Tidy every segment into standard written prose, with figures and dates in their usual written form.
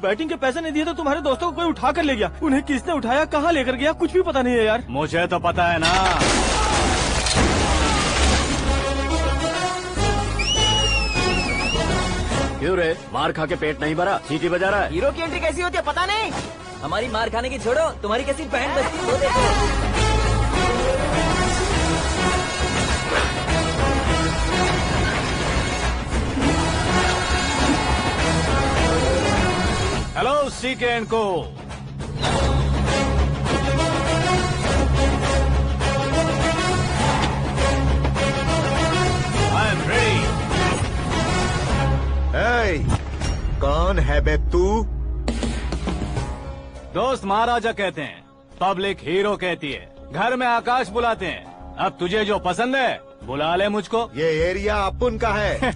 Batting के पैसे नहीं दिए तो तुम्हारे दोस्तों को कोई उठा कर ले गया। उन्हें किसने उठाया, कहाँ लेकर गया, कुछ भी पता नहीं है यार। मुझे तो पता है ना। क्यों रे, मार खा के पेट नहीं भरा, सीटी बजा रहा है? हीरो की एंट्री कैसी होती है पता नहीं। हमारी मार खाने की छोड़ो, तुम्हारी कैसी बैंड बजती है वो देखो। हेलो सीके एंड को। I am ready. कौन है बे तू? दोस्त महाराजा कहते हैं, पब्लिक हीरो कहती है, घर में आकाश बुलाते हैं। अब तुझे जो पसंद है बुला ले मुझको। ये एरिया अपुन का है।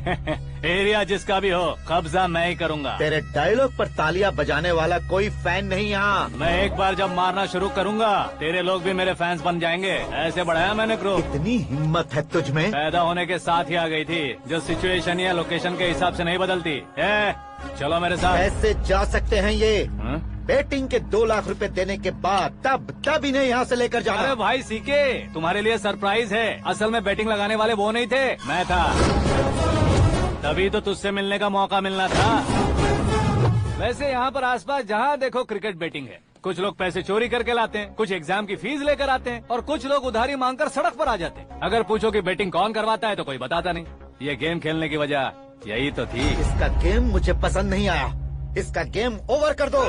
एरिया जिसका भी हो, कब्जा मैं ही करूंगा। तेरे डायलॉग पर तालियां बजाने वाला कोई फैन नहीं यहाँ। मैं एक बार जब मारना शुरू करूंगा, तेरे लोग भी मेरे फैंस बन जाएंगे। ऐसे बढ़ाया मैंने ग्रुप। इतनी हिम्मत है तुझ में? पैदा होने के साथ ही आ गई थी, जो सिचुएशन या लोकेशन के हिसाब से नहीं बदलती। चलो मेरे साथ। कैसे जा सकते हैं ये? हाँ? बेटिंग के 2 लाख रुपए देने के बाद तब इन्हें यहाँ से लेकर जाना। अरे भाई सीके, तुम्हारे लिए सरप्राइज है। असल में बैटिंग लगाने वाले वो नहीं थे, मैं था। तभी तो तुझसे मिलने का मौका मिलना था। वैसे यहाँ पर आसपास जहाँ देखो क्रिकेट बैटिंग है। कुछ लोग पैसे चोरी करके लाते हैं, कुछ एग्जाम की फीस लेकर आते हैं, और कुछ लोग उधारी मांगकर सड़क पर आ जाते हैं। अगर पूछो कि बैटिंग कौन करवाता है तो कोई बताता नहीं। ये गेम खेलने की वजह यही तो थी। इसका गेम मुझे पसंद नहीं आया। इसका गेम ओवर कर दो।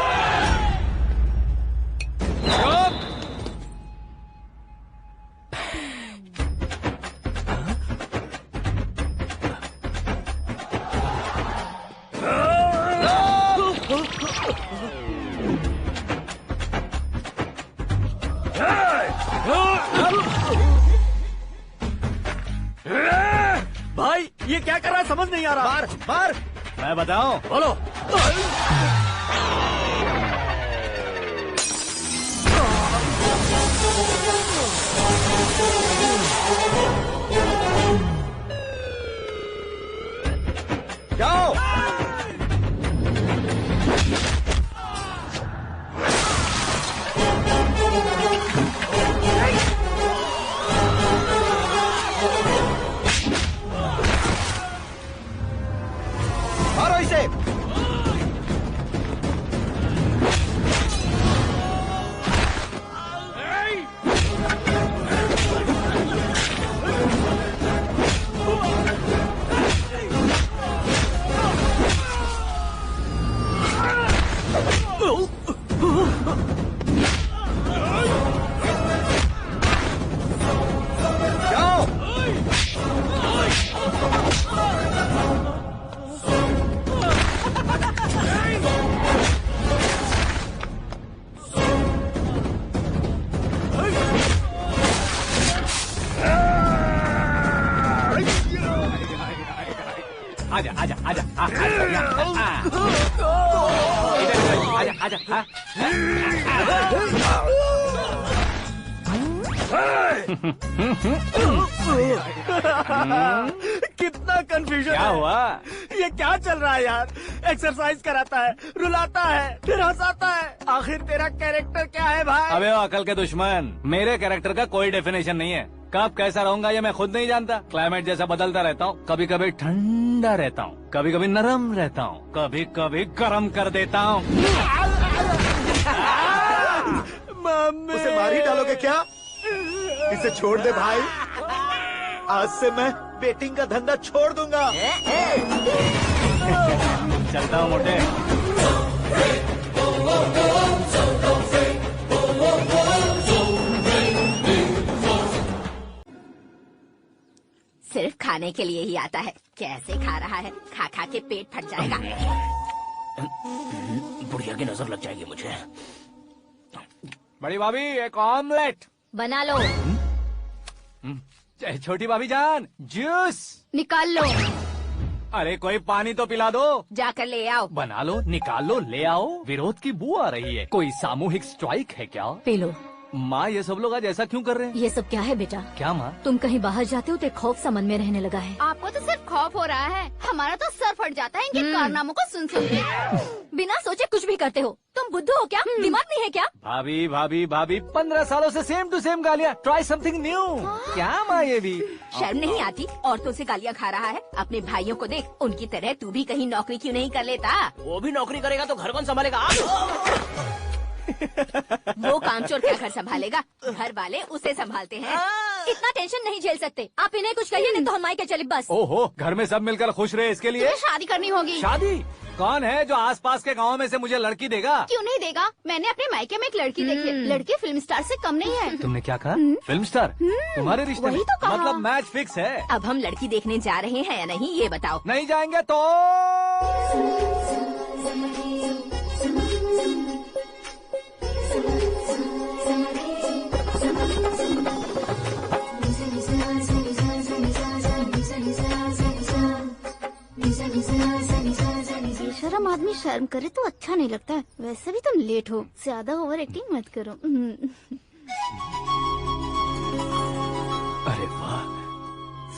भाई ये क्या कर रहा है, समझ नहीं आ रहा। मार मार। मैं बताऊं? बोलो। जाओ। मारो इसे। आजा आजा आजा आजा आजा। कितना कंफ्यूजन। क्या हुआ? ये क्या चल रहा है यार? एक्सरसाइज कराता है, रुलाता है, फिर हंसाता है। आखिर तेरा कैरेक्टर क्या है भाई? अबे ओ अकल के दुश्मन, मेरे कैरेक्टर का कोई डेफिनेशन नहीं है। कब कैसा रहूंगा ये मैं खुद नहीं जानता। क्लाइमेट जैसा बदलता रहता हूँ। कभी कभी ठंडा रहता हूँ, कभी कभी नरम रहता हूँ, कभी कभी गर्म कर देता हूँ। उसे मार ही डालोगे क्या? इसे छोड़ दे भाई। आज से मैं बेटिंग का धंधा छोड़ दूंगा। चलता हूँ मोटे। सिर्फ खाने के लिए ही आता है। कैसे खा रहा है, खा खा के पेट फट जाएगा। बुढ़िया की नजर लग जाएगी मुझे। बड़ी भाभी एक ऑमलेट बना लो। छोटी भाभी जान जूस निकाल लो। अरे कोई पानी तो पिला दो। जाकर ले आओ। बना लो, निकाल लो, ले आओ। विरोध की बू आ रही है। कोई सामूहिक स्ट्राइक है क्या? P low. माँ ये सब लोग आज ऐसा क्यों कर रहे हैं? ये सब क्या है बेटा? क्या माँ? तुम कहीं बाहर जाते हो तो एक खौफ सा मन में रहने लगा है। आपको तो सिर्फ खौफ हो रहा है, हमारा तो सर फट जाता है इनके कारनामों को सुन सुन के। बिना सोचे कुछ भी करते हो। तुम बुद्धू हो क्या? दिमाग नहीं है क्या? भाभी भाभी भाभी 15 सालों से सेम टू सेम गालियाँ। Try something new. क्या माँ ये भी? शर्म नहीं आती? औरतों से गालियाँ खा रहा है। अपने भाइयों को देख, उनकी तरह तू भी कहीं नौकरी क्यों नहीं कर लेता? वो भी नौकरी करेगा तो घर कौन संभालेगा? वो कामचोर क्या घर संभालेगा? घर वाले उसे संभालते हैं। इतना टेंशन नहीं झेल सकते। आप इन्हें कुछ कहिए नहीं तो हम मायके चले बस। ओहो, घर में सब मिलकर खुश रहे इसके लिए। तुम्हें शादी करनी होगी। शादी? कौन है जो आसपास के गाँव में से मुझे लड़की देगा? क्यों नहीं देगा? मैंने अपने मायके में एक लड़की देखी है। लड़की फिल्म स्टार से कम नहीं है। तुमने क्या कहा? Film star? तुम्हारे रिश्ते में? वही तो कहा। मतलब मैच फिक्स है। अब हम लड़की देखने जा रहे हैं या नहीं, ये बताओ। नहीं जाएंगे तो? बेशरम आदमी शर्म करे तो अच्छा नहीं लगता है। वैसे भी तुम लेट हो, ज्यादा ओवर एक्टिंग मत करो। अरे वाह,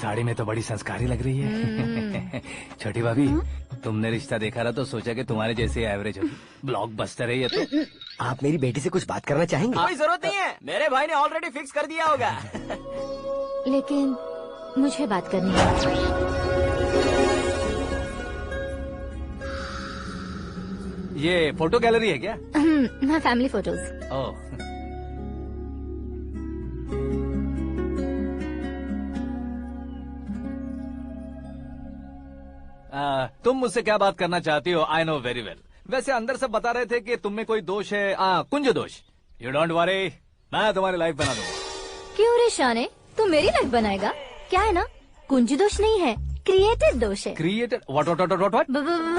साड़ी में तो बड़ी संस्कारी लग रही है। छोटी भाभी, तुमने रिश्ता देखा रहा तो सोचा कि तुम्हारे जैसे एवरेज होगी। ब्लॉकबस्टर है ये तो। आप मेरी बेटी से कुछ बात करना चाहेंगे? कोई जरूरत नहीं है, मेरे भाई ने ऑलरेडी फिक्स कर दिया होगा। लेकिन मुझे बात करनी है। ये फोटो गैलरी है क्या? मैं फैमिली फोटोज। ओह, तुम मुझसे क्या बात करना चाहती हो? I know very well. वैसे अंदर सब बता रहे थे कि तुम में कोई दोष है। कुंज दोष। यू डोंट वरी, मैं तुम्हारी लाइफ बना दूंगा। क्यों रे शाने, तू मेरी लाइफ बनाएगा? क्या है ना, कुंज दोष नहीं है, क्रिएटेड दोष है। क्रिएटेड? व्हाट?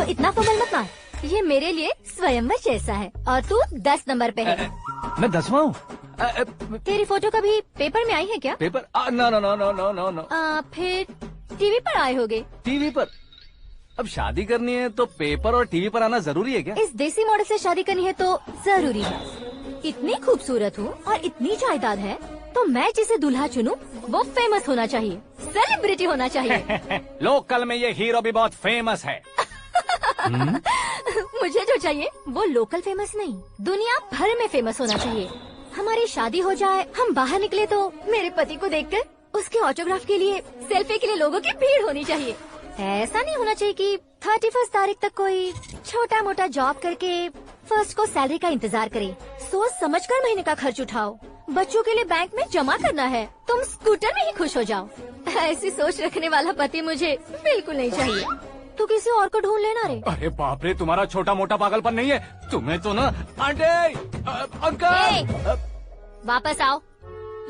इतना फॉर्मल मत मार। ये मेरे लिए स्वयंवर जैसा है और तू 10 नंबर पे है। मैं 10वां हूँ? तेरी फोटो कभी पेपर में आई है क्या? Paper? No no no no no no no. फिर टीवी पर आए होगे। टीवी पर? अब शादी करनी है तो पेपर और टीवी पर आना जरूरी है क्या? इस देसी मॉडल से शादी करनी है तो जरूरी है। इतनी खूबसूरत हूँ और इतनी जायदाद है तो मैं जिसे दूल्हा चुनूं वो फेमस होना चाहिए, सेलिब्रिटी होना चाहिए। लोकल में ये हीरो भी बहुत फेमस है। मुझे जो चाहिए वो लोकल फेमस नहीं, दुनिया भर में फेमस होना चाहिए। हमारी शादी हो जाए, हम बाहर निकले तो मेरे पति को देखकर उसके ऑटोग्राफ के लिए, सेल्फी के लिए लोगों की भीड़ होनी चाहिए। ऐसा नहीं होना चाहिए कि 31 तारीख तक कोई छोटा मोटा जॉब करके फर्स्ट को सैलरी का इंतजार करे। सोच समझकर महीने का खर्च उठाओ। बच्चों के लिए बैंक में जमा करना है, तुम स्कूटर में ही खुश हो जाओ। ऐसी सोच रखने वाला पति मुझे बिल्कुल नहीं चाहिए। तू किसी और को ढूंढ लेना रे। अरे बाप रे, तुम्हारा छोटा मोटा पागलपन नहीं है। तुम्हें तो ना आंटी, अंकल। वापस आओ,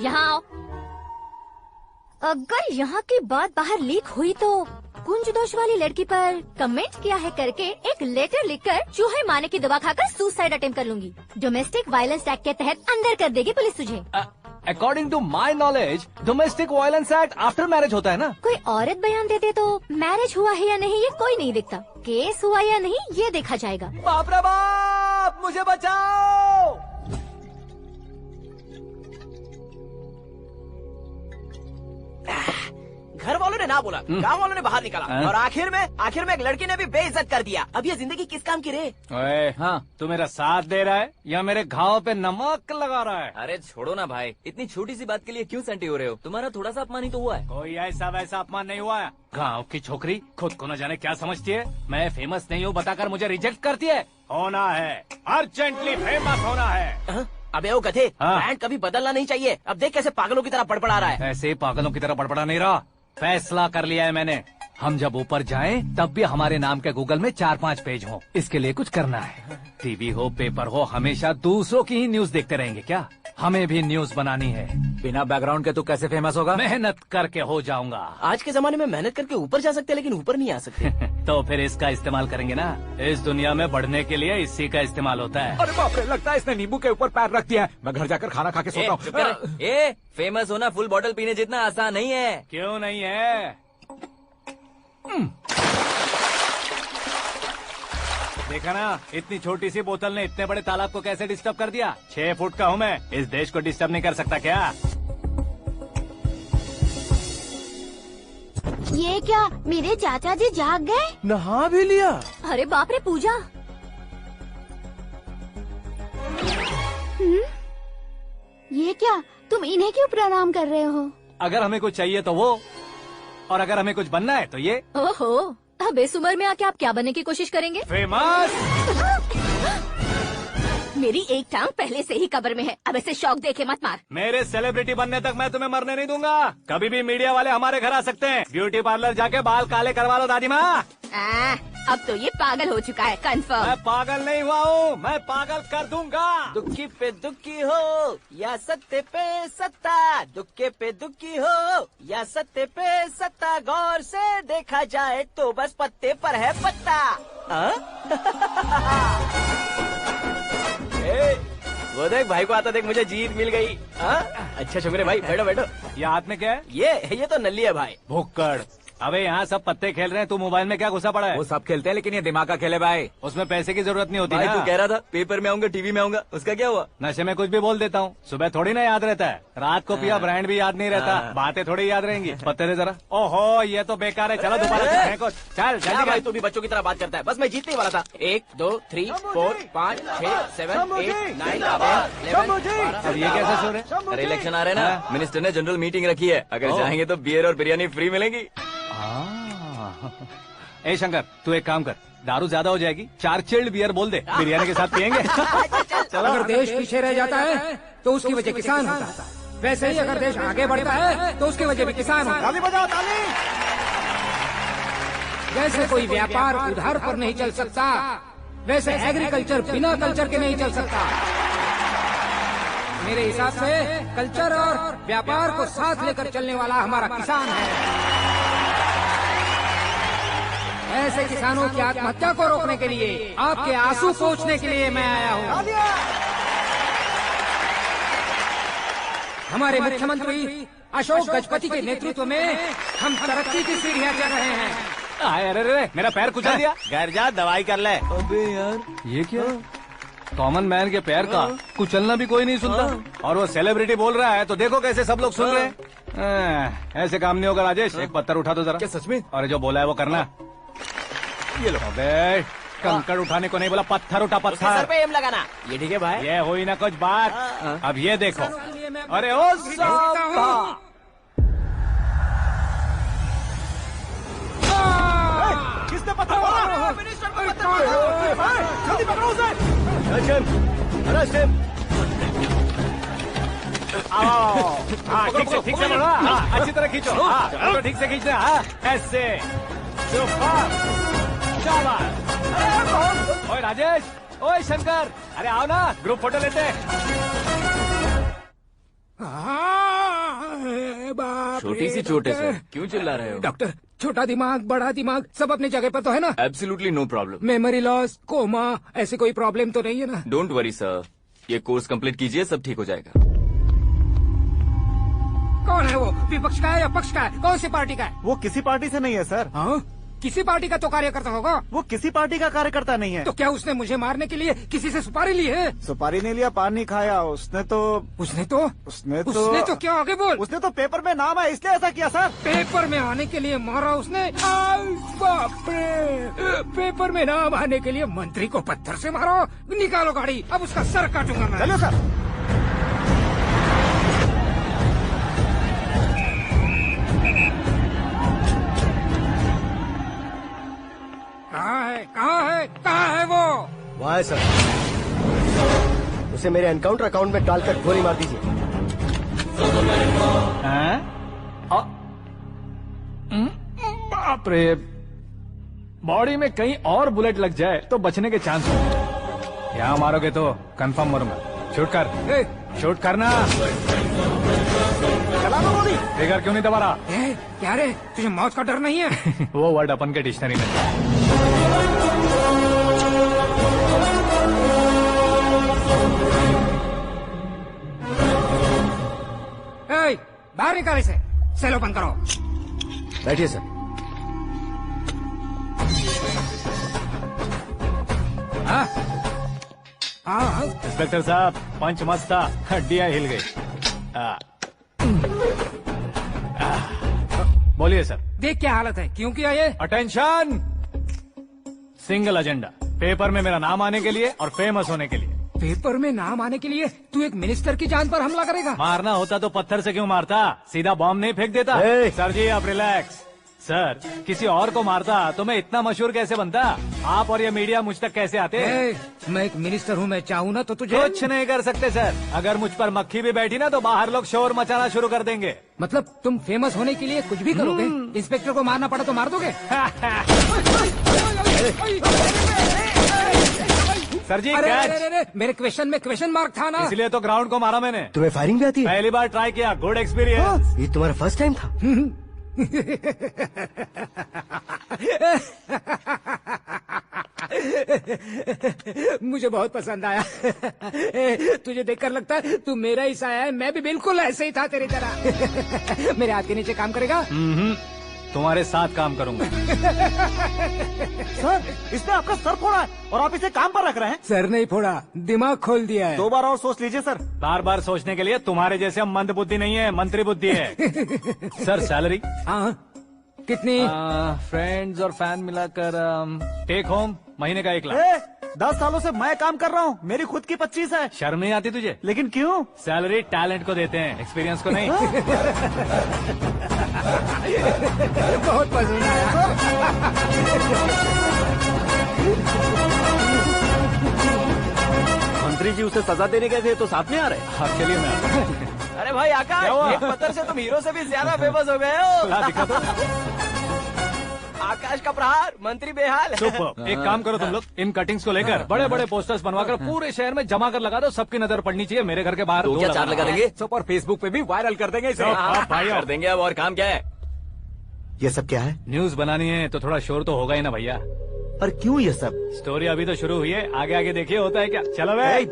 यहाँ आओ। अगर यहाँ की बात बाहर लीक हुई तो कुंज दोष वाली लड़की पर कमेंट किया है करके एक लेटर लिखकर चूहे मारने की दवा खाकर सुसाइड अटेम्प्ट कर लूंगी। डोमेस्टिक वायलेंस एक्ट के तहत अंदर कर देगी पुलिस तुझे। According to my knowledge domestic violence act after marriage होता है ना? कोई औरत बयान देते तो मैरिज हुआ है या नहीं ये कोई नहीं देखता, केस हुआ या नहीं ये देखा जाएगा। बाप रे बाप, मुझे बचाओ। घर वालों ने ना बोला, गाँव वालों ने बाहर निकाला और आखिर में एक लड़की ने भी बेइज्जत कर दिया। अब ये जिंदगी किस काम की रे? ओए, हाँ, तू मेरा साथ दे रहा है या मेरे घाव पे नमक लगा रहा है? अरे छोड़ो ना भाई, इतनी छोटी सी बात के लिए क्यों सैंटी हो रहे हो? तुम्हारा थोड़ा सा अपमान ही तो हुआ है। कोई ऐसा वैसा अपमान नहीं हुआ है। गाँव की छोकरी खुद को न जाने क्या समझती है। मैं फेमस नहीं हूँ बताकर मुझे रिजेक्ट करती है। होना है, अर्जेंटली फेमस होना है। अबे ओ गधे, हाँ। ब्रांड कभी बदलना नहीं चाहिए। अब देख कैसे पागलों की तरह बड़बड़ा रहा है। ऐसे पागलों की तरह बड़बड़ा नहीं रहा। फैसला कर लिया है मैंने। हम जब ऊपर जाएं तब भी हमारे नाम के गूगल में 4-5 पेज हो। इसके लिए कुछ करना है। टीवी हो, पेपर हो, हमेशा दूसरों की ही न्यूज देखते रहेंगे क्या? हमें भी न्यूज बनानी है। बिना बैकग्राउंड के तू कैसे फेमस होगा? मेहनत करके हो जाऊंगा। आज के जमाने में मेहनत करके ऊपर जा सकते हैं लेकिन ऊपर नहीं आ सकते। तो फिर इसका इस्तेमाल करेंगे ना। इस दुनिया में बढ़ने के लिए इसी का इस्तेमाल होता है। अरे बाप रे, लगता है इसने नींबू के ऊपर पैर रख दिया है। मैं घर जाकर खाना खा के सोता चुप कर। ए, फेमस होना फुल बॉटल पीने जितना आसान नहीं है। क्यों नहीं है? देखा ना, इतनी छोटी सी बोतल ने इतने बड़े तालाब को कैसे डिस्टर्ब कर दिया। 6 फुट का हूँ मैं, इस देश को डिस्टर्ब नहीं कर सकता क्या? ये क्या, मेरे चाचा जी जाग गए? नहा भी लिया। अरे बाप रे पूजा। ये क्या, तुम इन्हें क्यों प्रणाम कर रहे हो? अगर हमें कुछ चाहिए तो वो, और अगर हमें कुछ बनना है तो ये। ओहो, अब इस उम्र में आके आप क्या बनने की कोशिश करेंगे? फेमस। मेरी एक टांग पहले से ही कब्र में है, अब ऐसे शौक देखे मत मार। मेरे सेलिब्रिटी बनने तक मैं तुम्हें मरने नहीं दूंगा। कभी भी मीडिया वाले हमारे घर आ सकते हैं। ब्यूटी पार्लर जाके बाल काले करवा लो दादी माँ। अब तो ये पागल हो चुका है, कंफर्म। मैं पागल नहीं हुआ हूँ, मैं पागल कर दूंगा। दुखी पे दुखी हो या सत्य पे सत्ता, दुखे पे दुखी हो या सत्य पे सत्ता, गौर से देखा जाए तो बस पत्ते पर है पत्ता। वो देख भाई को आता देख, मुझे जीत मिल गई। अच्छा शुक्र है भाई, बैठो बैठो। ये हाथ में क्या है? ये तो नल्ली है भाई। भुक्कड़। अबे यहाँ सब पत्ते खेल रहे हैं, तू मोबाइल में क्या घुसा पड़ा है? वो सब खेलते हैं लेकिन ये दिमाग का खेल है भाई। उसमें पैसे की जरूरत नहीं होती भाई ना। तू कह रहा था पेपर में आऊंगा, टीवी में आऊंगा, उसका क्या हुआ? नशे में कुछ भी बोल देता हूँ, सुबह थोड़ी ना याद रहता है। रात को पिया ब्रांड भी याद नहीं रहता, बातें थोड़ी याद रहेंगी। पत्ते दे जरा। ओहो ये तो बेकार है, चलो दोबारा से फेंको। चल क्या जल्दी भाई, कर। तू भी बच्चों की तरह बात करता है। बस मैं जीतने ही वाला था। 1 2 3 4 5 6 7 8 9 10 अब ये कैसे सो रहे? अरे इलेक्शन आ रहे हैं ना, मिनिस्टर ने जनरल मीटिंग रखी है, अगर जाएंगे तो बियर और बिरयानी फ्री मिलेगी। ए शंकर, तू एक काम कर, दारू ज्यादा हो जाएगी, 4 चिल्ड बियर बोल दे, बिरयानी के साथ पियेंगे। अगर देश पीछे रह जाता है तो उसकी वजह किसान होता है, वैसे ही अगर देश आगे बढ़ता है तो उसकी वजह भी किसान होता है। ताली बजाओ ताली। जैसे कोई व्यापार उधार पर नहीं चल सकता, वैसे एग्रीकल्चर बिना कल्चर के नहीं चल सकता। मेरे हिसाब से कल्चर और व्यापार को साथ लेकर चलने वाला हमारा किसान है। ऐसे किसानों की आत्महत्या को रोकने के लिए, आपके आंसू पोंछने के लिए मैं आया हूँ। हमारे मुख्यमंत्री अशोक गजपति के नेतृत्व में हम तरक्की की सीढ़ियाँ चढ़ रहे हैं। अरे मेरा पैर कुचल दिया। घर जा दवाई कर ले। अबे यार ये क्या? कॉमन मैन के पैर का कुचलना भी कोई नहीं सुनता, और वो सेलिब्रिटी बोल रहा है तो देखो कैसे सब लोग सुन रहे हैं। ऐसे काम नहीं होगा राजेश, एक पत्थर उठा दो जरा। क्या सच में? और जो बोला है वो करना। ये लो। अबे कंकड़ उठाने को नहीं बोला, पत्थर उठा उसके सर पत्थर। पे एम लगाना। ये ठीक है भाई। ये हुई ना कुछ बात। अब ये देखो। अरे ओ साहब, किसने पत्थर मारा? जल्दी पकड़ो उसे। हाँ ठीक से पकड़ो। हाँ अच्छी तरह खींचो। हाँ तो ठीक से खींचना। हाँ ऐसे। ओए राजेश, ओए शंकर, अरे आओ ना, ग्रुप फोटो लेते हैं। छोटी सी चोट है सर, क्यों चिल्ला रहे हो? डॉक्टर, छोटा दिमाग बड़ा दिमाग सब अपनी जगह पर तो है ना? Absolutely no problem. Memory loss, coma, ऐसी कोई प्रॉब्लम तो नहीं है ना? डोंट वरी सर, ये कोर्स कंप्लीट कीजिए, सब ठीक हो जाएगा। कौन है वो? विपक्ष का है या पक्ष का है? कौन सी पार्टी का है? वो किसी पार्टी से नहीं है सर। हाँ? किसी पार्टी का तो कार्यकर्ता होगा। वो किसी पार्टी का कार्यकर्ता नहीं है। तो क्या उसने मुझे मारने के लिए किसी से सुपारी ली है? सुपारी नहीं लिया, पान नहीं खाया। उसने तो क्या आगे बोल? उसने तो पेपर में नाम है इसलिए ऐसा किया सर। पेपर में आने के लिए मारा उसने? बाप रे! पेपर में नाम आने के लिए मंत्री को पत्थर से मारो? निकालो गाड़ी, अब उसका सर काटूंगा मैं। चलो सर। कहाँ है वो? वहाँ है सर। उसे मेरे एनकाउंटर अकाउंट में डालकर गोली मार दीजिए। बाप रे, बॉडी में कहीं और बुलेट लग जाए तो बचने के चांस हो। यहाँ मारोगे तो कंफर्म मरूंगा। शूट कर, शूट करना। चला दो गोली। ट्रिगर क्यों नहीं दबा रहा? क्या रे, तुझे मौत का डर नहीं है? वो वर्ड अपन के डिक्शनरी में। बाहर निकाले से, सेलो बंद करो। बैठिए सर। हाँ हाँ इंस्पेक्टर साहब पंच मस्त था, हड्डियां हिल गई। बोलिए सर। देख क्या हालत है, क्यों किया ये? अटेंशन, सिंगल एजेंडा, पेपर में मेरा नाम आने के लिए और फेमस होने के लिए। पेपर में नाम आने के लिए तू एक मिनिस्टर की जान पर हमला करेगा? मारना होता तो पत्थर से क्यों मारता, सीधा बॉम्ब नहीं फेंक देता। सर जी आप रिलैक्स। सर किसी और को मारता तो मैं इतना मशहूर कैसे बनता, आप और ये मीडिया मुझ तक कैसे आते? मैं एक मिनिस्टर हूँ, मैं चाहूँ ना तो तुझे कुछ नहीं कर सकते सर। अगर मुझ पर मक्खी भी बैठी ना तो बाहर लोग शोर मचाना शुरू कर देंगे। मतलब तुम फेमस होने के लिए कुछ भी करोगे? इंस्पेक्टर को मारना पड़ा तो मार दोगे? सर जी अरे, मेरे क्वेश्चन में क्वेश्चन मार्क था ना, इसलिए तो ग्राउंड को मारा मैंने। तुम्हें फायरिंग भी आती है? पहली बार ट्राई किया, गुड एक्सपीरियंस। ये तुम्हारा फर्स्ट टाइम था? मुझे बहुत पसंद आया। तुझे देखकर लगता है तू मेरा ही साया है, मैं भी बिल्कुल ऐसे ही था तेरी तरह। मेरे हाथ के नीचे काम करेगा? तुम्हारे साथ काम करूंगा। सर इसने आपका सर फोड़ा है और आप इसे काम पर रख रहे हैं। सर नहीं फोड़ा, दिमाग खोल दिया है। 2 बार और सोच लीजिए सर। बार बार सोचने के लिए तुम्हारे जैसे मंद बुद्धि नहीं है, मंत्री बुद्धि है। Sir salary? हाँ कितनी? फ्रेंड्स और फैन मिलाकर टेक होम महीने का 1 लाख। 10 सालों से मैं काम कर रहा हूँ, मेरी खुद की 25 है। शर्म नहीं आती तुझे? लेकिन क्यों? सैलरी टैलेंट को देते हैं, एक्सपीरियंस को नहीं। बहुत पसंद आया। मंत्री जी उसे सजा देने गए थे तो साथ में आ रहे। हाँ चलिए मैं आता हूँ। अरे भाई आकाश, एक पत्थर से तुम हीरो से भी ज्यादा फेमस हो गए हो। दिखा दो। आकाश का प्रहार, मंत्री बेहाल। सुपर। एक काम करो तुम लोग, इन कटिंग्स को लेकर बड़े बड़े पोस्टर्स बनवाकर पूरे शहर में जमा कर लगा दो, सबकी नजर पड़नी चाहिए। मेरे घर के बाहर तो 2 क्या 4 लगा देंगे? और फेसबुक पे भी वायरल कर देंगे इसे। भाई कर देंगे अब, और काम क्या है? ये सब क्या है? न्यूज बनानी है तो थोड़ा शोर तो होगा ही ना भैया। पर क्यों ये सब? स्टोरी अभी तो शुरू हुई है, आगे आगे देखिए होता है क्या। चलो भाई।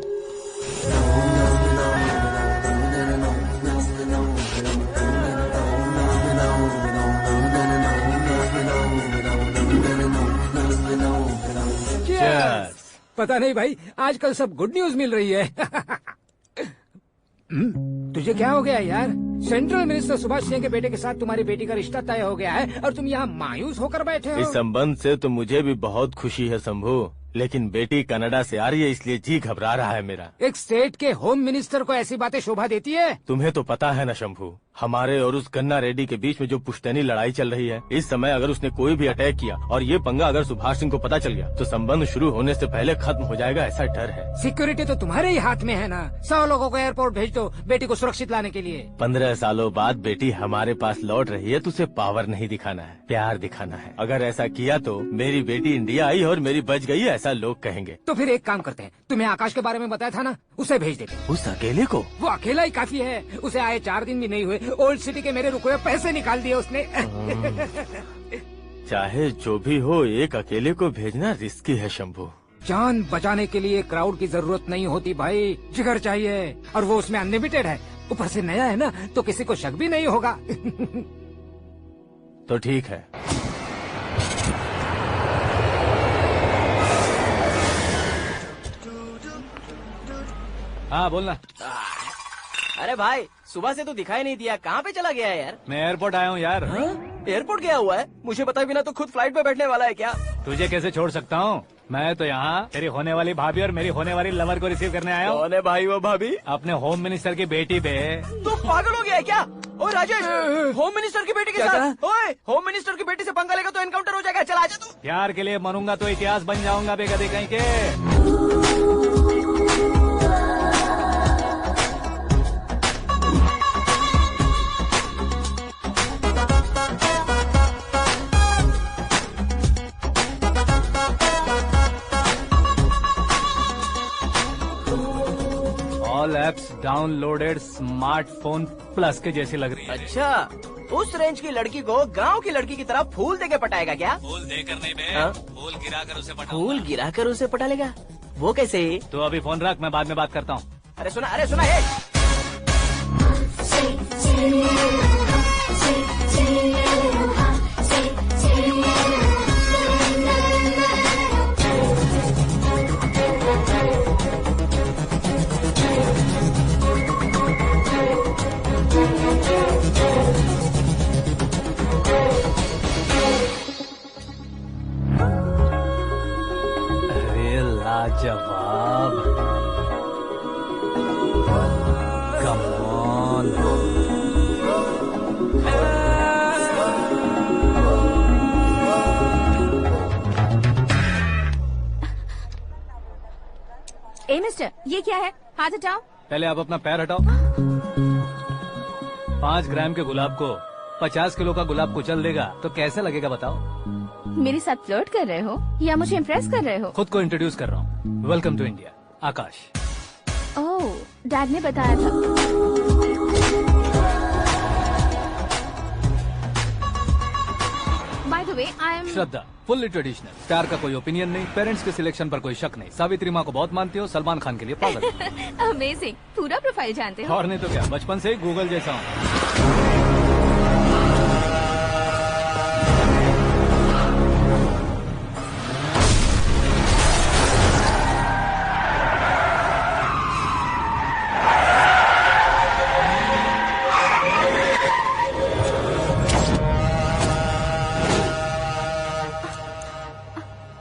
पता नहीं भाई, आजकल सब गुड न्यूज मिल रही है। तुझे क्या हो गया यार? सेंट्रल मिनिस्टर सुभाष सिंह के बेटे के साथ तुम्हारी बेटी का रिश्ता तय हो गया है और तुम यहाँ मायूस होकर बैठे हो। इस संबंध से तो मुझे भी बहुत खुशी है शंभू, लेकिन बेटी कनाडा से आ रही है इसलिए जी घबरा रहा है मेरा। एक स्टेट के होम मिनिस्टर को ऐसी बातें शोभा देती है? तुम्हें तो पता है ना शंभू, हमारे और उस गन्ना रेड्डी के बीच में जो पुश्तैनी लड़ाई चल रही है, इस समय अगर उसने कोई भी अटैक किया और ये पंगा अगर सुभाष सिंह को पता चल गया तो संबंध शुरू होने से पहले खत्म हो जाएगा, ऐसा डर है। सिक्योरिटी तो तुम्हारे ही हाथ में है ना। 100 लोगों को एयरपोर्ट भेज दो बेटी को सुरक्षित लाने के लिए। 15 सालों बाद बेटी हमारे पास लौट रही है तो उसे पावर नहीं दिखाना है, प्यार दिखाना है। अगर ऐसा किया तो मेरी बेटी इंडिया आई और मेरी बच गई, ऐसा लोग कहेंगे। तो फिर एक काम करते हैं, तुम्हें आकाश के बारे में बताया था ना, उसे भेज देते। उस अकेले को? वो अकेला ही काफी है, उसे आए 4 दिन भी नहीं हुए, ओल्ड सिटी के मेरे रुके हुए पैसे निकाल दिए उसने। चाहे जो भी हो, एक अकेले को भेजना रिस्की है शंभू। जान बचाने के लिए क्राउड की जरूरत नहीं होती भाई, जिगर चाहिए, और वो उसमें अनलिमिटेड है। ऊपर से नया है ना, तो किसी को शक भी नहीं होगा। तो ठीक है। हाँ बोलना। अरे भाई सुबह से तो दिखाई नहीं दिया, कहाँ पे चला गया है यार? मैं एयरपोर्ट आया हूँ यार। एयरपोर्ट गया हुआ है? मुझे बताए बिना तो खुद फ्लाइट पे बैठने वाला है क्या? तुझे कैसे छोड़ सकता हूँ? मैं तो यहाँ तेरी होने वाली भाभी और मेरी होने वाली लवर को रिसीव करने आया हूँ। कौन है भाई वो भाभी? अपने होम मिनिस्टर की बेटी पे। तो पागल हो गया है क्या? ओ राजेश, होम मिनिस्टर की बेटी के साथ? ओए, होम मिनिस्टर की बेटी से पंगा लेगा तो एनकाउंटर हो जाएगा। चल आजा तू। प्यार के लिए मरूंगा तो इतिहास बन जाऊंगा बेगदे कहीं के। All apps downloaded smartphone plus के जैसी लग रही है। अच्छा, उस रेंज की लड़की को गांव की लड़की की तरह फूल देके पटाएगा क्या? फूल देकर नहीं बे, फूल गिराकर उसे पटा। फूल गिराकर उसे पटा लेगा? वो कैसे? तो अभी फोन रख, मैं बाद में बात करता हूँ। अरे सुना ये। लाजवाब। Come on. ए मिस्टर, ये क्या है? हाथ हटाओ। पहले आप अपना पैर हटाओ। 5 ग्राम के गुलाब को 50 किलो का गुलाब कुचल देगा तो कैसे लगेगा बताओ? मेरे साथ फ्लर्ट कर रहे हो या मुझे इम्प्रेस कर रहे हो? खुद को इंट्रोड्यूस कर रहा हूँ। Welcome to India, Akash. Oh, dad ने बताया था। By the way, I am Shraddha, fully traditional. प्यार का कोई ओपिनियन नहीं, पेरेंट्स के सिलेक्शन पर कोई शक नहीं। सावित्री माँ को बहुत मानती हो, सलमान खान के लिए पागल। अमेजिंग, पूरा प्रोफाइल जानते हो। और नहीं तो क्या, बचपन से ही गूगल जैसा हूँ।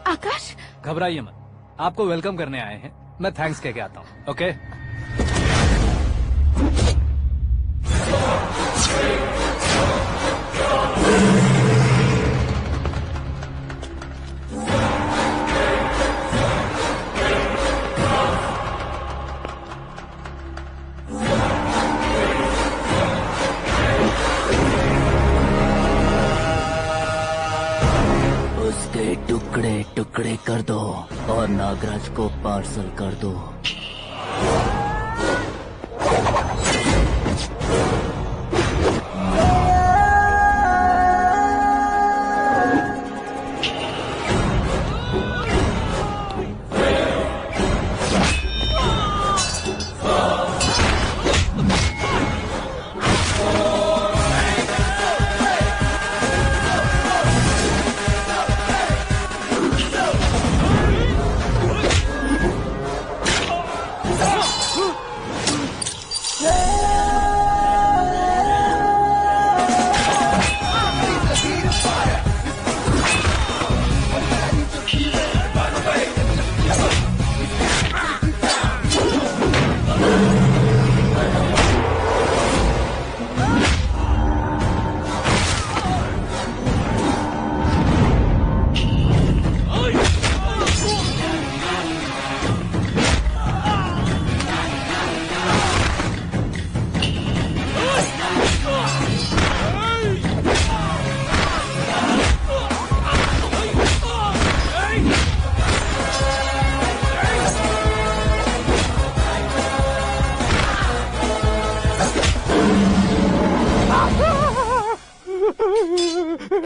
आकाश, घबराइए मत, आपको वेलकम करने आए हैं। मैं थैंक्स कह के आता हूँ। ओके? उसके टुकड़े टुकड़े कर दो और नागराज को पार्सल कर दो।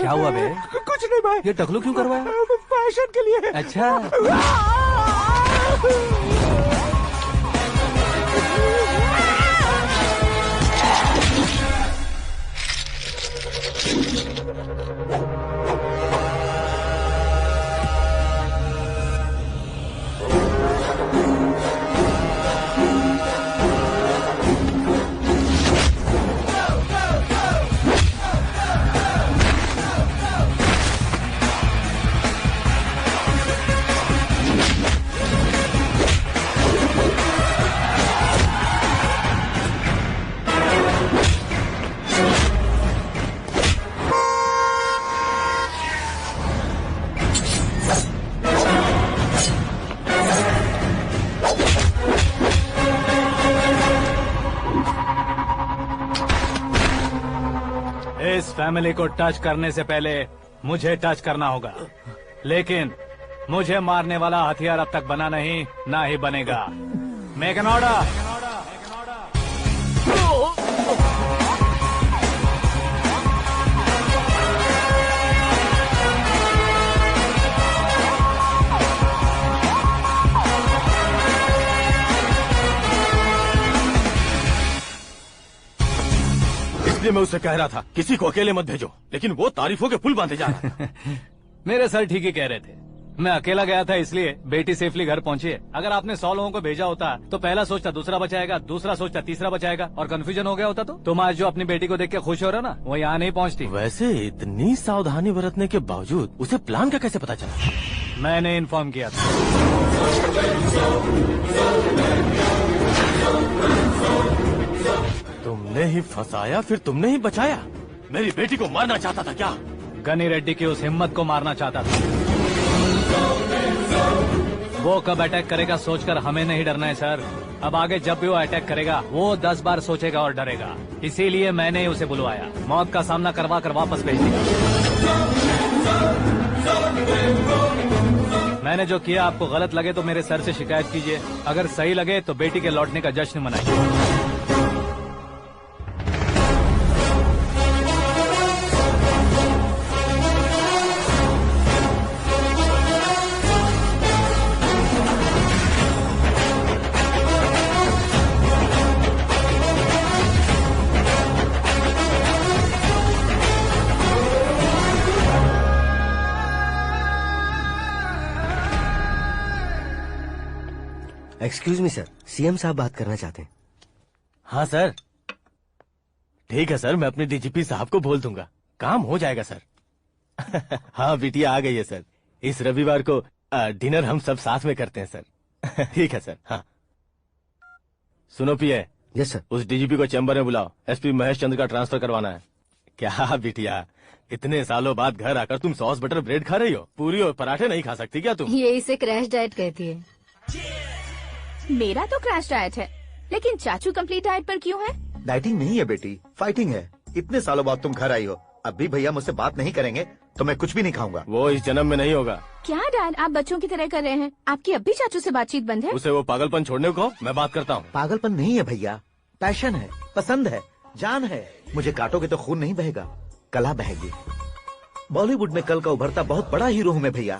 क्या हुआ बे? कुछ नहीं भाई। ये टकलू क्यों करवाया? फैशन के लिए। अच्छा। इस फैमिली को टच करने से पहले मुझे टच करना होगा, लेकिन मुझे मारने वाला हथियार अब तक बना नहीं, ना ही बनेगा। Make an order. इसलिए मैं उससे कह रहा था किसी को अकेले मत भेजो, लेकिन वो तारीफों के पुल बांधे जा रहा था। मेरे सर ठीक ही कह रहे थे। मैं अकेला गया था इसलिए बेटी सेफली घर पहुंची है। अगर आपने 100 लोगों को भेजा होता तो पहला सोचता दूसरा बचाएगा, दूसरा सोचता तीसरा बचाएगा, और कंफ्यूजन हो गया होता तो तुम आज जो अपनी बेटी को देख के खुश हो रहे हो ना, वो यहाँ नहीं पहुँचती। वैसे इतनी सावधानी बरतने के बावजूद उसे प्लान का कैसे पता चला? मैंने इन्फॉर्म किया था। तुमने ही फंसाया, फिर तुमने ही बचाया। मेरी बेटी को मारना चाहता था क्या? गनी रेड्डी की उस हिम्मत को मारना चाहता था। वो कब अटैक करेगा सोचकर हमें नहीं डरना है सर। अब आगे जब भी वो अटैक करेगा वो 10 बार सोचेगा और डरेगा। इसीलिए मैंने ही उसे बुलवाया। मौत का सामना करवा कर वापस भेज दिया। मैंने जो किया आपको गलत लगे तो मेरे सर से शिकायत कीजिए, अगर सही लगे तो बेटी के लौटने का जश्न मनाइए। एक्सक्यूज मी सर, सीएम साहब बात करना चाहते हैं। हाँ सर, ठीक है सर, मैं अपने डीजीपी साहब को बोल दूंगा, काम हो जाएगा सर। हाँ बिटिया आ गई है सर। इस रविवार को डिनर हम सब साथ में करते हैं सर। ठीक है सर। हाँ सुनो पिए। Yes sir. उस डीजीपी को चैम्बर में बुलाओ, एसपी महेश चंद्र का ट्रांसफर करवाना है। क्या बिटिया, इतने सालों बाद घर आकर तुम सॉस बटर ब्रेड खा रही हो? पूरी और पराठे नहीं खा सकती क्या तुम? ये इसे क्रैश डाइट कहती है। मेरा तो क्रैश डाइट है, लेकिन चाचू कंप्लीट डाइट पर क्यों है? डाइटिंग नहीं है बेटी, फाइटिंग है। इतने सालों बाद तुम घर आई हो, अब भी भैया मुझसे बात नहीं करेंगे तो मैं कुछ भी नहीं खाऊंगा। वो इस जन्म में नहीं होगा। क्या डैड, आप बच्चों की तरह कर रहे हैं? आपकी अब भी चाचू से बातचीत बंद है? उसे वो पागलपन छोड़ने को मैं बात करता हूँ। पागलपन नहीं है भैया, पैशन है, पसंद है, जान है। मुझे काटोगे तो खून नहीं बहेगा, कला बहेगी। बॉलीवुड में कल का उभरता बहुत बड़ा हीरो हूँ मैं भैया।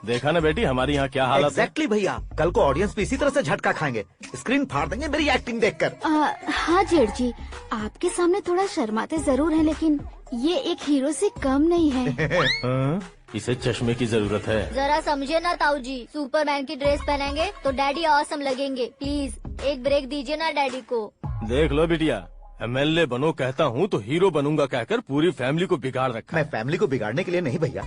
देखा ना बेटी हमारी यहाँ क्या हालत है। एग्जैक्टली भैया, कल को ऑडियंस भी इसी तरह से झटका खाएंगे, स्क्रीन फाड़ देंगे मेरी एक्टिंग देखकर। हाँ जेठ जी, आपके सामने थोड़ा शर्माते जरूर हैं, लेकिन ये एक हीरो से कम नहीं है। इसे चश्मे की जरूरत है। जरा समझे ना ताऊ जी, सुपरमैन की ड्रेस पहनेंगे तो डैडी ऑसम लगेंगे। प्लीज एक ब्रेक दीजिए ना डैडी को। देख लो बिटिया, एमएलए बनो कहता हूँ तो हीरो बनूंगा कहकर पूरी फैमिली को बिगाड़ रखा। मैं फैमिली को बिगाड़ने के लिए नहीं भैया,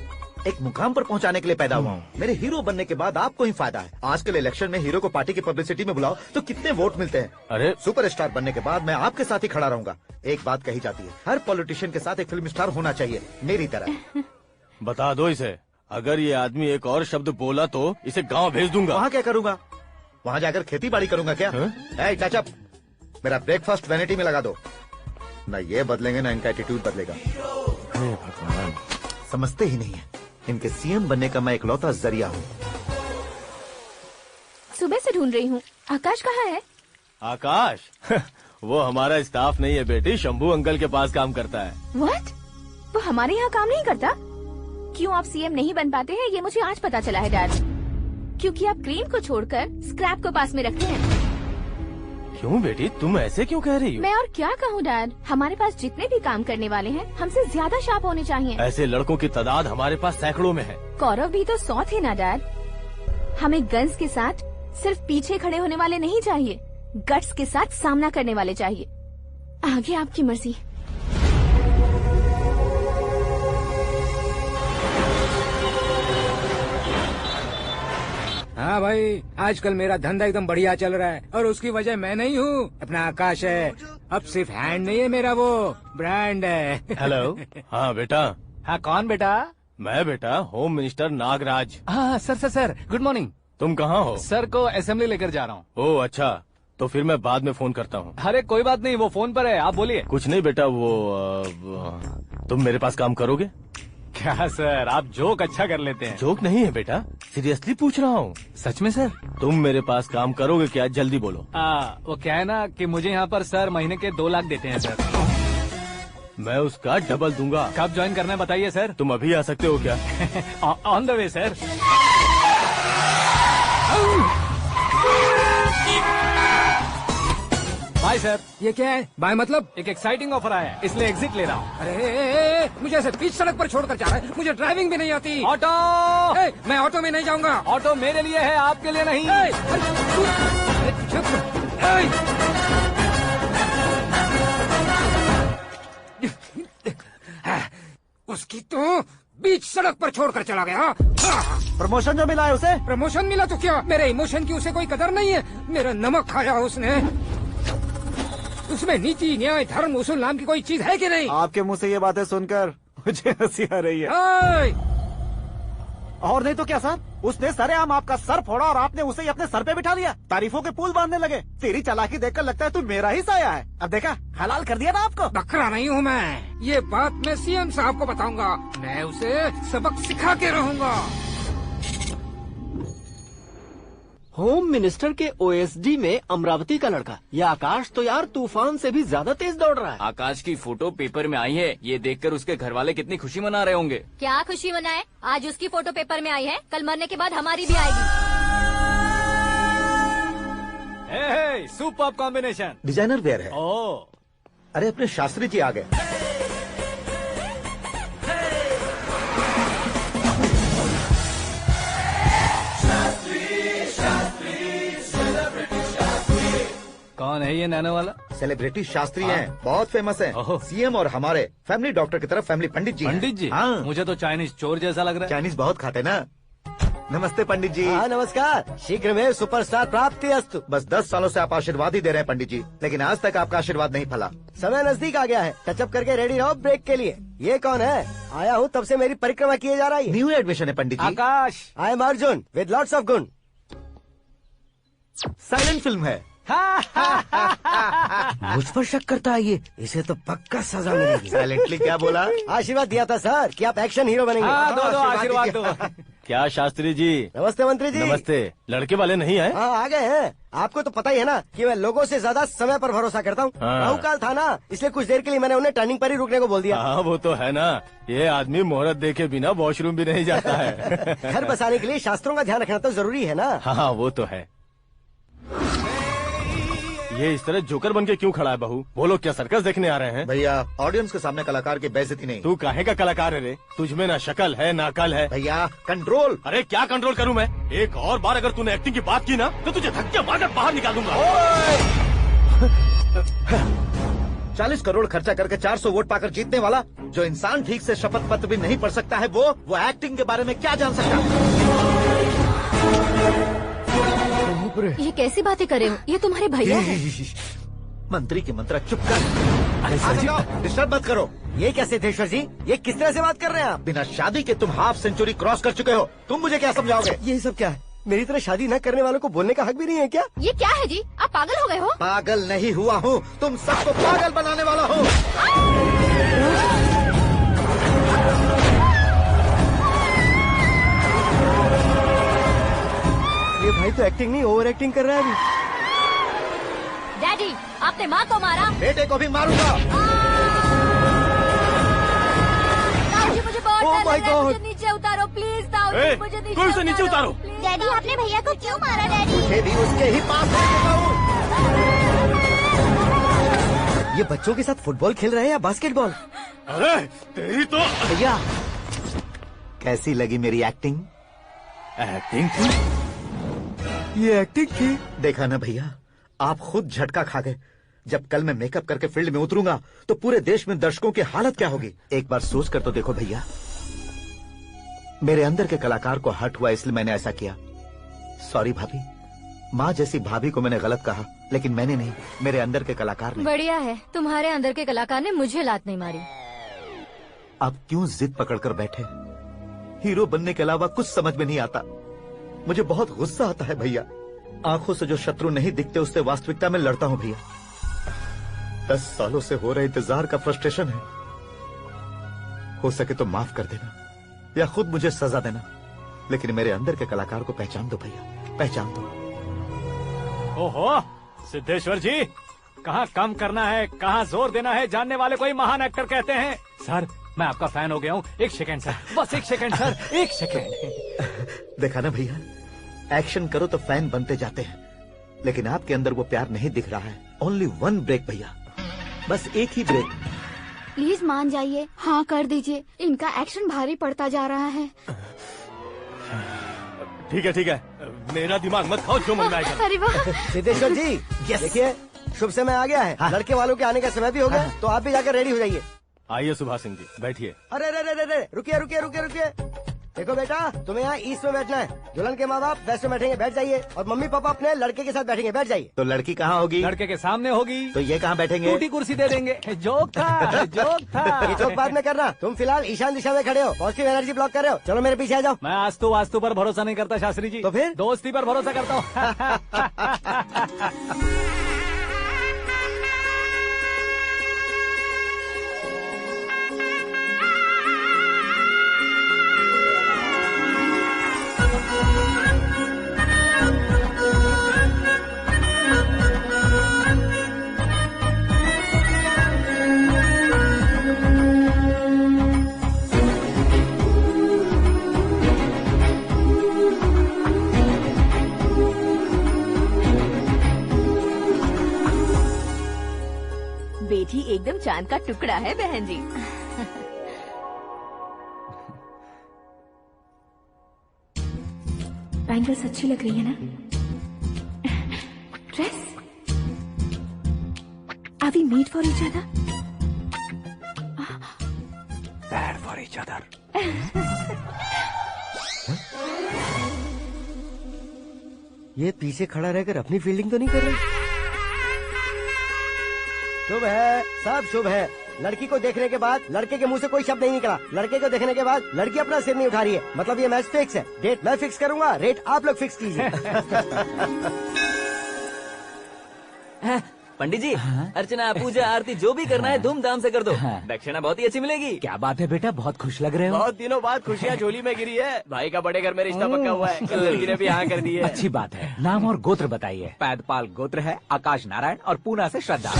एक मुकाम पर पहुंचाने के लिए पैदा हुआ हूँ। मेरे हीरो बनने के बाद आपको ही फायदा है। आजकल इलेक्शन में हीरो को पार्टी की पब्लिसिटी में बुलाओ तो कितने वोट मिलते हैं। अरे सुपरस्टार बनने के बाद मैं आपके साथ ही खड़ा रहूंगा। एक बात कही जाती है, हर पॉलिटिशियन के साथ एक फिल्म स्टार होना चाहिए, मेरी तरह। बता दो इसे, अगर ये आदमी एक और शब्द बोला तो इसे गाँव भेज दूंगा। वहाँ क्या करूँगा? वहाँ जाकर खेती बाड़ी करूँगा क्या? टचअप, मेरा ब्रेकफास्ट वैनिटी में लगा दो। न ये बदलेंगे ना इनका एटीट्यूड बदलेगा। भगवान, समझते ही नहीं है, इनके सीएम बनने का मैं इकलौता जरिया हूँ। सुबह से ढूंढ रही हूँ, आकाश कहाँ है? आकाश? वो हमारा स्टाफ नहीं है बेटी, शंभू अंकल के पास काम करता है। व्हाट? वो हमारे यहाँ काम नहीं करता? क्यों आप सीएम नहीं बन पाते हैं ये मुझे आज पता चला है डैड। क्योंकि आप क्रीम को छोड़कर स्क्रैप को पास में रखते हैं। क्यों बेटी, तुम ऐसे क्यों कह रही हो? मैं और क्या कहूँ डैड, हमारे पास जितने भी काम करने वाले हैं हमसे ज्यादा शार्प होने चाहिए। ऐसे लड़कों की तादाद हमारे पास सैकड़ों में है। कौरव भी तो 100 थे ना डैड। हमें गन्स के साथ सिर्फ पीछे खड़े होने वाले नहीं चाहिए, गट्स के साथ सामना करने वाले चाहिए। आगे आपकी मर्जी। हाँ भाई, आजकल मेरा धंधा एकदम बढ़िया चल रहा है और उसकी वजह मैं नहीं हूँ, अपना आकाश है। अब सिर्फ हैंड नहीं है मेरा, वो ब्रांड है। हेलो। हाँ बेटा। हाँ कौन बेटा? मैं बेटा होम मिनिस्टर नागराज। हाँ सर गुड मॉर्निंग। तुम कहाँ हो? सर को असेंबली लेकर जा रहा हूँ। ओह अच्छा, तो फिर मैं बाद में फोन करता हूँ। अरे कोई बात नहीं, वो फोन पर है, आप बोलिए। कुछ नहीं बेटा, तुम मेरे पास काम करोगे? क्या सर, आप जोक अच्छा कर लेते हैं। जोक नहीं है बेटा, सीरियसली पूछ रहा हूँ। सच में सर? तुम मेरे पास काम करोगे क्या? जल्दी बोलो। वो क्या है ना कि मुझे यहाँ पर सर महीने के 2 लाख देते हैं सर। मैं उसका डबल दूंगा। कब ज्वाइन करना है बताइए सर। तुम अभी आ सकते हो क्या? On the way sir. Bye sir. ये क्या है? बाय मतलब? एक एक्साइटिंग ऑफर आया है, इसलिए एग्जिट ले रहा हूँ। अरे मुझे ऐसे बीच सड़क पर छोड़कर जा रहा है, मुझे ड्राइविंग भी नहीं आती। ऑटो! मैं ऑटो में नहीं जाऊंगा। ऑटो मेरे लिए है, आपके लिए नहीं। उस उसकी तो बीच सड़क पर छोड़कर चला गया। प्रमोशन जो मिला है उसे? प्रमोशन मिला तो क्या, मेरे इमोशन की उसे कोई कदर नहीं है। मेरा नमक खाया उसने। उसमें नीति न्याय धर्म उसूल नाम की कोई चीज है कि नहीं? आपके मुंह से ये बातें सुनकर मुझे हंसी आ रही है। और नहीं तो क्या सर, उसने सरेआम आपका सर फोड़ा और आपने उसे ही अपने सर पे बिठा लिया। तारीफों के पुल बांधने लगे। तेरी चालाकी देखकर लगता है तू मेरा ही साया है। अब देखा, हलाल कर दिया ना आपको। बकरा नहीं हूँ मैं। ये बात मैं सीएम साहब को बताऊंगा। मैं उसे सबक सिखा के रहूंगा। होम मिनिस्टर के ओएसडी में अमरावती का लड़का। ये आकाश तो यार तूफान से भी ज्यादा तेज दौड़ रहा है। आकाश की फोटो पेपर में आई है, ये देखकर उसके घर वाले कितनी खुशी मना रहे होंगे। क्या खुशी मनाए, आज उसकी फोटो पेपर में आई है, कल मरने के बाद हमारी भी आएगी। Superb combination. डिजाइनर वेयर है। ओह, अरे अपने शास्त्री जी आ गए। कौन है ये नैनो वाला? सेलिब्रिटी शास्त्री हैं, बहुत फेमस हैं। ओहो। सीएम और हमारे फैमिली डॉक्टर की तरफ फैमिली पंडित जी हैं। पंडित जी? हाँ। मुझे तो चाइनीज चोर जैसा लग रहा है। चाइनीज बहुत खाते ना। नमस्ते पंडित जी। हाँ नमस्कार, शीघ्र में सुपरस्टार प्राप्ति अस्तु। बस 10 सालों से आप आशीर्वाद ही दे रहे हैं पंडित जी, लेकिन आज तक आपका आशीर्वाद नहीं फला। समय नजदीक आ गया है, टचअप करके रेडी रहो ब्रेक के लिए। ये कौन है? आया हूँ तब से मेरी परिक्रमा किए जा रही है। न्यू एडमिशन है Pandit ji. Akash. I am Arjun with lots of गुण। साइलेंट फिल्म है। मुझ पर शक करता है ये, इसे तो पक्का सजा मिलेगी। साइलेंटली क्या बोला? आशीर्वाद दिया था सर कि आप एक्शन हीरो बनेंगे। हाँ, दो आशीर्वाद दो। क्या शास्त्री जी? नमस्ते मंत्री जी। नमस्ते। लड़के वाले नहीं आए? हाँ आ गए हैं। आपको तो पता ही है ना कि मैं लोगों से ज्यादा समय पर भरोसा करता हूँ। हाँ। राहु काल था ना, इसलिए कुछ देर के लिए मैंने उन्हें टर्निंग पर ही रुकने को बोल दिया। हाँ वो तो है ना, ये आदमी मुहूर्त देखे बिना वॉशरूम भी नहीं जाता है। घर बसाने के लिए शास्त्रों का ध्यान रखना तो जरूरी है ना। हाँ वो तो है। ये इस तरह जोकर बन के क्यों खड़ा है बहू? वो लोग क्या सर्कस देखने आ रहे हैं? भैया ऑडियंस के सामने कलाकार की बेइज्जती नहीं। तू काहे का कलाकार है रे? तुझमें ना शक्ल है ना अकल है। भैया कंट्रोल। अरे क्या कंट्रोल करूं मैं? एक और बार अगर तूने एक्टिंग की बात की ना तो तुझे धक्के मारकर बाहर निकाल दूंगा। 40 करोड़ खर्चा करके 400 वोट पाकर जीतने वाला जो इंसान ठीक से शपथ पत्र भी नहीं पढ़ सकता है, वो एक्टिंग के बारे में क्या जान सकता है? ये कैसी बातें करे हो? ये तुम्हारे भैया हैं। मंत्री की मंत्रा चुप कर। डिस्टर्ब मत करो। ये क्या सिद्धेश्वर जी, ये किस तरह से बात कर रहे हैं आप? बिना शादी के तुम हाफ सेंचुरी क्रॉस कर चुके हो, तुम मुझे क्या समझाओगे? ये सब क्या है? मेरी तरह शादी न करने वालों को बोलने का हक भी नहीं है क्या? ये क्या है जी, आप पागल हो गए हो? पागल नहीं हुआ हूँ, तुम सबको पागल बनाने वाला हूँ। ये भाई तो एक्टिंग नहीं ओवर एक्टिंग कर रहा है अभी। डैडी, आपने माँ को मारा। बेटे को भी मारूंगा। ताऊजी मुझे बहुत Oh डर my लग रहा है, God. मुझे नीचे उतारो प्लीज। ताऊजी मुझे नीचे उतारो। डैडी आपने भैया को क्यों मारा डैडी? मुझे भी उसके ही पास लेके जाऊं। ये बच्चों के साथ फुटबॉल खेल रहे हैं या बास्केटबॉल? अरे तेरी तो भैया कैसी लगी मेरी एक्टिंग? एक्टिंग थी। ये एक्टिंग थी। देखा ना भैया, आप खुद झटका खा गए। जब कल मैं मेकअप करके फील्ड में उतरूंगा तो पूरे देश में दर्शकों की हालत क्या होगी? एक बार सोच कर तो देखो भैया। मेरे अंदर के कलाकार को हर्ट हुआ इसलिए मैंने ऐसा किया। सॉरी भाभी। माँ जैसी भाभी को मैंने गलत कहा, लेकिन मैंने नहीं, मेरे अंदर के कलाकार ने। बढ़िया है, तुम्हारे अंदर के कलाकार ने मुझे लात नहीं मारी। आप क्यों जिद पकड़कर बैठे? हीरो बनने के अलावा कुछ समझ में नहीं आता। मुझे बहुत गुस्सा आता है भैया। आंखों से जो शत्रु नहीं दिखते उससे वास्तविकता में लड़ता हूँ भैया। 10 सालों से हो रहे इंतजार का फ्रस्ट्रेशन है। हो सके तो माफ कर देना या खुद मुझे सजा देना, लेकिन मेरे अंदर के कलाकार को पहचान दो भैया, पहचान दो। ओहो सिद्धेश्वर जी, कहाँ कम करना है कहाँ जोर देना है जानने वाले को ही महान एक्टर कहते हैं। सर मैं आपका फैन हो गया हूँ। एक सेकंड सर, बस एक सेकंड सर, एक सेकंड। देखा ना भैया, एक्शन करो तो फैन बनते जाते हैं, लेकिन आपके अंदर वो प्यार नहीं दिख रहा है। ओनली वन ब्रेक भैया, बस एक ही ब्रेक। प्लीज मान जाइए, हाँ कर दीजिए। इनका एक्शन भारी पड़ता जा रहा है। ठीक है, मेरा दिमाग मत खाओ, जो मन में आएगा। अरे वाह सिद्धेश्वर जी, देखिए शुभ समय आ गया है। लड़के वालों के आने का समय भी हो गया, तो आप भी जाकर रेडी हो जाइए। आइए सुभाष सिंह जी, बैठिए। अरे अरे अरे अरे, रुकिए रुकिए रुकिए रुकिए। देखो बेटा, तुम्हें यहाँ ईस्ट में बैठना है। दुल्हन के माँ बाप वेस्ट में बैठेंगे, बैठ जाइए। और मम्मी पापा अपने लड़के के साथ बैठेंगे, बैठ जाइए। तो लड़की कहाँ होगी? लड़के के सामने होगी। तो ये कहाँ बैठेंगे? टूटी कुर्सी दे देंगे। जोक था, जोक था। ये जोक बाद में करना। तुम फिलहाल ईशान दिशा में खड़े हो, पॉजिटिव एनर्जी ब्लॉक कर रहे हो। चलो मेरे पीछे आ जाओ। मैं आस्तु वास्तु पर भरोसा नहीं करता शास्त्री जी। तो फिर? दोस्ती पर भरोसा करता हूँ। बेटी एकदम चांद का टुकड़ा है बहन जी। बैंगल्स अच्छी लग रही है ना? Dress? Are we made for each other? Bad for each other. ये पीछे खड़ा रहकर अपनी फील्डिंग तो नहीं कर रही? शुभ है, सब शुभ है। लड़की को देखने के बाद लड़के के मुंह से कोई शब्द नहीं निकला। लड़के को देखने के बाद लड़की अपना सिर नहीं उठा रही है। मतलब ये मैच फिक्स है। डेट मैं फिक्स करूंगा, रेट आप लोग फिक्स कीजिए। पंडित जी, अर्चना पूजा आरती जो भी करना है धूमधाम से कर दो। दक्षिणा बहुत ही अच्छी मिलेगी। क्या बात है बेटा, बहुत खुश लग रहे हो। बहुत दिनों बाद खुशियाँ झोली में गिरी है। भाई का बड़े घर में रिश्ता पक्का हुआ है। लड़की ने भी हाँ कर दी है। अच्छी बात है। नाम और गोत्र बताइए। पैदपाल गोत्र है, आकाश नारायण, और पूना से श्रद्धा।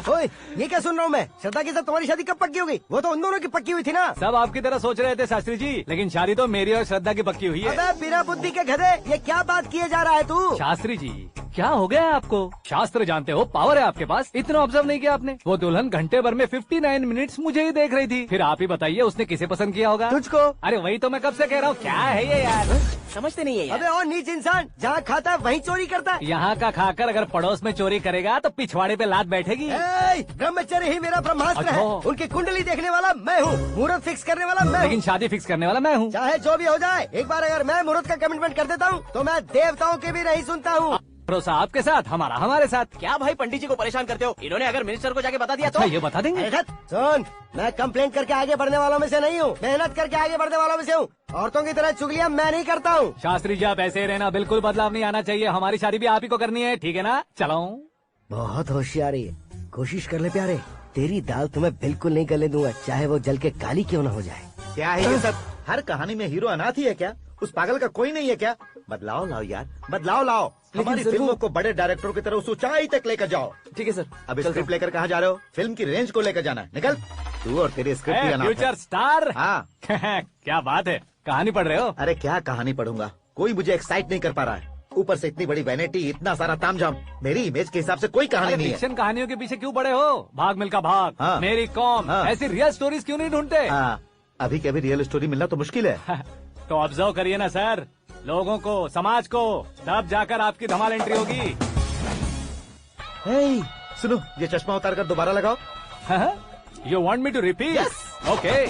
ओए, ये क्या सुन रहा हूँ मैं? श्रद्धा के साथ तुम्हारी शादी कब पक्की हो गई? वो तो उन दोनों की पक्की हुई थी ना। सब आपकी तरह सोच रहे थे शास्त्री जी, लेकिन शादी तो मेरी और श्रद्धा की पक्की हुई है। अबे बिना बुद्धि के गधे, ये क्या बात किए जा रहा है तू? शास्त्री जी, क्या हो गया है आपको? शास्त्र जानते हो, पावर है आपके पास। इतना ऑब्जर्व नहीं किया आपने? वो दुल्हन घंटे भर में 59 मिनट्स मुझे ही देख रही थी। फिर आप ही बताइए उसने किसे पसंद किया होगा? तुझको। अरे वही तो मैं कब से कह रहा हूँ, क्या है ये यार? समझते नहीं है यार। अबे और नीच इंसान, जहाँ खाता है वहीं चोरी करता है। यहाँ का खाकर अगर पड़ोस में चोरी करेगा तो पिछवाड़े पे लात बैठेगी। ब्रह्मचर्य ही मेरा ब्रह्मास्त्र है। अच्छा। उनकी कुंडली देखने वाला मैं हूँ, मुहूर्त फिक्स करने वाला मैं लेकिन हूँ। शादी फिक्स करने वाला मैं हूँ। चाहे जो भी हो जाए, एक बार अगर मैं मुहूर्त का कमिटमेंट कर देता हूँ तो मैं देवताओं के भी नहीं सुनता हूँ। भरोसा आपके साथ, हमारा हमारे साथ। क्या भाई पंडित जी को परेशान करते हो? इन्होंने अगर मिनिस्टर को जाके बता दिया तो? अच्छा, ये बता देंगे। सुन, मैं कंप्लेंट करके आगे बढ़ने वालों में से नहीं हूँ, मेहनत करके आगे बढ़ने वालों में से हूँ। औरतों की तरह चुगलियाँ मैं नहीं करता हूँ। शास्त्री जी आप ऐसे ही रहना, बिल्कुल बदलाव नहीं आना चाहिए। हमारी शादी भी आप ही को करनी है, ठीक है ना? चलो। बहुत होशियारी है, कोशिश कर ले प्यारे। तेरी दाल तुम्हें बिल्कुल नहीं गलने दूंगा, चाहे वो जल के काली क्यों न हो जाए। क्या है ये सब? हर कहानी में हीरो अनाथ ही है क्या? उस पागल का कोई नहीं है क्या? बदलाव लाओ यार, बदलाव लाओ। हमारी फिल्मों को बड़े डायरेक्टरों की तरह उस ऊंचाई तक लेकर जाओ। ठीक है सर। अब स्क्रिप्ट लेकर कहाँ जा रहे हो? फिल्म की रेंज को लेकर जाना है। निकल तू और तेरे स्क्रिप्ट की अनाथ है। Future star. हाँ। क्या बात है, कहानी पढ़ रहे हो? अरे क्या कहानी पढ़ूंगा, कोई मुझे एक्साइट नहीं कर पा रहा है। ऊपर से इतनी बड़ी वैनिटी, इतना सारा तामझाम। मेरी इमेज के हिसाब से कोई कहानी नहीं है। फिक्शन कहानियों के पीछे क्यों पड़े हो? भाग मिल्खा भाग, हाँ। मेरी कॉम, हाँ। ऐसी रियल स्टोरीज क्यों नहीं ढूंढते? हाँ, अभी के अभी रियल स्टोरी मिलना तो मुश्किल है। तो ऑब्जर्व करिए ना सर, लोगों को, समाज को, तब जाकर आपकी धमाल एंट्री होगी। सुनो, ये चश्मा उतार कर दोबारा लगाओ। You want me to repeat? Okay.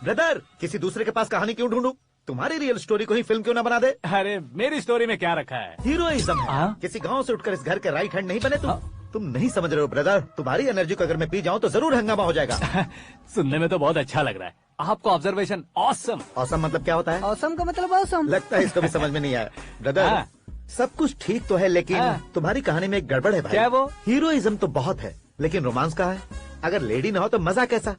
Brother, किसी दूसरे के पास कहानी क्यों ढूंढूं? तुम्हारी रियल स्टोरी को ही फिल्म क्यों ना बना दे? अरे मेरी स्टोरी में क्या रखा है? हीरोइज्म है। किसी गांव से उठकर इस घर के राइट हैंड नहीं बने तुम नहीं समझ रहे हो ब्रदर। तुम्हारी एनर्जी को अगर मैं पी जाऊं तो जरूर हंगामा हो जाएगा। सुनने में तो बहुत अच्छा लग रहा है। आपको ऑब्जर्वेशन ऑसम। ऑसम मतलब क्या होता है? ऑसम का मतलब ऑसम। लगता है इसको भी समझ में नहीं आया। ब्रदर, सब कुछ ठीक तो है लेकिन तुम्हारी कहानी में एक गड़बड़ है भाई। क्या वो? हीरोइज्म तो बहुत है लेकिन रोमांस कहाँ है? अगर लेडी ना हो तो मजा कैसा?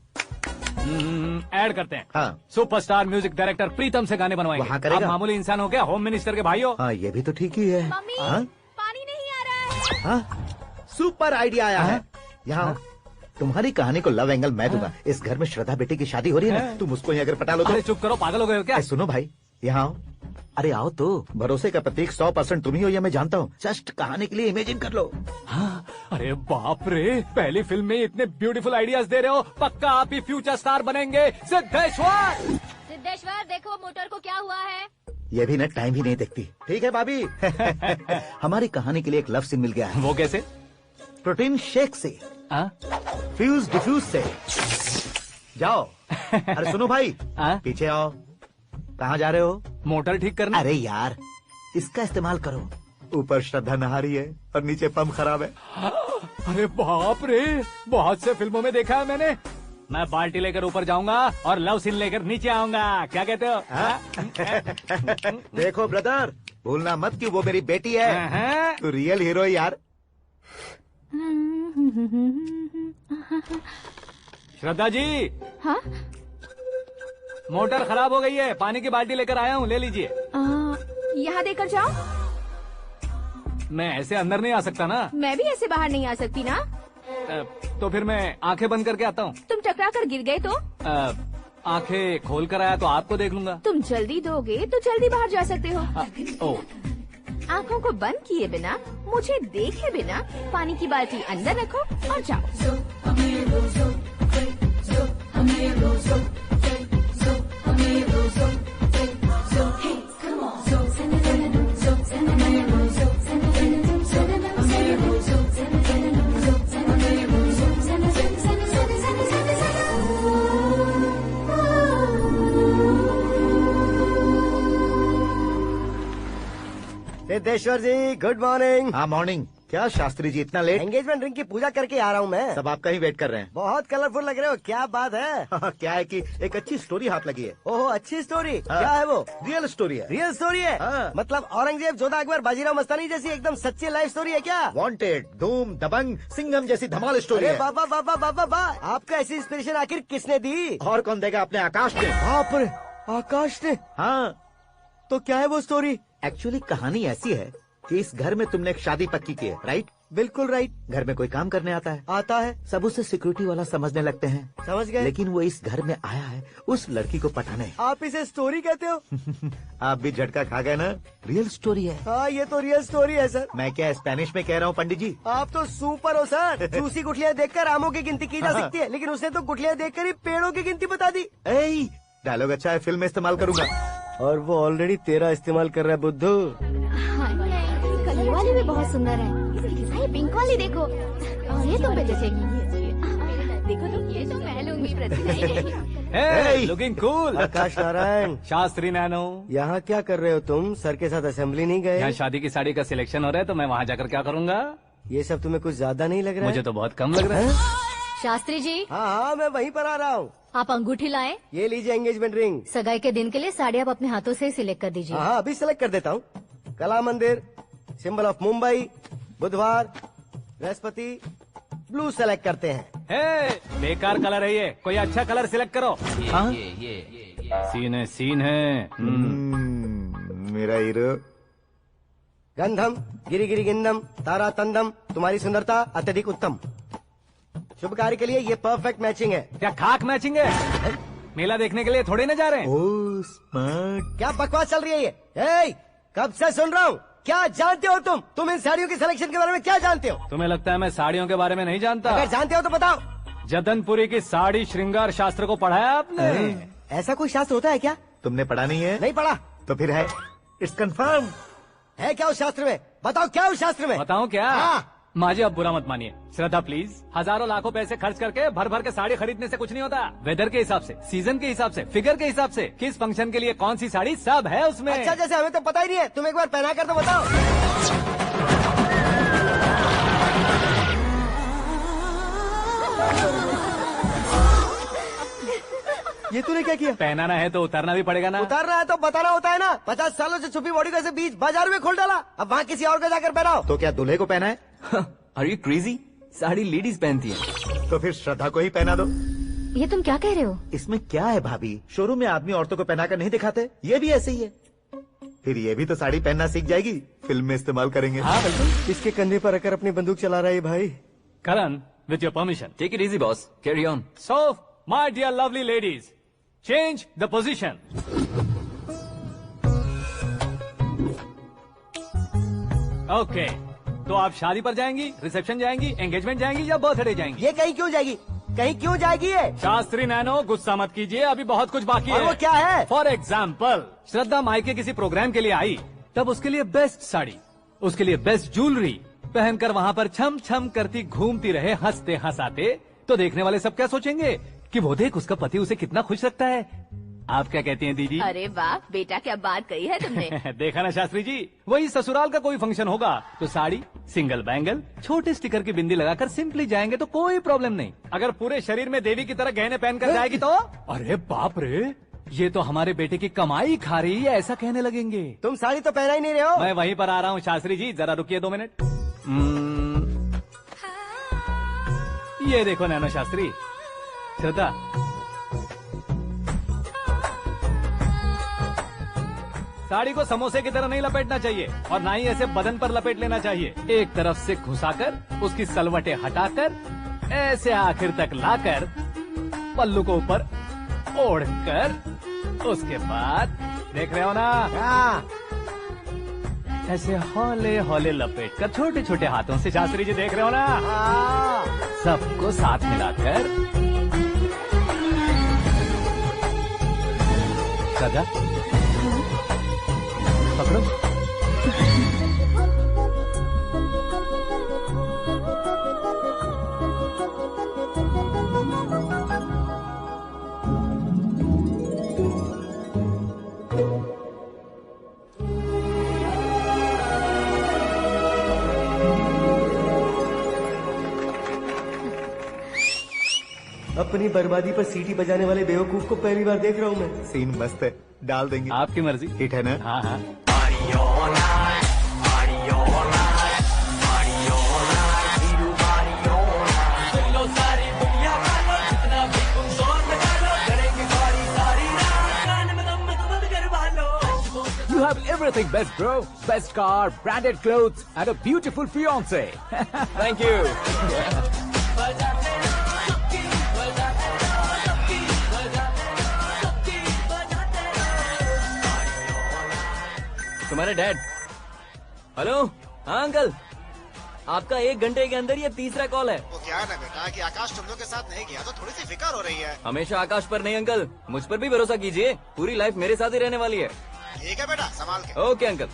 ऐड करते हैं। हाँ। सुपरस्टार म्यूजिक डायरेक्टर प्रीतम से गाने बनवाएंगे। वहाँ करेगा? आप मामूली इंसान हो क्या? होम मिनिस्टर के भाई हो। हाँ, ये भी तो ठीक ही है। मम्मी, हाँ? पानी नहीं आ रहा है। हाँ? सुपर आइडिया आया है। यहाँ तुम्हारी कहानी को लव एंगल मैं दूंगा। इस घर में श्रद्धा बेटी की शादी हो रही है ना, तुम उसको ही अगर पटा लो तो। अरे चुप करो, पागल हो गए हो क्या? सुनो भाई, यहाँ आओ। अरे आओ तो। भरोसे का प्रतीक 100% तुम ही हो, यह मैं जानता हूँ। जस्ट कहानी के लिए इमेजिन कर लो। हाँ, अरे बाप रे, पहली फिल्म में इतने ब्यूटीफुल आइडियाज दे रहे हो। पक्का आप ही फ्यूचर स्टार बनेंगे। सिद्धेश्वर, सिद्धेश्वर देखो मोटर को क्या हुआ है। ये भी ना टाइम ही नहीं देखती। ठीक है भाभी। हमारी कहानी के लिए एक लव सीन मिल गया है। वो कैसे? प्रोटीन शेक से, फ्यूज डिफ्यूज से। जाओ। अरे सुनो भाई, पीछे आओ। कहाँ जा रहे हो? मोटर ठीक करने। अरे यार, इसका इस्तेमाल करो। ऊपर श्रद्धा नहा रही है और नीचे पंप खराब है। अरे बाप रे, बहुत से फिल्मों में देखा है मैंने। मैं बाल्टी लेकर ऊपर जाऊंगा और लव सीन लेकर नीचे आऊंगा। क्या कहते हो? देखो ब्रदर, भूलना मत कि वो मेरी बेटी है। तू रियल हीरो यार। श्रद्धा जी। हाँ? मोटर खराब हो गई है, पानी की बाल्टी लेकर आया हूँ, ले लीजिए। यहाँ देकर जाओ। मैं ऐसे अंदर नहीं आ सकता ना। मैं भी ऐसे बाहर नहीं आ सकती ना। तो फिर मैं आंखें बंद करके आता हूँ। तुम टकरा कर गिर गए तो? आंखें खोल कर आया तो आपको देख लूंगा। तुम जल्दी दोगे तो जल्दी बाहर जा सकते हो। आँखों को बंद किए बिना, मुझे देखे बिना पानी की बाल्टी अंदर रखो और जाओ। सिद्धेश्वर जी, गुड मॉर्निंग। हाँ मॉर्निंग। क्या शास्त्री जी इतना लेट? एंगेजमेंट रिंग की पूजा करके आ रहा हूँ मैं। सब आपका ही वेट कर रहे हैं। बहुत कलरफुल लग रहे हो, क्या बात है? क्या है कि एक अच्छी स्टोरी हाथ लगी है। ओहो, अच्छी स्टोरी। क्या है वो? रियल स्टोरी है। रियल स्टोरी है? मतलब औरंगजेब, जोधा अकबर, बाजीराव मस्तानी जैसी एकदम सच्ची लाइफ स्टोरी है क्या? वांटेड, धूम, दबंग, सिंघम जैसी धमाल स्टोरी है। बाबा बाबा बाबा बा, आपका ऐसी इंस्पिरेशन आखिर किसने दी? और कौन देगा? अपने आकाश ने। बाप रे, आकाश ने? हाँ। तो क्या है वो स्टोरी? एक्चुअली कहानी ऐसी है कि इस घर में तुमने एक शादी पक्की की है, राइट? बिल्कुल राइट। घर में कोई काम करने आता है? आता है। सब उसे सिक्योरिटी वाला समझने लगते हैं। समझ गए। लेकिन वो इस घर में आया है उस लड़की को पटाने। आप इसे स्टोरी कहते हो? आप भी झटका खा गए ना। रियल स्टोरी है। हाँ, ये तो रियल स्टोरी है सर। मैं क्या स्पेनिश में कह रहा हूँ पंडित जी? आप तो सुपर हो सर। चूसी गुठलियाँ देखकर आमों की गिनती की जा सकती है, लेकिन उसने तो गुठलियाँ देखकर ही पेड़ों की गिनती बता दी। डायलॉग अच्छा है, फिल्म में इस्तेमाल करूंगा। और वो ऑलरेडी तेरा इस्तेमाल कर रहा है बुद्धू। ये वाली भी बहुत सुंदर है। ये पिंक वाली देखो, ये तुम पे जचेगी। देखो तो ये तो मैं लूंगी। Looking cool. Akash Narayan. Shastri nano. यहाँ क्या कर रहे हो तुम? सर के साथ असेंबली नहीं गए? यहाँ शादी की साड़ी का सिलेक्शन हो रहा है तो मैं वहाँ जाकर क्या करूँगा? ये सब तुम्हें कुछ ज्यादा नहीं लग रहा है? मुझे तो बहुत कम लग रहा है। शास्त्री जी। हाँ, मैं वहीं पर आ रहा हूँ। आप अंगूठी लाएं। ये लीजिए एंगेजमेंट रिंग। सगाई के दिन के लिए साड़ी आप अपने हाथों से सिलेक्ट कर दीजिए। हाँ, अभी सिलेक्ट कर देता हूँ। कला मंदिर, सिंबल ऑफ मुंबई, बुधवार, बृहस्पति, ब्लू सेलेक्ट करते हैं। बेकार कलर है ये, कोई अच्छा कलर सिलेक्ट करो। सीन है। मेरा हीरो। गंधम, गिरी गिरी गिंदम, तारा तंदम, तुम्हारी सुंदरता अत्यधिक उत्तम। शुभ कार्य के लिए ये परफेक्ट मैचिंग है। क्या खाक मैचिंग है? मेला देखने के लिए थोड़ी ना जा रहे हैं। Oh smart. क्या बकवास चल रही है ये? कब से सुन रहा हूँ। क्या जानते हो तुम इन साड़ियों की सिलेक्शन के बारे में क्या जानते हो? तुम्हें लगता है मैं साड़ियों के बारे में नहीं जानता? अगर जानते हो तो बताओ। जदनपुरी की साड़ी श्रृंगार शास्त्र को पढ़ा है आपने? ऐसा कोई शास्त्र होता है क्या? तुमने पढ़ा नहीं है? नहीं पढ़ा। तो फिर है, इट्स कंफर्म। है क्या उस शास्त्र में? बताओ क्या उस शास्त्र में? बताऊं क्या? हाँ। माजी अब बुरा मत मानिए। श्रद्धा प्लीज, हजारों लाखों पैसे खर्च करके भर भर के साड़ी खरीदने से कुछ नहीं होता। वेदर के हिसाब से, सीजन के हिसाब से, फिगर के हिसाब से, किस फंक्शन के लिए कौन सी साड़ी, सब है उसमें। अच्छा, जैसे हमें तो पता ही नहीं है, तुम एक बार पहना कर तो बताओ। ये तूने क्या किया? पहनाना है तो उतारना भी पड़ेगा ना। उतारना है तो बताना होता है ना। 50 सालों से छुपी बॉडी को ऐसे बीच बाजार में खोल डाला, अब वहाँ किसी और को जाकर पहनाओ। तो क्या दूल्हे को पहना है? Are you crazy? Sari ladies पहनती है। तो फिर श्रद्धा को ही पहना दो। ये तुम क्या कह रहे हो? इसमें क्या है भाभी, शोरूम में आदमी औरतों को पहनाकर नहीं दिखाते, ये भी ऐसे ही है। फिर ये भी तो साड़ी पहनना सीख जाएगी, फिल्म में इस्तेमाल करेंगे। हाँ बिल्कुल। इसके कंधे पर रखकर अपनी बंदूक चला रहा है भाई। करण, with your permission. Take it easy, boss. Carry on. So, my dear lovely ladies, change the position. Okay. तो आप शादी पर जाएंगी, रिसेप्शन जाएंगी, एंगेजमेंट जाएंगी या बर्थडे जाएंगी? ये कहीं क्यों जाएगी? कहीं क्यों जाएगी ये? शास्त्री नैनो, गुस्सा मत कीजिए, अभी बहुत कुछ बाकी और है। वो क्या है? फॉर एग्जाम्पल, श्रद्धा मायके किसी प्रोग्राम के लिए आई, तब उसके लिए बेस्ट साड़ी, उसके लिए बेस्ट ज्वेलरी पहनकर वहाँ पर छम छम करती घूमती रहे हंसते हंसाते, तो देखने वाले सब क्या सोचेंगे कि वो देख उसका पति उसे कितना खुश रखता है। आप क्या कहती हैं दीदी? अरे वाह बेटा, क्या बात कही है तुमने। देखा ना शास्त्री जी, वही ससुराल का कोई फंक्शन होगा तो साड़ी, सिंगल बैंगल, छोटे स्टिकर की बिंदी लगाकर सिंपली जाएंगे तो कोई प्रॉब्लम नहीं। अगर पूरे शरीर में देवी की तरह गहने पहनकर जाएगी तो अरे बाप रे, ये तो हमारे बेटे की कमाई खा रही है, ऐसा कहने लगेंगे। तुम साड़ी तो पहना ही नहीं रहे हो। मैं वहीं पर आ रहा हूँ शास्त्री जी, जरा रुकिए 2 मिनट। ये देखो नैनो शास्त्री, श्रद्धा, साड़ी को समोसे की तरह नहीं लपेटना चाहिए और ना ही ऐसे बदन पर लपेट लेना चाहिए। एक तरफ से घुसाकर उसकी सलवटें हटाकर ऐसे आखिर तक लाकर पल्लू को ऊपर ओढ़कर उसके बाद देख रहे हो ना, ऐसे हौले हौले लपेट कर छोटे छोटे हाथों से, शास्त्री जी देख रहे हो ना, सबको साथ मिलाकर सजा पकड़ो। अपनी बर्बादी पर सीटी बजाने वाले बेवकूफ को पहली बार देख रहा हूँ मैं। सीन मस्त है, डाल देंगे। आपकी मर्जी। हिट है ना? हाँ हाँ। You have everything best, bro. Best car, branded clothes, and a beautiful fiance. Thank you. तुम्हारे डैड। हेलो, हाँ अंकल, आपका 1 घंटे के अंदर ये 3रा कॉल है। वो क्या है ना बेटा कि आकाश तुम लोग के साथ नहीं गया तो थोड़ी सी फिक्र हो रही है। हमेशा आकाश पर नहीं अंकल, मुझ पर भी भरोसा कीजिए, पूरी लाइफ मेरे साथ ही रहने वाली है। ठीक है बेटा, संभाल के। Okay uncle.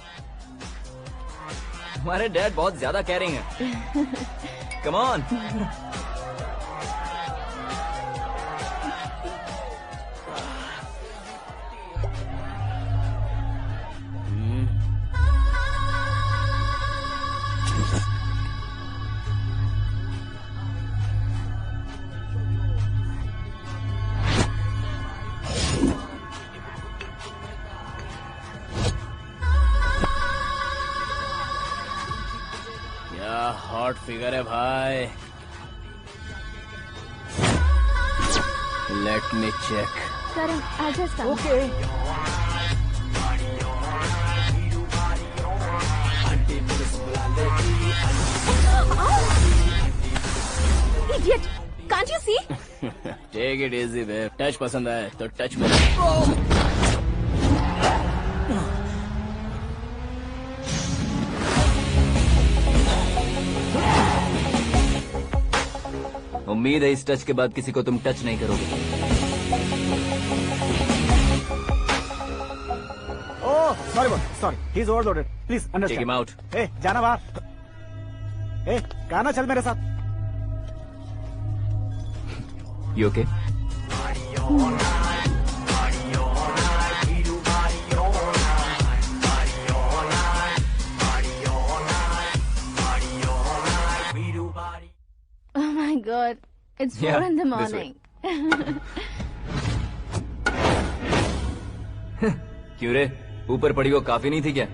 हमारे डैड बहुत ज्यादा केयरिंग है। Come on. हॉट फिगर है भाई। Let me check. Karan, I'll just come. Okay. Idiot! Can't you see? Take it easy, babe. Touch पसंद है तो टच में। उम्मीद है इस टच के बाद किसी को तुम टच नहीं करोगे। Oh sorry sorry, he is overloaded, please Take him understand. out. ए जाना बाहर। ए गाना चल मेरे साथ। You okay? Oh my God! It's 4 Yeah, in the this way. morning. क्यों रे, ऊपर पड़ी वो काफी नहीं थी क्या?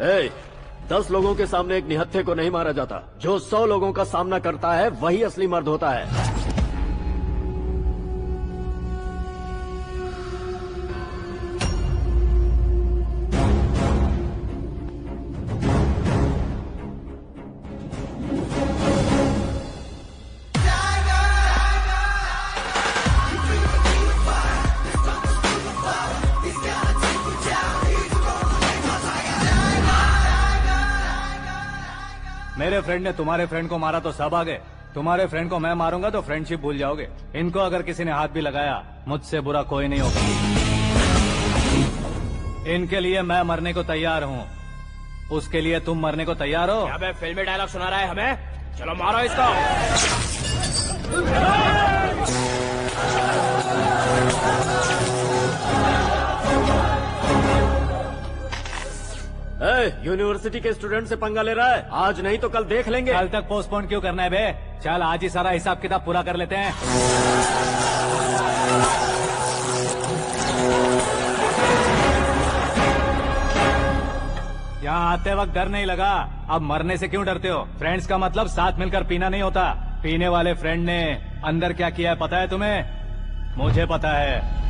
ए, 10 लोगों के सामने एक निहत्थे को नहीं मारा जाता। जो 100 लोगों का सामना करता है वही असली मर्द होता है। मेरे फ्रेंड ने तुम्हारे फ्रेंड को मारा तो सब आ गए, तुम्हारे फ्रेंड को मैं मारूंगा तो फ्रेंडशिप भूल जाओगे। इनको अगर किसी ने हाथ भी लगाया, मुझसे बुरा कोई नहीं होगा। इनके लिए मैं मरने को तैयार हूँ, उसके लिए तुम मरने को तैयार हो? अबे फिल्मी डायलॉग सुना रहा है हमें, चलो मारो इसको। यूनिवर्सिटी के स्टूडेंट से पंगा ले रहा है, आज नहीं तो कल देख लेंगे। कल तक पोस्टपोन क्यों करना है बे? चल आज ही सारा हिसाब किताब पूरा कर लेते हैं। यहाँ आते वक्त डर नहीं लगा, अब मरने से क्यों डरते हो? फ्रेंड्स का मतलब साथ मिलकर पीना नहीं होता। पीने वाले फ्रेंड ने अंदर क्या किया है पता है तुम्हें? मुझे पता है।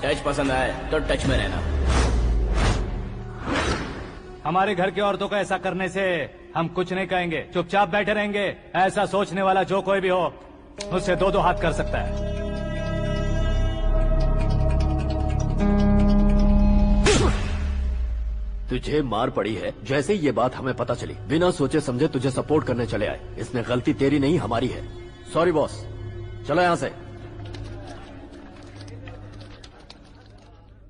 टच पसंद आए तो टच में रहना। हमारे घर की औरतों को ऐसा करने से हम कुछ नहीं कहेंगे, चुपचाप बैठे रहेंगे। ऐसा सोचने वाला जो कोई भी हो, उससे दो हाथ कर सकता है। तुझे मार पड़ी है, जैसे ही ये बात हमें पता चली, बिना सोचे समझे तुझे सपोर्ट करने चले आए। इसमें गलती तेरी नहीं हमारी है। सॉरी बॉस, चलो यहाँ से।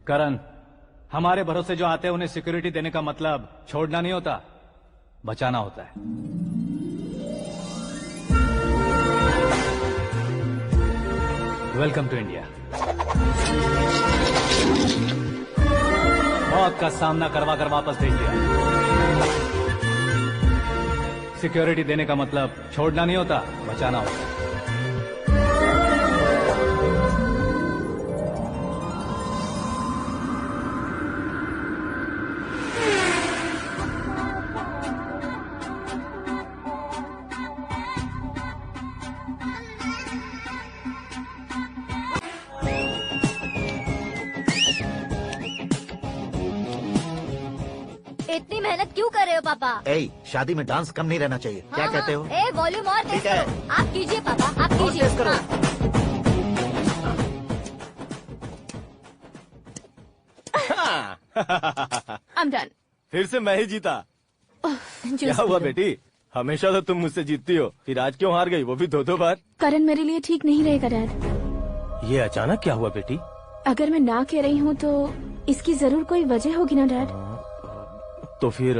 करण, हमारे भरोसे जो आते हैं उन्हें सिक्योरिटी देने का मतलब छोड़ना नहीं होता, बचाना होता है। Welcome to India. मौत का सामना करवा कर वापस भेज दिया। सिक्योरिटी देने का मतलब छोड़ना नहीं होता, बचाना होता है। इतनी मेहनत क्यों कर रहे हो पापा? शादी में डांस कम नहीं रहना चाहिए। क्या कहते हो? वॉल्यूम और तेज करो। आप कीजिए पापा, आप कीजिए। तेज करो। I'm done. फिर से मैं ही जीता। क्या हुआ बेटी? हमेशा तो तुम मुझसे जीतती हो, फिर आज क्यों हार गई, वो भी दो बार? करण मेरे लिए ठीक नहीं रहेगा डैड। ये अचानक क्या हुआ बेटी? अगर मैं ना कह रही हूँ तो इसकी जरूर कोई वजह होगी ना डैड। तो फिर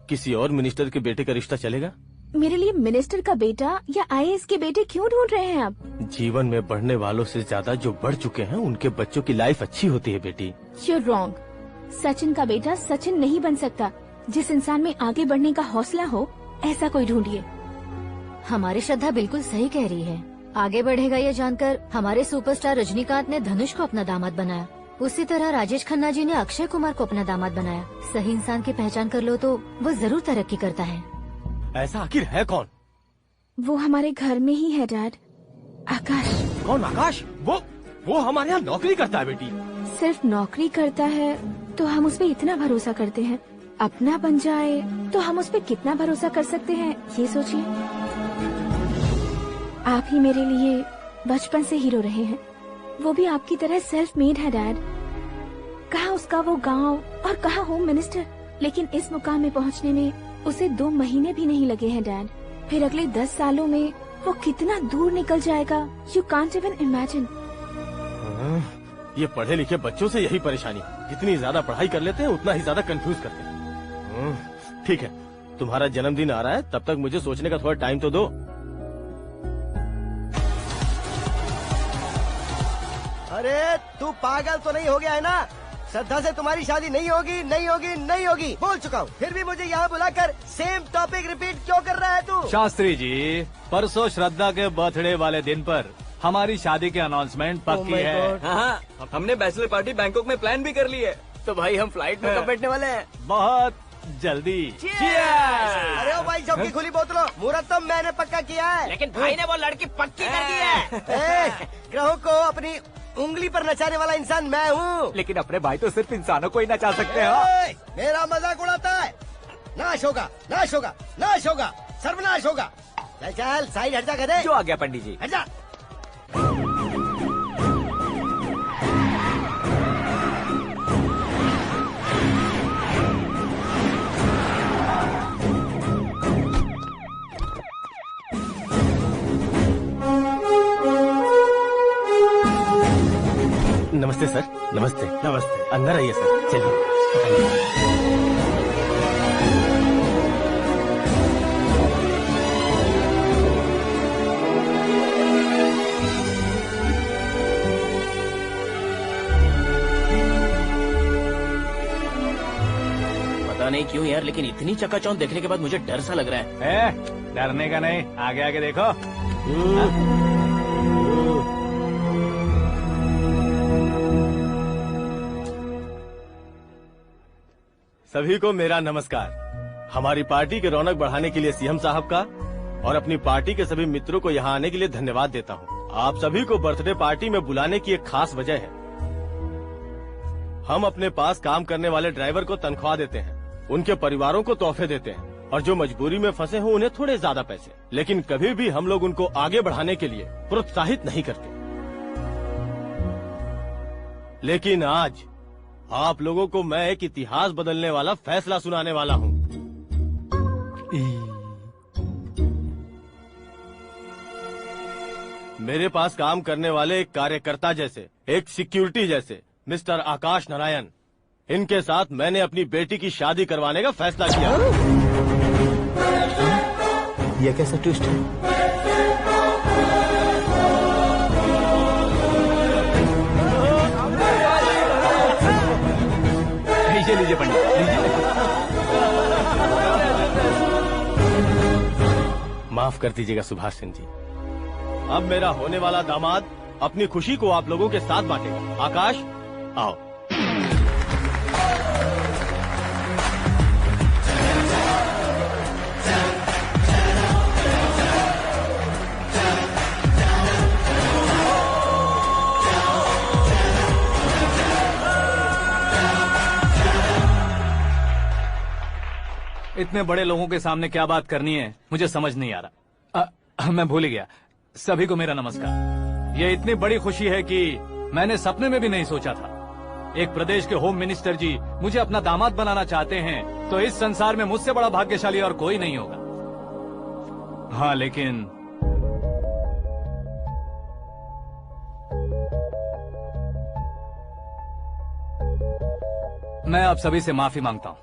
किसी और मिनिस्टर के बेटे का रिश्ता चलेगा? मेरे लिए मिनिस्टर का बेटा या IAS के बेटे क्यों ढूंढ रहे हैं आप? जीवन में बढ़ने वालों से ज्यादा जो बढ़ चुके हैं उनके बच्चों की लाइफ अच्छी होती है बेटी। You're wrong. सचिन का बेटा सचिन नहीं बन सकता। जिस इंसान में आगे बढ़ने का हौसला हो, ऐसा कोई ढूंढिए। हमारी श्रद्धा बिल्कुल सही कह रही है। आगे बढ़ेगा ये जानकर हमारे सुपरस्टार रजनीकांत ने धनुष को अपना दामाद बनाया। उसी तरह राजेश खन्ना जी ने अक्षय कुमार को अपना दामाद बनाया। सही इंसान की पहचान कर लो तो वो जरूर तरक्की करता है। ऐसा आखिर है कौन? वो हमारे घर में ही है डैड, आकाश। कौन आकाश? वो हमारे यहाँ नौकरी करता है बेटी। सिर्फ नौकरी करता है तो हम उस पर इतना भरोसा करते हैं, अपना बन जाए तो हम उस पर कितना भरोसा कर सकते हैं, ये सोचिए। आप ही मेरे लिए बचपन से हीरो रहे हैं, वो भी आपकी तरह सेल्फ मेड है डैड। कहाँ उसका वो गांव और कहाँ होम मिनिस्टर, लेकिन इस मुकाम में पहुँचने में उसे 2 महीने भी नहीं लगे हैं डैड। फिर अगले 10 सालों में वो कितना दूर निकल जाएगा, यू कांट इवन इमेजिन। ये पढ़े लिखे बच्चों से यही परेशानी, जितनी ज्यादा पढ़ाई कर लेते हैं उतना ही ज्यादा कंफ्यूज करते हैं। ठीक है, तुम्हारा जन्मदिन आ रहा है, तब तक मुझे सोचने का थोड़ा टाइम तो दो। अरे तू पागल तो नहीं हो गया है ना? श्रद्धा से तुम्हारी शादी नहीं होगी, नहीं होगी, नहीं होगी, बोल चुका हूँ। फिर भी मुझे यहाँ बुलाकर सेम टॉपिक रिपीट क्यों कर रहा है तू? शास्त्री जी, परसों श्रद्धा के बर्थडे वाले दिन पर हमारी शादी की अनाउंसमेंट पक्की है। हाँ, हमने बैचलर पार्टी बैंकॉक में प्लान भी कर ली है। तो भाई हम फ्लाइट में कब बैठने वाले हैं? बहुत जल्दी। अरे ओ भाई साहब की खुली बोतलों, मुहूर्त तो मैंने पक्का किया है। लेकिन भाई ने वो लड़की पक्की कर दी है। ग्रहों को अपनी उंगली पर नचाने वाला इंसान मैं हूँ। लेकिन अपने भाई तो सिर्फ इंसानों को ही नचा सकते हैं। मेरा मजाक उड़ाता है? नाश होगा, नाश होगा, नाश होगा, सर्वनाश होगा। चल चल साइड हट जा गधे। जो आ गया पंडित जी। हट जा। नमस्ते सर। नमस्ते। नमस्ते। अंदर आइए सर, चलिए। पता नहीं क्यों यार, लेकिन इतनी चकाचौंध देखने के बाद मुझे डर सा लग रहा है। डरने का नहीं, आगे आगे देखो। सभी को मेरा नमस्कार। हमारी पार्टी के रौनक बढ़ाने के लिए सीएम साहब का और अपनी पार्टी के सभी मित्रों को यहाँ आने के लिए धन्यवाद देता हूँ। आप सभी को बर्थडे पार्टी में बुलाने की एक खास वजह है। हम अपने पास काम करने वाले ड्राइवर को तनख्वाह देते हैं, उनके परिवारों को तोहफे देते हैं, और जो मजबूरी में फंसे हो उन्हें थोड़े ज्यादा पैसे। लेकिन कभी भी हम लोग उनको आगे बढ़ाने के लिए प्रोत्साहित नहीं करते। लेकिन आज आप लोगों को मैं एक इतिहास बदलने वाला फैसला सुनाने वाला हूँ। मेरे पास काम करने वाले एक कार्यकर्ता जैसे, एक सिक्योरिटी जैसे मिस्टर आकाश नारायण, इनके साथ मैंने अपनी बेटी की शादी करवाने का फैसला किया। यह कैसा ट्विस्ट है? लीजिए लीजिए पंडित, लीजिए। माफ कर दीजिएगा सुभाष सिंह जी। अब मेरा होने वाला दामाद अपनी खुशी को आप लोगों के साथ बांटेगा। आकाश, आओ। इतने बड़े लोगों के सामने क्या बात करनी है मुझे समझ नहीं आ रहा। मैं भूल गया। सभी को मेरा नमस्कार। ये इतनी बड़ी खुशी है कि मैंने सपने में भी नहीं सोचा था। एक प्रदेश के होम मिनिस्टर जी मुझे अपना दामाद बनाना चाहते हैं, तो इस संसार में मुझसे बड़ा भाग्यशाली और कोई नहीं होगा। हाँ, लेकिन मैं आप सभी से माफी मांगता हूँ।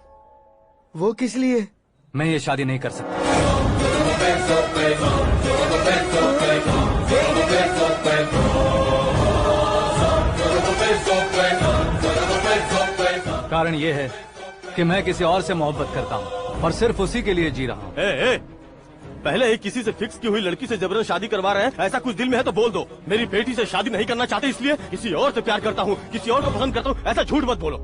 वो किस लिए? मैं ये शादी नहीं कर सकता। कारण ये है कि मैं किसी और से मोहब्बत करता हूँ और सिर्फ उसी के लिए जी रहा हूँ। पहले ही किसी से फिक्स की हुई लड़की से जबरन शादी करवा रहे हैं, ऐसा कुछ दिल में है तो बोल दो। मेरी बेटी से शादी नहीं करना चाहते इसलिए किसी और से प्यार करता हूँ, किसी और को पसंद करता हूँ, ऐसा झूठ मत बोलो।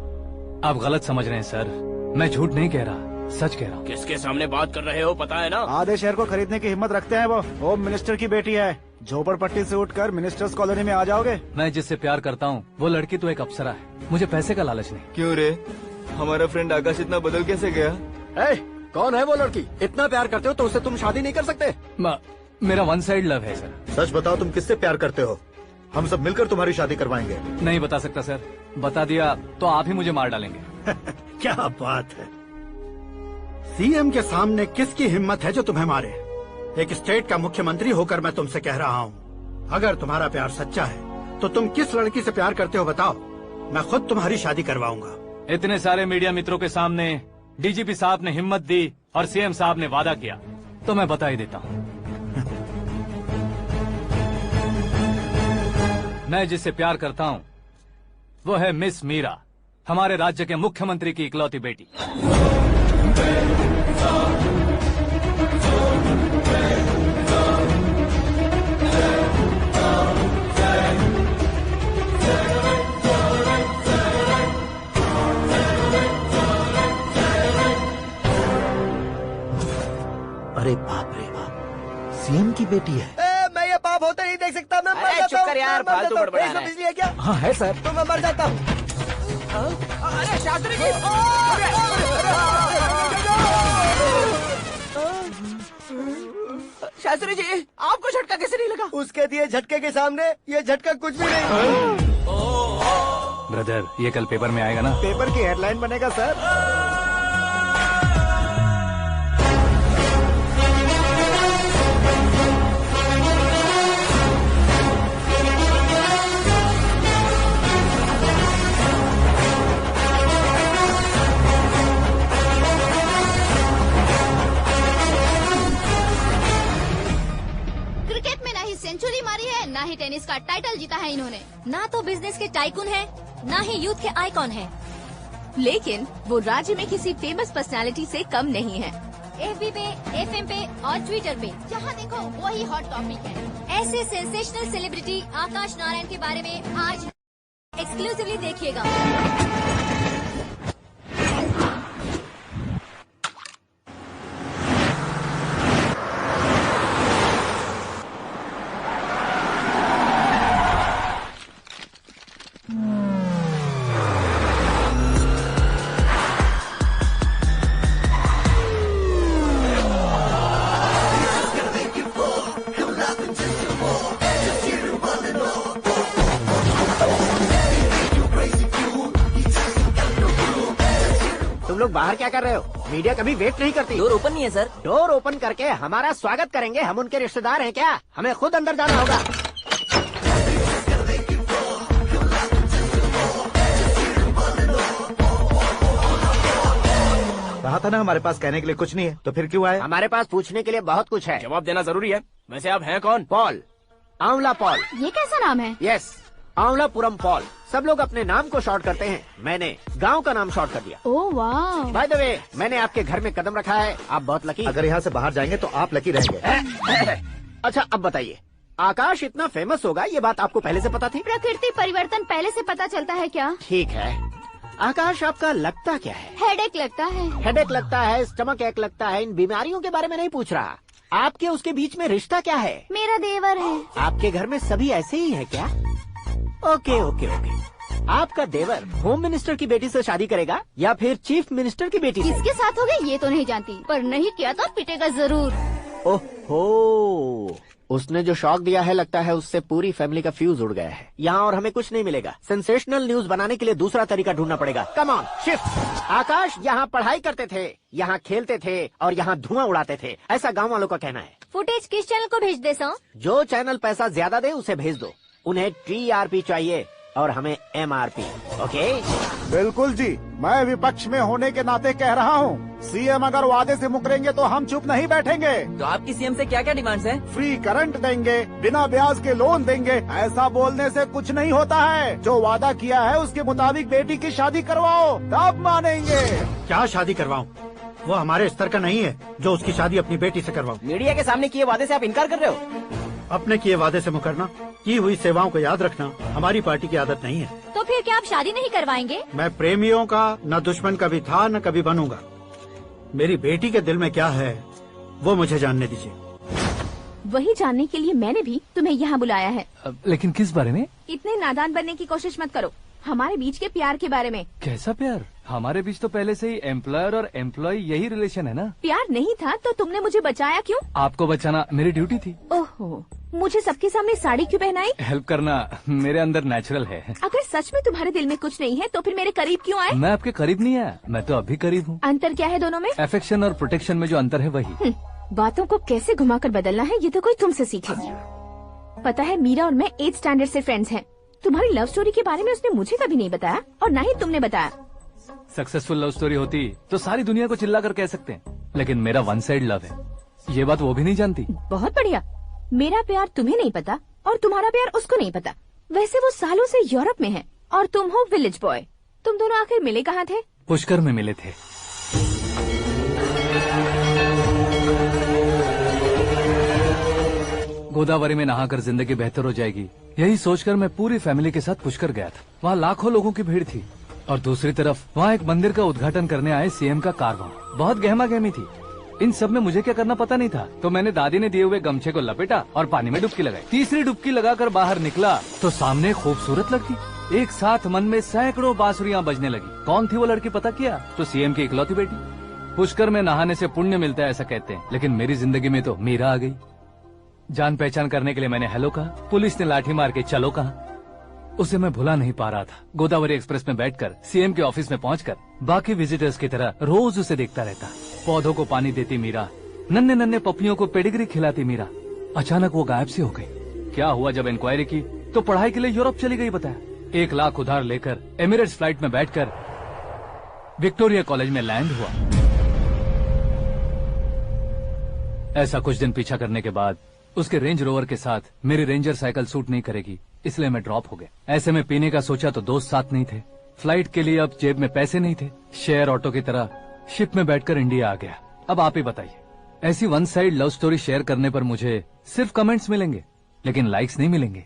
आप गलत समझ रहे हैं सर, मैं झूठ नहीं कह रहा, सच कह रहा हूँ। किसके सामने बात कर रहे हो पता है ना? आधे शहर को खरीदने की हिम्मत रखते हैं वो। होम मिनिस्टर की बेटी है, झोपड़पट्टी से उठकर मिनिस्टर्स कॉलोनी में आ जाओगे। मैं जिससे प्यार करता हूँ वो लड़की तो एक अप्सरा है, मुझे पैसे का लालच नहीं। क्यों रे, हमारा फ्रेंड आकाश इतना बदल कैसे गया? कौन है वो लड़की? इतना प्यार करते हो तो उससे तुम शादी नहीं कर सकते? मेरा वन साइड लव है सर। सच बताओ, तुम किससे प्यार करते हो? हम सब मिलकर तुम्हारी शादी करवाएंगे। नहीं बता सकता सर, बता दिया तो आप ही मुझे मार डालेंगे। क्या बात है, सीएम के सामने किसकी हिम्मत है जो तुम्हें मारे? एक स्टेट का मुख्यमंत्री होकर मैं तुमसे कह रहा हूँ, अगर तुम्हारा प्यार सच्चा है तो तुम किस लड़की से प्यार करते हो बताओ, मैं खुद तुम्हारी शादी करवाऊंगा। इतने सारे मीडिया मित्रों के सामने डीजीपी साहब ने हिम्मत दी और सीएम साहब ने वादा किया, तो मैं बता ही देता हूँ। मैं जिससे प्यार करता हूँ वो है मिस मीरा, हमारे राज्य के मुख्यमंत्री की इकलौती बेटी। अरे बाप रे बाप, सीएम की बेटी है। मैं ये पाप होते नहीं देख सकता। मैं मर जाता चुप कर यार, फालतू बड़बड़ा रहा है। बिजली है क्या? हाँ है सर। तो मैं मर जाता हूँ। अरे शास्त्री जी, शास्त्री जी, आपको झटका कैसे नहीं लगा? उसके दिए झटके के सामने ये झटका कुछ भी नहीं। ब्रदर, ये कल पेपर में आएगा ना? पेपर की हेडलाइन बनेगा सर। बिजनेस का टाइटल जीता है इन्होंने। ना तो बिजनेस के टाइकून है, ना ही यूथ के आइकॉन है। लेकिन वो राज्य में किसी फेमस पर्सनालिटी से कम नहीं है। FB पे, FM पे और ट्विटर पे जहाँ देखो वही हॉट टॉपिक है। ऐसे सेंसेशनल सेलिब्रिटी आकाश नारायण के बारे में आज एक्सक्लूसिवली देखिएगा। तुम लोग बाहर क्या कर रहे हो? मीडिया कभी वेट नहीं करती। डोर ओपन नहीं है सर। डोर ओपन करके हमारा स्वागत करेंगे? हम उनके रिश्तेदार हैं क्या? हमें खुद अंदर जाना होगा। कहा था ना हमारे पास कहने के लिए कुछ नहीं है, तो फिर क्यों आए? हमारे पास पूछने के लिए बहुत कुछ है। जवाब देना जरूरी है। वैसे आप हैं कौन? पॉल, आंवला पॉल। ये कैसा नाम है? Yes, Aanwalapuram Paul. सब लोग अपने नाम को शॉर्ट करते हैं, मैंने गांव का नाम शॉर्ट कर दिया। ओह वाह। बाय द वे, मैंने आपके घर में कदम रखा है, आप बहुत लकी। अगर यहाँ से बाहर जाएंगे तो आप लकी रहेंगे। अच्छा अब बताइए, आकाश इतना फेमस होगा ये बात आपको पहले से पता थी? प्रकृति परिवर्तन पहले से पता चलता है क्या? ठीक है, आकाश आपका लगता क्या है? हेडेक लगता है। हेडेक लगता है, स्टमक एक लगता है, इन बीमारियों के बारे में नहीं पूछ रहा। आपके उसके बीच में रिश्ता क्या है? मेरा देवर है। आपके घर में सभी ऐसे ही है क्या? Okay okay okay. आपका देवर होम मिनिस्टर की बेटी से शादी करेगा या फिर चीफ मिनिस्टर की बेटी से? किसके साथ होगा ये तो नहीं जानती, पर नहीं किया तो पिटेगा जरूर। ओहो, उसने जो शॉक दिया है लगता है उससे पूरी फैमिली का फ्यूज उड़ गया है। यहाँ और हमें कुछ नहीं मिलेगा। सेंसेशनल न्यूज बनाने के लिए दूसरा तरीका ढूंढना पड़ेगा। Come on shift. आकाश यहाँ पढ़ाई करते थे, यहाँ खेलते थे और यहाँ धुआं उड़ाते थे, ऐसा गाँव वालों का कहना है। फुटेज किस चैनल को भेज दे सो? जो चैनल पैसा ज्यादा दे उसे भेज दो। उन्हें TRP चाहिए और हमें MRP। ओके? बिल्कुल जी, मैं विपक्ष में होने के नाते कह रहा हूँ, सीएम अगर वादे से मुकरेंगे तो हम चुप नहीं बैठेंगे। तो आपकी सीएम से क्या क्या डिमांड्स हैं? फ्री करंट देंगे, बिना ब्याज के लोन देंगे। ऐसा बोलने से कुछ नहीं होता है। जो वादा किया है उसके मुताबिक बेटी की शादी करवाओ, तब मानेंगे। क्या शादी करवाऊं? वो हमारे स्तर का नहीं है जो उसकी शादी अपनी बेटी से करवाऊं। मीडिया के सामने किए वादे से आप इनकार कर रहे हो? अपने किए वादे से मुकरना, की हुई सेवाओं को याद रखना हमारी पार्टी की आदत नहीं है। तो फिर क्या आप शादी नहीं करवाएंगे? मैं प्रेमियों का न दुश्मन कभी था न कभी बनूंगा। मेरी बेटी के दिल में क्या है वो मुझे जानने दीजिए। वही जानने के लिए मैंने भी तुम्हें यहाँ बुलाया है। लेकिन किस बारे में? इतने नादान बनने की कोशिश मत करो। हमारे बीच के प्यार के बारे में। कैसा प्यार? हमारे बीच तो पहले से ही एम्प्लॉयर और एम्प्लॉय यही रिलेशन है ना। प्यार नहीं था तो तुमने मुझे बचाया क्यों? आपको बचाना मेरी ड्यूटी थी। ओहो, मुझे सबके सामने साड़ी क्यों पहनाई? हेल्प करना मेरे अंदर नेचुरल है। अगर सच में तुम्हारे दिल में कुछ नहीं है तो फिर मेरे करीब क्यों आए? मैं आपके करीब नहीं आया, मैं तो अभी करीब हूँ। अंतर क्या है दोनों में? अफेक्शन और प्रोटेक्शन में जो अंतर है वही। बातों को कैसे घुमाकर बदलना है ये तो कोई तुमसे सीखे। पता है, मीरा और मैं 8th स्टैंडर्ड से फ्रेंड्स हैं। तुम्हारी लव स्टोरी के बारे में उसने मुझे कभी नहीं बताया और न ही तुमने बताया। सक्सेसफुल लव स्टोरी होती तो सारी दुनिया को चिल्ला कर कह सकते हैं, लेकिन मेरा वन साइड लव है, ये बात वो भी नहीं जानती। बहुत बढ़िया। मेरा प्यार तुम्हें नहीं पता और तुम्हारा प्यार उसको नहीं पता। वैसे वो सालों से यूरोप में है और तुम हो विलेज बॉय। तुम दोनों आखिर मिले कहाँ थे? पुष्कर में मिले थे। गोदावरी में नहाकर जिंदगी बेहतर हो जाएगी, यही सोचकर मैं पूरी फैमिली के साथ पुष्कर गया था। वहाँ लाखों लोगों की भीड़ थी और दूसरी तरफ वहाँ एक मंदिर का उद्घाटन करने आए सीएम का कारवां। बहुत गहमा गहमी थी। इन सब में मुझे क्या करना पता नहीं था, तो मैंने दादी ने दिए हुए गमछे को लपेटा और पानी में डुबकी लगाई। तीसरी डुबकी लगाकर बाहर निकला तो सामने खूबसूरत लड़की। एक साथ मन में सैकड़ों बांसुरियां बजने लगी। कौन थी वो लड़की पता किया? तो सीएम की इकलौती बेटी। पुष्कर में नहाने से पुण्य मिलता है ऐसा कहते हैं, लेकिन मेरी जिंदगी में तो मीरा आ गई। जान पहचान करने के लिए मैंने हेलो कहा, पुलिस ने लाठी मार के चलो कहा। उसे मैं भुला नहीं पा रहा था। गोदावरी एक्सप्रेस में बैठकर सीएम के ऑफिस में पहुंचकर बाकी विजिटर्स की तरह रोज उसे देखता रहता। पौधों को पानी देती मीरा, नन्हे नन्हे पपियों को पेडिग्री खिलाती मीरा। अचानक वो गायब सी हो गई। क्या हुआ? जब इंक्वायरी की तो पढ़ाई के लिए यूरोप चली गई बताया। 1 लाख उधार लेकर एमिरेट्स फ्लाइट में बैठकर विक्टोरिया कॉलेज में लैंड हुआ। ऐसा कुछ दिन पीछा करने के बाद उसके रेंज रोवर के साथ मेरी रेंजर साइकिल सूट नहीं करेगी, इसलिए मैं ड्रॉप हो गया। ऐसे में पीने का सोचा तो दोस्त साथ नहीं थे, फ्लाइट के लिए अब जेब में पैसे नहीं थे, शेयर ऑटो की तरह शिप में बैठकर इंडिया आ गया। अब आप ही बताइए, ऐसी one side love story share करने पर मुझे सिर्फ कमेंट्स मिलेंगे लेकिन लाइक्स नहीं मिलेंगे।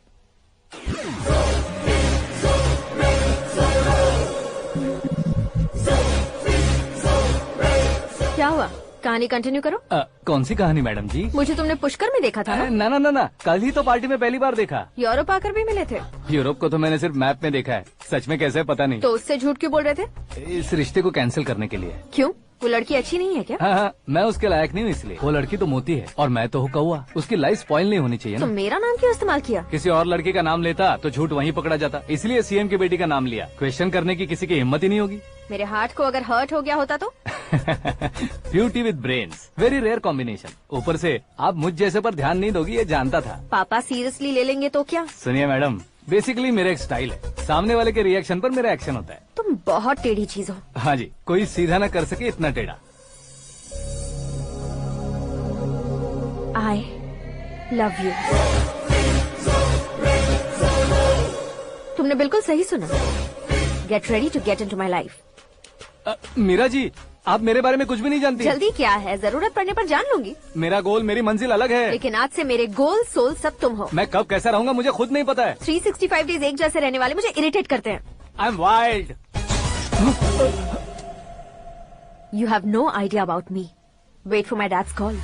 क्या हुआ, कहानी कंटिन्यू करो। कौन सी कहानी मैडम जी? मुझे तुमने पुष्कर में देखा था ना? ना, कल ही तो पार्टी में पहली बार देखा। यूरोप आकर भी मिले थे? यूरोप को तो मैंने सिर्फ मैप में देखा है, सच में कैसे पता नहीं। तो उससे झूठ क्यों बोल रहे थे? इस रिश्ते को कैंसिल करने के लिए। क्यों, वो लड़की अच्छी नहीं है क्या? हाँ, मैं उसके लायक नहीं हूँ इसलिए। वो लड़की तो मोती है और मैं तो हूँ कौवा, उसकी लाइफ स्पॉइल नहीं होनी चाहिए ना। तो मेरा नाम क्यों इस्तेमाल किया? किसी और लड़की का नाम लेता तो झूठ वहीं पकड़ा जाता, इसलिए सीएम की बेटी का नाम लिया। क्वेश्चन करने की किसी की हिम्मत ही नहीं होगी। मेरे हार्ट को अगर हर्ट हो गया होता तो? Beauty with brains, very rare combination. ऊपर से आप मुझ जैसे पर ध्यान नहीं दोगी ये जानता था। पापा सीरियसली ले लेंगे तो क्या? सुनिए मैडम, बेसिकली मेरा एक स्टाइल है, सामने वाले के रिएक्शन पर मेरा एक्शन होता है। तुम बहुत टेढ़ी चीज हो। हाँ जी, कोई सीधा न कर सके इतना टेढ़ा। I love you. तुमने बिल्कुल सही सुना। Get ready to get into my life. Meera ji, आप मेरे बारे में कुछ भी नहीं जानती। जल्दी क्या है, जरूरत पड़ने पर जान लूंगी। मेरा गोल, मेरी मंजिल अलग है। लेकिन आज से मेरे गोल सोल सब तुम हो। मैं कब कैसा रहूंगा मुझे खुद नहीं पता है। 365 डेज एक जैसे रहने वाले मुझे इरिटेट करते हैं। I'm wild. You have no idea about me. Wait for my dad's call.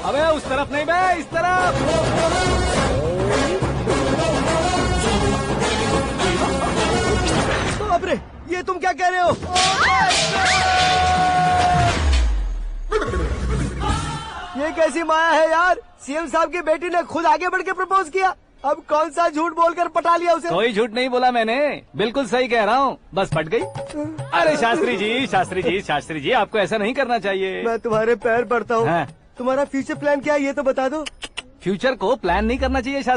अबे उस तरफ नहीं बे, इस तरफ। बाप रे, ये तुम क्या कह रहे हो? ये कैसी माया है यार? सीएम साहब की बेटी ने खुद आगे बढ़ के प्रपोज किया, अब कौन सा झूठ बोलकर पटा लिया उसे? कोई झूठ नहीं बोला मैंने, बिल्कुल सही कह रहा हूँ, बस पट गई। अरे शास्त्री जी आपको ऐसा नहीं करना चाहिए। मैं तुम्हारे पैर पड़ता हूँ। हाँ। तुम्हारा फ्यूचर प्लान क्या है ये तो बता दो। फ्यूचर को प्लान नहीं करना चाहिए शास्त्री।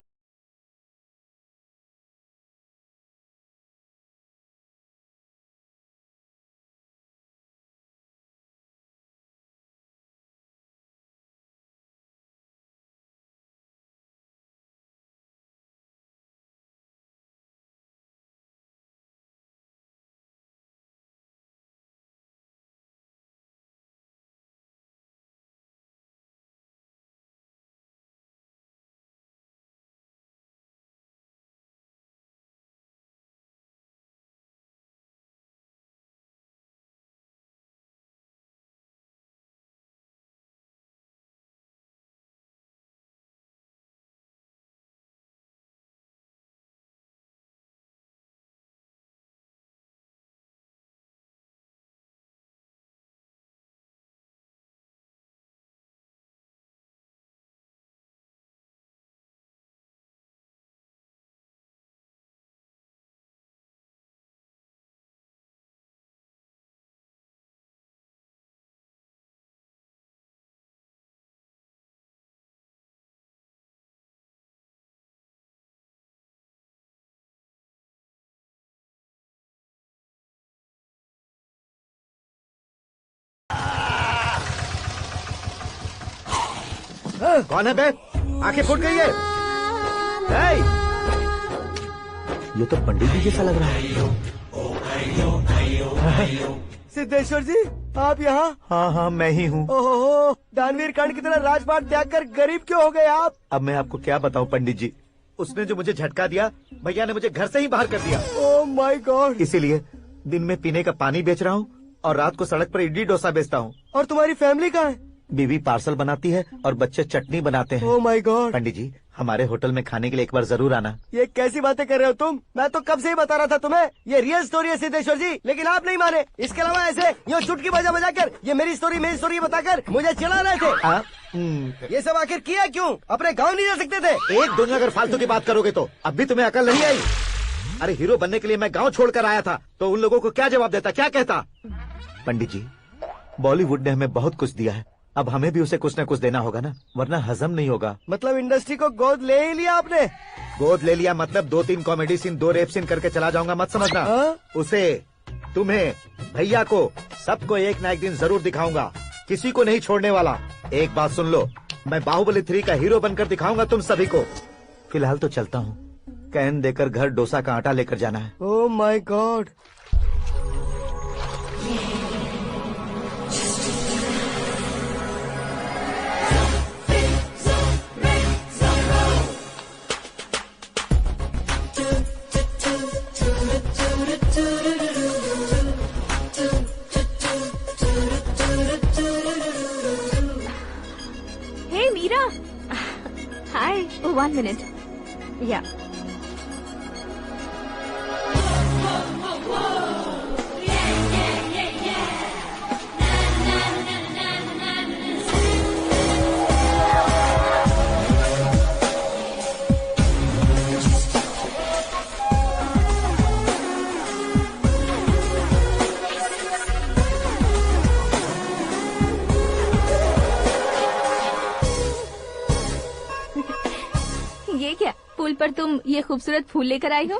कौन है बे? आंखें फूट गई है। ये तो पंडित जी जैसा लग रहा है। सिद्धेश्वर जी, आप यहाँ? हाँ, मैं ही हूँ। ओहो, दानवीर कर्ण की तरह राजपाट त्याग कर गरीब क्यों हो गए आप? अब मैं आपको क्या बताऊँ पंडित जी, उसने जो मुझे झटका दिया, भैया ने मुझे घर से ही बाहर कर दिया। Oh my God. इसीलिए दिन में पीने का पानी बेच रहा हूँ और रात को सड़क पर इडली डोसा बेचता हूँ। और तुम्हारी फैमिली कहाँ है? बीवी पार्सल बनाती है और बच्चे चटनी बनाते हैं। Oh my God. पंडित जी, हमारे होटल में खाने के लिए एक बार जरूर आना। ये कैसी बातें कर रहे हो तुम? मैं तो कब से ही बता रहा था तुम्हें, ये रियल स्टोरी है सिद्धेश्वर जी, लेकिन आप नहीं माने। इसके अलावा ऐसे ये चुटकी बजा बजा कर ये मेरी स्टोरी बताकर मुझे चिढ़ा रहे थे। ये सब आखिर किया क्यों? अपने गाँव नहीं जा सकते थे? एक दिन अगर फालतू की बात करोगे तो अब भी तुम्हें अकल नहीं आई? अरे हीरो बनने के लिए मैं गाँव छोड़कर आया था तो उन लोगों को क्या जवाब देता, क्या कहता? पंडित जी, बॉलीवुड ने हमें बहुत कुछ दिया है, अब हमें भी उसे कुछ न कुछ देना होगा ना, वरना हजम नहीं होगा। मतलब इंडस्ट्री को गोद ले ही लिया आपने? गोद ले लिया मतलब 2-3 कॉमेडी सीन 2 रेप सीन करके चला जाऊंगा मत समझना। उसे, तुम्हें, भैया को, सबको एक ना एक दिन जरूर दिखाऊंगा, किसी को नहीं छोड़ने वाला। एक बात सुन लो, मैं बाहुबली 3 का हीरो बनकर दिखाऊंगा तुम सभी को। फिलहाल तो चलता हूँ, कैन देकर घर डोसा का आटा लेकर जाना है। Oh my God. Hi. Oh, 1 minute. Yeah. ये क्या, पुल पर तुम ये खूबसूरत फूल लेकर आई हो?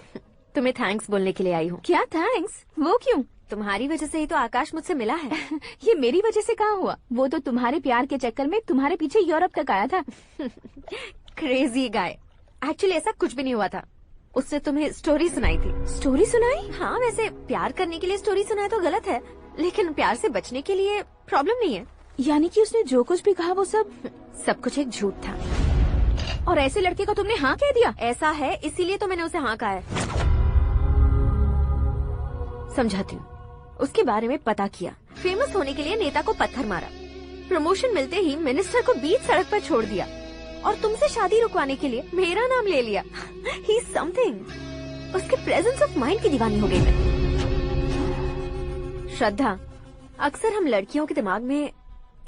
तुम्हें थैंक्स बोलने के लिए आई हूँ। क्या थैंक्स? वो क्यों? तुम्हारी वजह से ही तो आकाश मुझसे मिला है। ये मेरी वजह से कहाँ हुआ? वो तो तुम्हारे प्यार के चक्कर में तुम्हारे पीछे यूरोप तक आया था। Crazy guy. एक्चुअली ऐसा कुछ भी नहीं हुआ था, उसने तुम्हें स्टोरी सुनाई थी। स्टोरी सुनाई? हाँ, वैसे प्यार करने के लिए स्टोरी सुनाए तो गलत है, लेकिन प्यार से बचने के लिए प्रॉब्लम नहीं है। यानी कि उसने जो कुछ भी कहा वो सब कुछ एक झूठ था। और ऐसे लड़के को तुमने हाँ कह दिया? ऐसा है, इसीलिए तो मैंने उसे हाँ कहा है। समझाती हूँ। उसके बारे में पता किया, फेमस होने के लिए नेता को पत्थर मारा, प्रमोशन मिलते ही मिनिस्टर को बीच सड़क पर छोड़ दिया, और तुमसे शादी रुकवाने के लिए मेरा नाम ले लिया। He is something. उसके प्रेजेंस ऑफ माइंड की दीवानी हो गई मैं। श्रद्धा, अक्सर हम लड़कियों के दिमाग में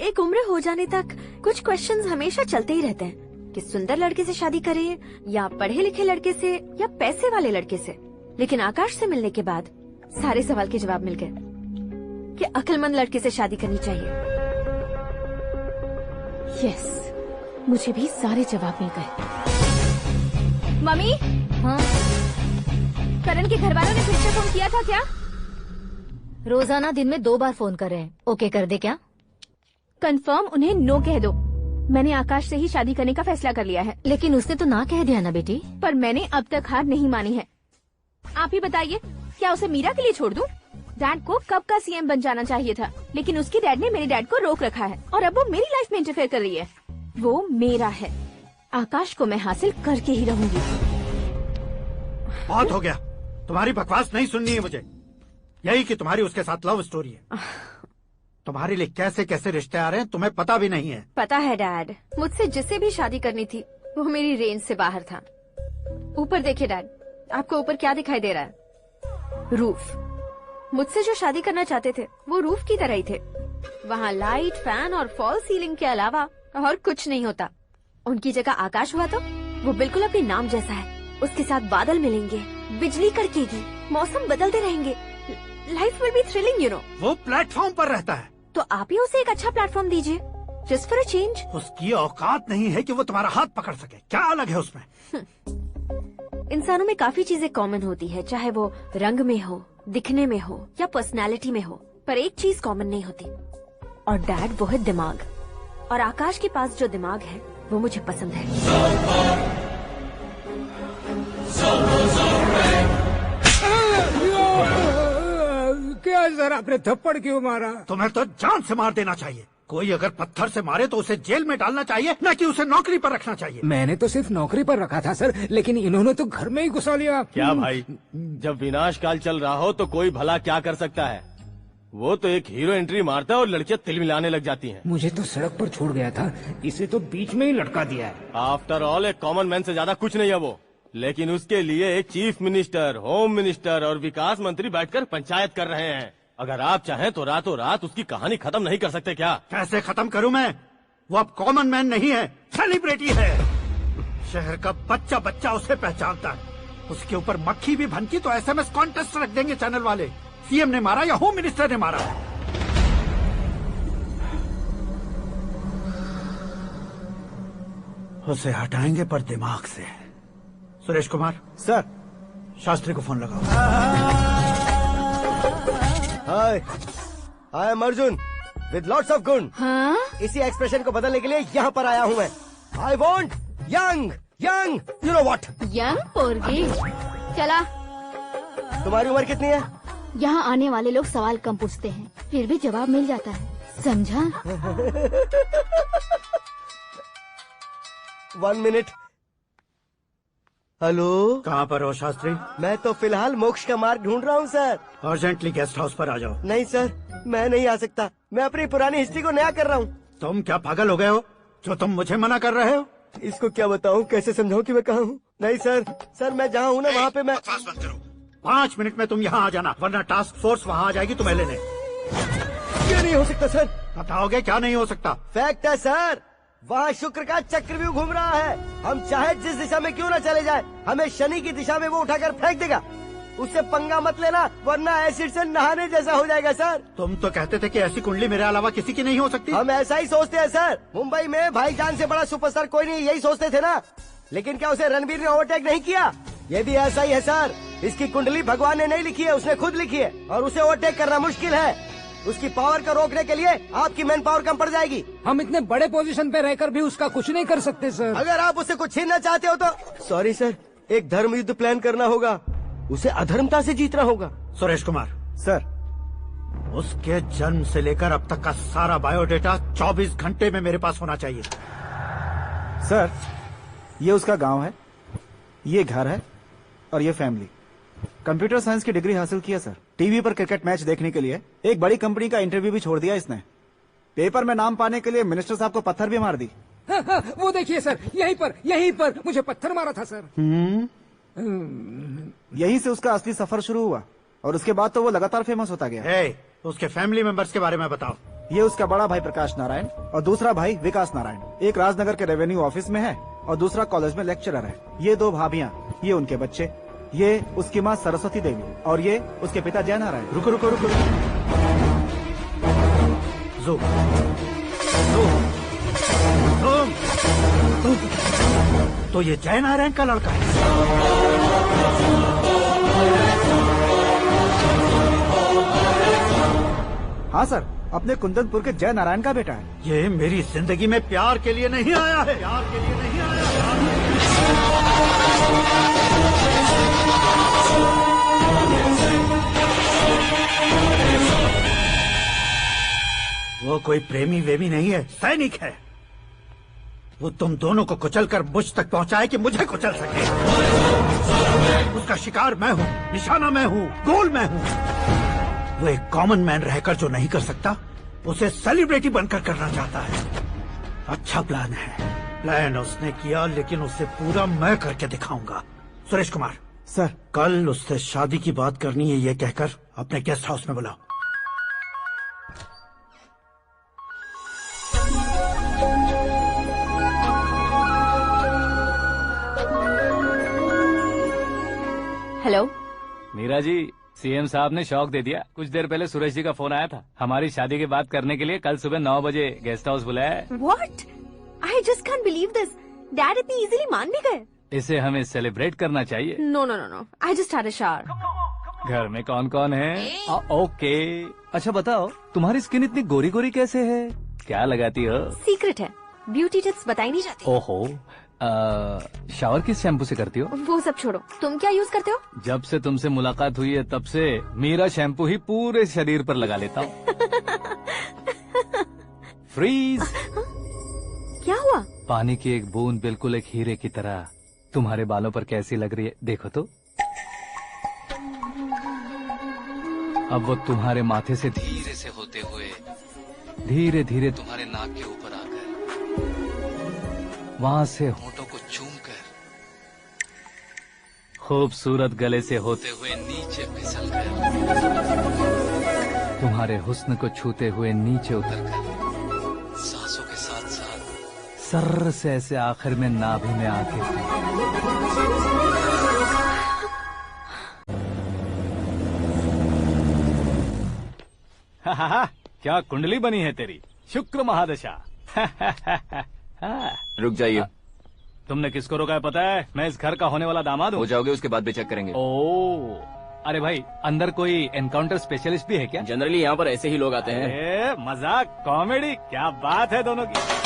एक उम्र हो जाने तक कुछ क्वेश्चंस हमेशा चलते ही रहते हैं कि सुंदर लड़के से शादी करें या पढ़े लिखे लड़के से या पैसे वाले लड़के से। लेकिन आकाश से मिलने के बाद सारे सवाल के जवाब मिल गए कि अक्लमंद लड़के से शादी करनी चाहिए। यस, मुझे भी सारे जवाब मिल गए। मम्मी, हाँ? करण के घर वालों ने फिर से फोन किया था क्या? रोजाना दिन में 2 बार फोन कर रहे हैं। ओके कर दे क्या? कंफर्म उन्हें नो कह दो। मैंने आकाश से ही शादी करने का फैसला कर लिया है। लेकिन उसने तो ना कह दिया ना बेटी। पर मैंने अब तक हार नहीं मानी है। आप ही बताइए, क्या उसे मीरा के लिए छोड़ दूं? डैड को कब का सीएम बन जाना चाहिए था, लेकिन उसके डैड ने मेरे डैड को रोक रखा है और अब वो मेरी लाइफ में इंटरफेयर कर रही है। वो मेरा है, आकाश को मैं हासिल करके ही रहूंगी। बहुत हो गया, तुम्हारी बकवास नहीं सुननी है मुझे। यही कि तुम्हारी उसके साथ लव स्टोरी है। तुम्हारे लिए कैसे कैसे रिश्ते आ रहे हैं तुम्हें पता भी नहीं है। पता है डैड, मुझसे जिसे भी शादी करनी थी वो मेरी रेंज से बाहर था। ऊपर देखिए डैड, आपको ऊपर क्या दिखाई दे रहा है? रूफ। मुझसे जो शादी करना चाहते थे वो रूफ की तरह ही थे। वहाँ लाइट, फैन और फॉल सीलिंग के अलावा और कुछ नहीं होता। उनकी जगह आकाश हुआ तो वो बिल्कुल अपने नाम जैसा है। उसके साथ बादल मिलेंगे, बिजली कड़केगी, मौसम बदलते रहेंगे, life will be thrilling you know. वो प्लेटफॉर्म पर रहता है तो आप ही उसे एक अच्छा प्लेटफॉर्म दीजिए, जस्ट फॉर अ चेंज। उसकी औकात नहीं है कि वो तुम्हारा हाथ पकड़ सके। क्या अलग है उसमें? इंसानों में काफी चीजें कॉमन होती है, चाहे वो रंग में हो, दिखने में हो या पर्सनालिटी में हो, पर एक चीज कॉमन नहीं होती, और डैड वो है दिमाग। और आकाश के पास जो दिमाग है वो मुझे पसंद है। क्या सर, आपने थप्पड़ क्यों मारा? तुम्हें तो जान से मार देना चाहिए। कोई अगर पत्थर से मारे तो उसे जेल में डालना चाहिए, न कि उसे नौकरी पर रखना चाहिए। मैंने तो सिर्फ नौकरी पर रखा था सर, लेकिन इन्होंने तो घर में ही घुसा लिया। क्या भाई, जब विनाश काल चल रहा हो तो कोई भला क्या कर सकता है? वो तो एक हीरो एंट्री मारता है और लड़कियां तिल मिलाने लग जाती हैं। मुझे तो सड़क पर छोड़ गया था, इसे तो बीच में ही लटका दिया है। आफ्टर ऑल एक कॉमन मैन से ज्यादा कुछ नहीं है वो, लेकिन उसके लिए एक चीफ मिनिस्टर, होम मिनिस्टर और विकास मंत्री बैठकर पंचायत कर रहे हैं। अगर आप चाहें तो रातों रात उसकी कहानी खत्म नहीं कर सकते क्या? कैसे खत्म करूं मैं? वो अब कॉमन मैन नहीं है, सेलिब्रिटी है। शहर का बच्चा बच्चा उसे पहचानता है। उसके ऊपर मक्खी भी भनकी तो SMS कॉन्टेस्ट रख देंगे चैनल वाले। सीएम ने मारा या होम मिनिस्टर ने मारा? उसे हटाएंगे पर दिमाग से। सुरेश कुमार सर, शास्त्री को फोन लगाओ। Hi, I am Arjun with lots of गुण। हाँ? इसी एक्सप्रेशन को बदलने के लिए यहाँ पर आया हूँ मैं। I want young young, you know what? Young पोरगी। चला। तुम्हारी उम्र कितनी है? यहाँ आने वाले लोग सवाल कम पूछते हैं, फिर भी जवाब मिल जाता है, समझा? 1 मिनट। हेलो, कहाँ पर हो शास्त्री? मैं तो फिलहाल मोक्ष का मार्ग ढूंढ रहा हूँ सर। अर्जेंटली गेस्ट हाउस पर आ जाओ। नहीं सर, मैं नहीं आ सकता। मैं अपनी पुरानी हिस्ट्री को नया कर रहा हूँ। तुम क्या पागल हो गए हो जो तुम मुझे मना कर रहे हो? इसको क्या बताऊँ, कैसे समझाऊँ कि मैं कहाँ हूँ? नहीं सर, सर मैं जहाँ हूँ ना वहाँ पे मैं। 5 मिनट में तुम यहाँ आ जाना, वरना टास्क फोर्स वहाँ आ जाएगी तुम्हें लेने। क्यों नहीं हो सकता सर? बताओगे क्या नहीं हो सकता? फैक्ट है सर, वहाँ शुक्र का चक्रव्यूह घूम रहा है। हम चाहे जिस दिशा में क्यों न चले जाए, हमें शनि की दिशा में वो उठाकर फेंक देगा। उससे पंगा मत लेना, वरना एसिड से नहाने जैसा हो जाएगा सर। तुम तो कहते थे कि ऐसी कुंडली मेरे अलावा किसी की नहीं हो सकती। हम ऐसा ही सोचते हैं सर। मुंबई में भाईजान से बड़ा सुपरस्टार कोई नहीं, यही सोचते थे ना। लेकिन क्या उसे रणबीर ने ओवरटेक नहीं किया? ये भी ऐसा ही है सर। इसकी कुंडली भगवान ने नहीं लिखी है, उसने खुद लिखी है, और उसे ओवरटेक करना मुश्किल है। उसकी पावर को रोकने के लिए आपकी मैन पावर कम पड़ जाएगी। हम इतने बड़े पोजीशन पे रहकर भी उसका कुछ नहीं कर सकते सर। अगर आप उससे कुछ छीनना चाहते हो तो सॉरी सर, एक धर्म युद्ध प्लान करना होगा। उसे अधर्मता से जीतना होगा। सुरेश कुमार सर, उसके जन्म से लेकर अब तक का सारा बायोडेटा 24 घंटे में मेरे पास होना चाहिए। सर, ये उसका गांव है, ये घर है और ये फैमिली। कंप्यूटर साइंस की डिग्री हासिल किया सर। टीवी पर क्रिकेट मैच देखने के लिए एक बड़ी कंपनी का इंटरव्यू भी छोड़ दिया इसने। पेपर में नाम पाने के लिए मिनिस्टर साहब को पत्थर भी मार दी। हाँ, वो देखिए सर, यहीं पर मुझे पत्थर मारा था सर। यहीं से उसका असली सफर शुरू हुआ और उसके बाद तो वो लगातार फेमस होता गया। उसके फैमिली मेंबर्स के बारे में बताओ। ये उसका बड़ा भाई प्रकाश नारायण और दूसरा भाई विकास नारायण। एक राजनगर के रेवेन्यू ऑफिस में है और दूसरा कॉलेज में लेक्चरर है। ये 2 भाभियां, ये उनके बच्चे, ये उसकी माँ सरस्वती देवी और ये उसके पिता जय नारायण। रुको रुको रुको, ज़ूम। तो ये जय नारायण का लड़का है। हाँ सर, अपने कुंदनपुर के जय नारायण का बेटा है। ये मेरी जिंदगी में प्यार के लिए नहीं आया है। प्यार के लिए नहीं आया वो कोई प्रेमी वेमी नहीं है, सैनिक है। वो तुम दोनों को कुचलकर मुझ तक पहुंचाए कि मुझे कुचल सके। उसका शिकार मैं हूँ, निशाना मैं हूँ, गोल मैं हूँ। वो एक कॉमन मैन रहकर जो नहीं कर सकता, उसे सेलिब्रिटी बनकर करना चाहता है। अच्छा प्लान है। प्लान उसने किया, लेकिन उसे पूरा मैं करके दिखाऊंगा। सुरेश कुमार सर, कल उससे शादी की बात करनी है, ये कहकर अपने गेस्ट हाउस में बुलाओ। हेलो मीरा जी, सीएम साहब ने शौक दे दिया। कुछ देर पहले सुरेश जी का फोन आया था, हमारी शादी की बात करने के लिए कल सुबह 9 बजे गेस्ट हाउस बुलाया है। What? I just can't believe this. Dad इतनी इजीली मान भी गए। इसे हमें सेलिब्रेट करना चाहिए। No, no, no, no. I just had a shower. घर में कौन कौन है? ओके, अच्छा बताओ, तुम्हारी स्किन इतनी गोरी गोरी कैसे है? क्या लगाती हो? सीक्रेट है, ब्यूटी टिप्स बताई नहीं जाती। ओहो, शावर किस शैम्पू से करती हो? वो सब छोड़ो, तुम क्या यूज करते हो? जब से तुमसे मुलाकात हुई है तब से मीरा शैम्पू ही पूरे शरीर पर लगा लेता हूँ। फ्रीज। क्या हुआ? पानी की एक बूंद बिल्कुल एक हीरे की तरह तुम्हारे बालों पर कैसी लग रही है, देखो तो। अब वो तुम्हारे माथे से धीरे से होते हुए धीरे धीरे तुम्हारे नाक के ऊपर आकर वहां से होठों को चूमकर खूबसूरत गले से होते हुए नीचे फिसलकर तुम्हारे हुस्न को छूते हुए नीचे उतरकर सांसों के साथ साथ सर्र से ऐसे आखिर में नाभि में आके क्या कुंडली बनी है तेरी, शुक्र महादशा। रुक जाइए। तुमने किसको रोका है पता है? मैं इस घर का होने वाला दामाद हूँ। हो जाओगे उसके बाद भी चेक करेंगे। ओ, अरे भाई अंदर कोई एनकाउंटर स्पेशलिस्ट भी है क्या? जनरली यहाँ पर ऐसे ही लोग आते हैं। अरे मजाक, कॉमेडी, क्या बात है दोनों की।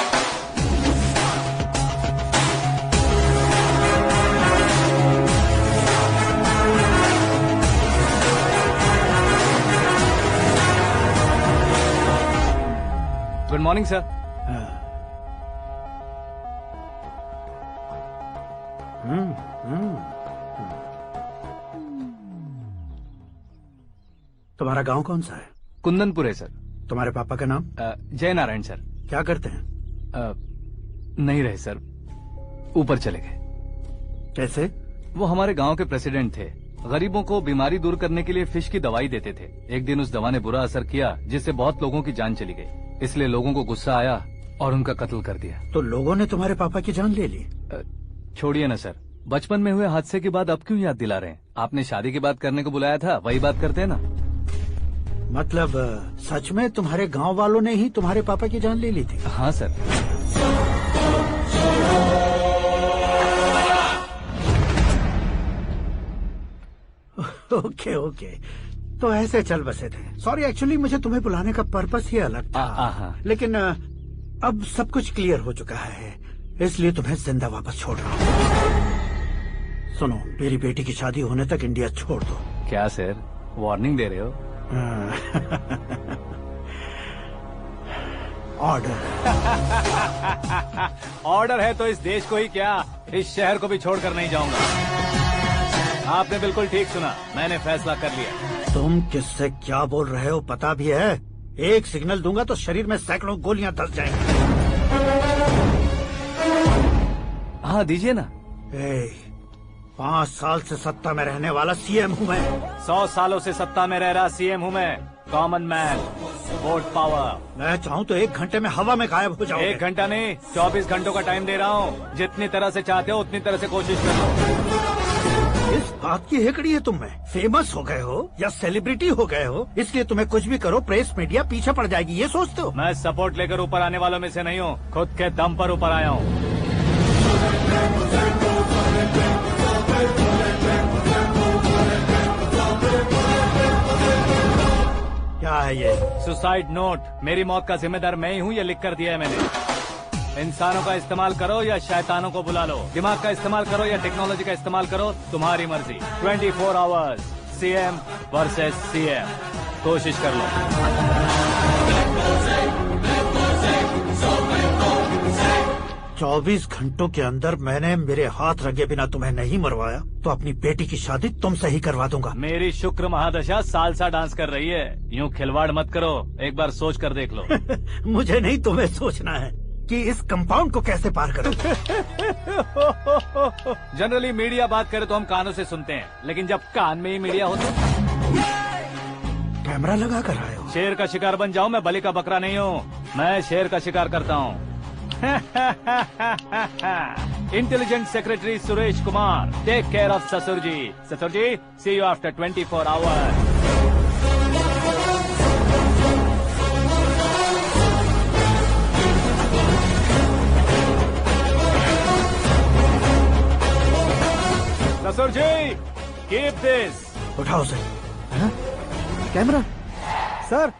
Good morning sir. तुम्हारा गांव कौन सा है? कुंदनपुर है सर। तुम्हारे पापा का नाम? जय नारायण सर। क्या करते हैं? नहीं रहे सर, ऊपर चले गए। कैसे? वो हमारे गांव के प्रेसिडेंट थे। गरीबों को बीमारी दूर करने के लिए फिश की दवाई देते थे। एक दिन उस दवा ने बुरा असर किया जिससे बहुत लोगों की जान चली गई। इसलिए लोगों को गुस्सा आया और उनका कत्ल कर दिया। तो लोगों ने तुम्हारे पापा की जान ले ली? छोड़िए ना सर, बचपन में हुए हादसे के बाद अब क्यों याद दिला रहे हैं? आपने शादी की बात करने को बुलाया था, वही बात करते हैं ना। मतलब सच में तुम्हारे गांव वालों ने ही तुम्हारे पापा की जान ले ली थी? हाँ सर। ओके ओके, तो ऐसे चल बसे थे। सॉरी, एक्चुअली मुझे तुम्हें बुलाने का पर्पस ही अलग था। लेकिन अब सब कुछ क्लियर हो चुका है, इसलिए तुम्हें जिंदा वापस छोड़ रहा हूँ। सुनो, मेरी बेटी की शादी होने तक इंडिया छोड़ दो। क्या सर, वार्निंग दे रहे हो? ऑर्डर। ऑर्डर है तो इस देश को ही क्या, इस शहर को भी छोड़कर नहीं जाऊंगा। आपने बिल्कुल ठीक सुना, मैंने फैसला कर लिया। तुम किससे क्या बोल रहे हो पता भी है? एक सिग्नल दूंगा तो शरीर में सैकड़ों गोलियां धस जाएंगी। हाँ दीजिए ना। 5 साल से सत्ता में रहने वाला सीएम हूँ मैं। 100 सालों से सत्ता में रह रहा सीएम हूँ मैं। Common man, vote power. मैं चाहूँ तो 1 घंटे में हवा में गायब हो जाऊँ। 1 घंटा नहीं, 24 घंटों का टाइम दे रहा हूँ। जितनी तरह से चाहते हो उतनी तरह से कोशिश कर लो। इस बात की हेकड़ी है तुम में? फेमस हो गए हो या सेलिब्रिटी हो गए हो, इसलिए तुम्हें कुछ भी करो प्रेस मीडिया पीछे पड़ जाएगी, ये सोचते हो? मैं सपोर्ट लेकर ऊपर आने वालों में से नहीं हूँ, खुद के दम पर ऊपर आया हूँ। क्या है ये? Suicide note. मेरी मौत का जिम्मेदार मैं ही हूँ, ये लिख कर दिया है मैंने। इंसानों का इस्तेमाल करो या शैतानों को बुला लो, दिमाग का इस्तेमाल करो या टेक्नोलॉजी का इस्तेमाल करो, तुम्हारी मर्जी। 24 आवर्स, सीएम वर्सेस सीएम, कोशिश कर लो। 24 घंटों के अंदर मैंने मेरे हाथ रंगे बिना तुम्हें नहीं मरवाया तो अपनी बेटी की शादी तुमसे ही करवा दूंगा। मेरी शुक्र महादशा सालसा डांस कर रही है, यूँ खिलवाड़ मत करो, एक बार सोच कर देख लो। मुझे नहीं, तुम्हें सोचना है कि इस कंपाउंड को कैसे पार करूं। जनरली मीडिया बात करे तो हम कानों से सुनते हैं, लेकिन जब कान में ही मीडिया हो तो कैमरा लगा कर आए हो। शेर का शिकार बन जाऊं, मैं बलि का बकरा नहीं हूँ, मैं शेर का शिकार करता हूँ। Intelligent secretary Suresh Kumar, take care of ससुर जी। ससुर जी, सी यू आफ्टर 24 आवर्स। ससुर जी, कीप दिस। उठाओ से। कैमरा? सर,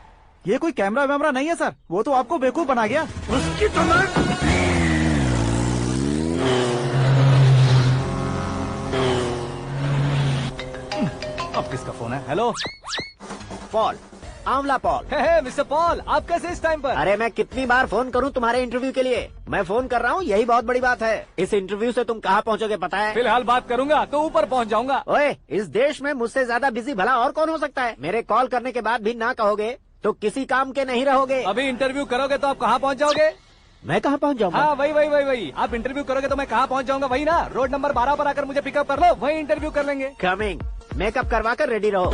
ये कोई कैमरा वैमरा नहीं है सर, वो तो आपको बेवकूफ बना गया। उसकी तो अब किसका फोन है? हेलो पॉल, आंवला पॉल। मिस्टर पॉल, आप कैसे इस टाइम पर? अरे मैं कितनी बार फोन करूं तुम्हारे इंटरव्यू के लिए? मैं फोन कर रहा हूं, यही बहुत बड़ी बात है। इस इंटरव्यू से तुम कहाँ पहुँचोगे पता है? फिलहाल बात करूंगा तो ऊपर पहुंच जाऊंगा। ओए, इस देश में मुझसे ज्यादा बिजी भला और कौन हो सकता है? मेरे कॉल करने के बाद भी ना कहोगे तो किसी काम के नहीं रहोगे। अभी इंटरव्यू करोगे तो आप कहाँ पहुँच जाओगे? मैं कहाँ पहुँच जाऊंगा? हाँ, वही। आप इंटरव्यू करोगे तो मैं कहाँ पहुँच जाऊंगा? वही ना, रोड नंबर 12 पर आकर मुझे पिकअप कर लो, वही इंटरव्यू कर लेंगे। कमिंग। मेकअप करवा कर रेडी रहो।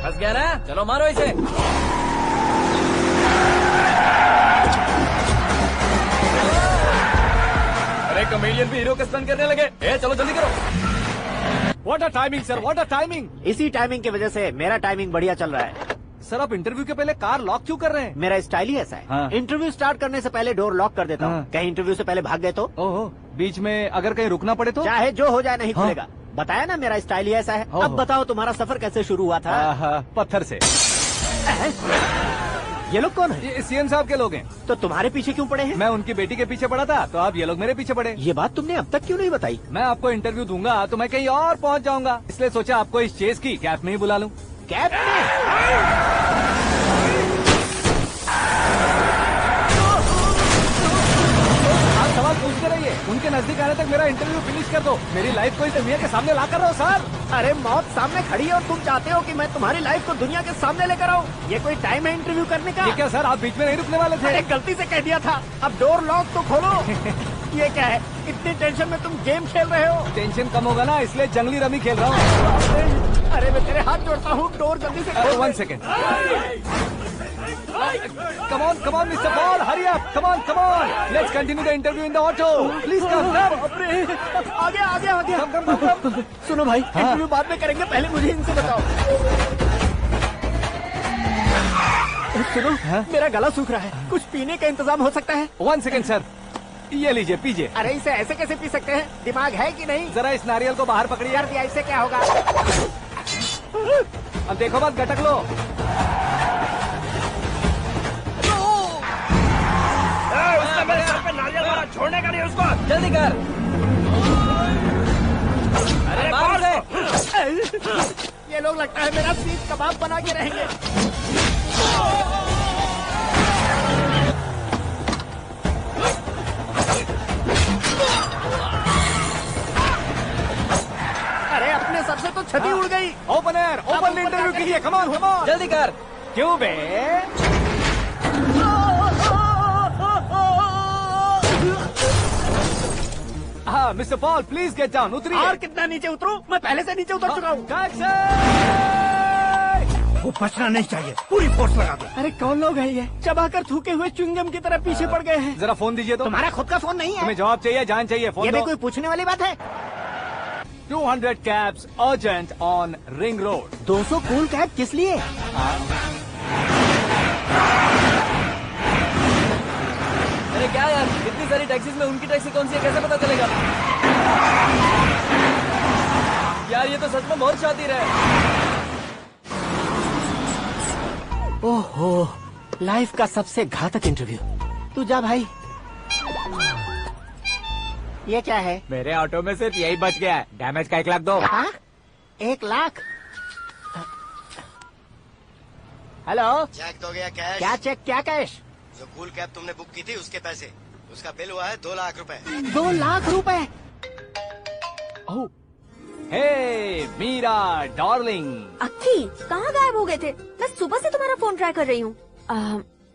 फंस गया ना? चलो मारो इसे। अरे कमेडियन भी हीरो के स्टंट करने लगे। चलो जल्दी करो। What a timing sir, what a timing. इसी टाइमिंग की वजह से मेरा टाइमिंग बढ़िया चल रहा है। सर आप इंटरव्यू के पहले कार लॉक क्यों कर रहे हैं? मेरा स्टाइल ही ऐसा है। हाँ। इंटरव्यू स्टार्ट करने से पहले डोर लॉक कर देता हूँ। कहीं इंटरव्यू से पहले भाग गए तो? ओहो, बीच में अगर कहीं रुकना पड़े तो? चाहे जो हो जाए नहीं खुलेगा। बताया ना मेरा स्टाइल ही ऐसा है। अब बताओ तुम्हारा सफर कैसे शुरू हुआ था? पत्थर से। ये लोग कौन है? ये सीएम साहब के लोग हैं। तो तुम्हारे पीछे क्यों पड़े हैं? मैं उनकी बेटी के पीछे पड़ा था तो आप ये लोग मेरे पीछे पड़े। ये बात तुमने अब तक क्यों नहीं बताई? मैं आपको इंटरव्यू दूंगा तो मैं कहीं और पहुंच जाऊंगा, इसलिए सोचा आपको इस चेस की कैब में ही बुला लूं। कैब में? आप सवाल पूछते रहिए, उनके नजदीक आने तक मेरा इंटरव्यू फिनिश कर दो। मेरी लाइफ को इस दुनिया के सामने ला कर रहो सर। अरे मौत सामने खड़ी है और तुम चाहते हो कि मैं तुम्हारी लाइफ को दुनिया के सामने लेकर आऊं? ये कोई टाइम है इंटरव्यू करने का? ये क्या सर, आप बीच में नहीं रुकने वाले थे? अरे गलती से कह दिया था। अब डोर लॉक तो खोलो। ये क्या है? इतनी टेंशन में तुम गेम खेल रहे हो? टेंशन कम होगा ना, इसलिए जंगली रमी खेल रहा हूँ। अरे मैं तेरे हाथ जोड़ता हूँ, डोर जल्दी से खोलो। 1 second. Come on, Mr. Paul, hurry up! Come on! Let's continue the interview in the auto. Please come. आगे। Come. सुनो भाई, इंटरव्यू बाद में करेंगे, पहले मुझे इनसे बताओ। सुनो, मेरा गला सूख रहा है, कुछ पीने का इंतजाम हो सकता है? 1 सेकेंड सर, ये लीजिए पीजिए। अरे इसे ऐसे कैसे पी सकते हैं? दिमाग है कि नहीं? जरा इस नारियल को बाहर पकड़िए। कर दिया, इससे क्या होगा? अब देखो मत, गटक लो। मेरे सर पे नारियल मारा, छोड़ने का नहीं उसको। जल्दी कर। अरे मार दे। ये लोग लगता है मेरा सीख कबाब बना के रहेंगे। अरे अपने सर से तो छती उड़ गई। ओपन एयर, ओपन इंटरव्यू कीजिए। कम ऑन, जल्दी कर। क्यों बे? हाँ mister Paul, please get down, उतरिए। और कितना नीचे उतरूं? मैं पहले से नीचे उतर चुका हूँ। वो बचना नहीं चाहिए, पूरी फोर्स लगा दो। अरे कौन लोग हैं ये? चबाकर थूके हुए च्युइंगम की तरह पीछे पड़ गए हैं। जरा फोन दीजिए तो। तुम्हारा खुद का फोन नहीं है? तुम्हें जवाब चाहिए, जान चाहिए, फोन ये भी दो। कोई पूछने वाली बात है? 200 cabs urgent on Ring Road. 200 cool cab किस लिए? अरे क्या यार, इतनी सारी टैक्सीज में उनकी टैक्सी कौन सी है, कैसे पता चलेगा? यार ये तो सच में बहुत शातिर है। ओहो, लाइफ का सबसे घातक इंटरव्यू। तू जा भाई। ये क्या है? मेरे ऑटो में सिर्फ यही बच गया है, डैमेज का 1 लाख दो। 1 लाख? हेलो, चेक दोगे या कैश? क्या चेक, क्या कैश? जो कूल कैब तुमने बुक की थी उसके पैसे, उसका बिल हुआ है 2 लाख रुपए। 2 लाख रुपए? हे मीरा डार्लिंग। अक्की, कहाँ गायब हो गए थे? मैं सुबह से तुम्हारा फोन ट्राई कर रही हूँ।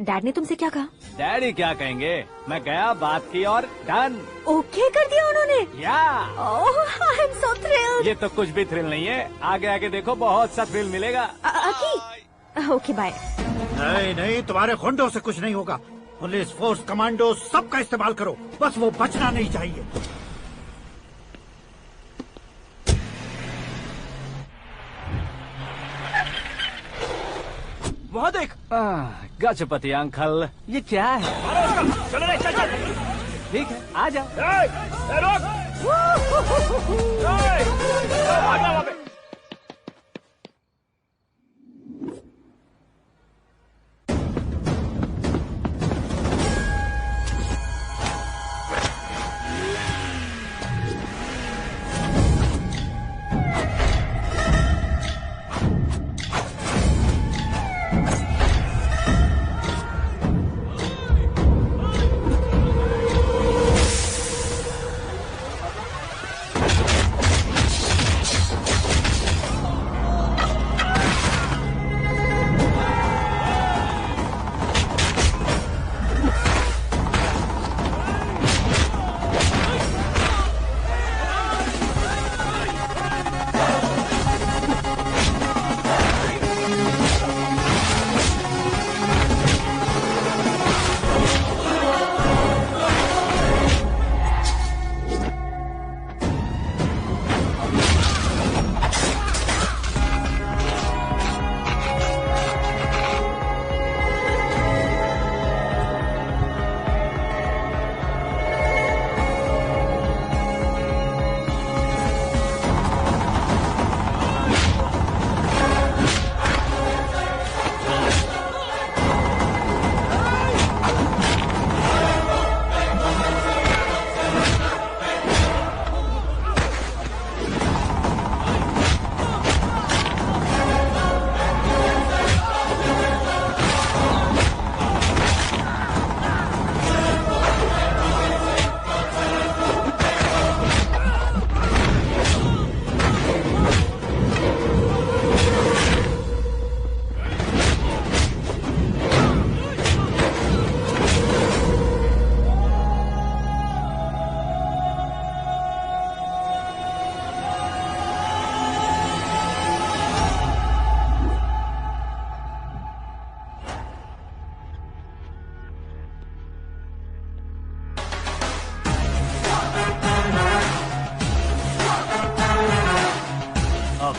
डैड ने तुमसे क्या कहा? डैडी क्या कहेंगे, मैं गया, बात की और डन। ओके कर दिया उन्होंने? या। ओह, आई एम सो थ्रिल्ड। ये तो कुछ भी थ्रिल नहीं है, आगे आगे देखो बहुत सा थ्रिल मिलेगा। अक्की, ओके बाय। नहीं, तुम्हारे गुंडों से कुछ नहीं होगा। पुलिस फोर्स, कमांडो, सबका इस्तेमाल करो, बस वो बचना नहीं चाहिए। वहाँ देख। गजपति अंकल, ये क्या है? चलो रे, चल। ठीक है, आ जा।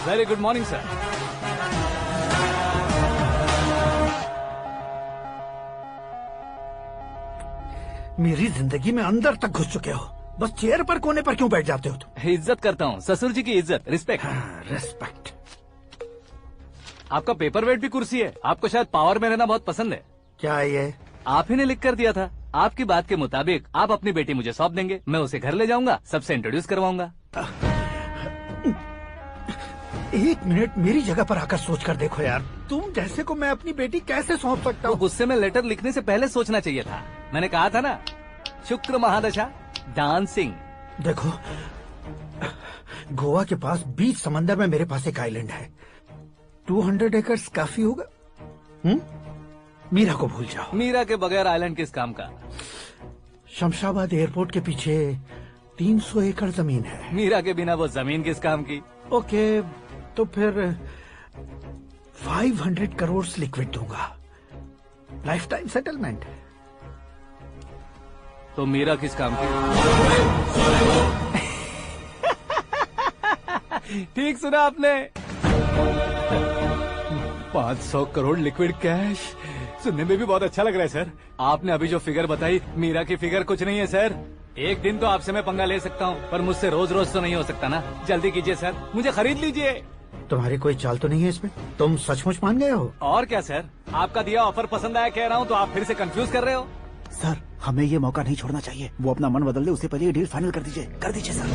Very good morning sir. मेरी जिंदगी में अंदर तक घुस चुके हो, बस चेयर पर कोने पर क्यों बैठ जाते हो तुम? इज्जत करता हूँ, ससुर जी की इज्जत, रिस्पेक्ट। रिस्पेक्ट। आपका पेपर वेट भी कुर्सी है। आपको शायद पावर में रहना बहुत पसंद है। क्या ये? आप ही ने लिख कर दिया था। आपकी बात के मुताबिक आप अपनी बेटी मुझे सौंप देंगे, मैं उसे घर ले जाऊंगा, सबसे इंट्रोड्यूस करवाऊंगा। एक मिनट मेरी जगह पर आकर सोच कर देखो यार, तुम जैसे को मैं अपनी बेटी कैसे सौंप सकता हूँ? गुस्से में लेटर लिखने से पहले सोचना चाहिए था। मैंने कहा था ना, शुक्र महादशा डांसिंग। देखो, गोवा के पास बीच समंदर में मेरे पास एक आइलैंड है, 200 एकर्स काफी होगा। मीरा को भूल जाओ। मीरा के बगैर आइलैंड किस काम का? शमशाबाद एयरपोर्ट के पीछे 300 एकड़ जमीन है। मीरा के बिना वो जमीन किस काम की? ओके, तो फिर 500 करोड़ लिक्विड दूंगा, लाइफ टाइम सेटलमेंट। तो मीरा किस काम की? ठीक सुना आपने, 500 करोड़ लिक्विड कैश। सुनने में भी बहुत अच्छा लग रहा है सर। आपने अभी जो फिगर बताई, मीरा की फिगर कुछ नहीं है सर। एक दिन तो आपसे मैं पंगा ले सकता हूँ, पर मुझसे रोज रोज तो नहीं हो सकता ना। जल्दी कीजिए सर, मुझे खरीद लीजिए। तुम्हारी कोई चाल तो नहीं है इसमें? तुम सचमुच मान गए हो? और क्या सर, आपका दिया ऑफर पसंद आया कह रहा हूँ, तो आप फिर से कंफ्यूज कर रहे हो। सर, हमें ये मौका नहीं छोड़ना चाहिए। वो अपना मन बदल दे, उससे पहले ये डील फाइनल कर दीजिए। कर दीजिए सर।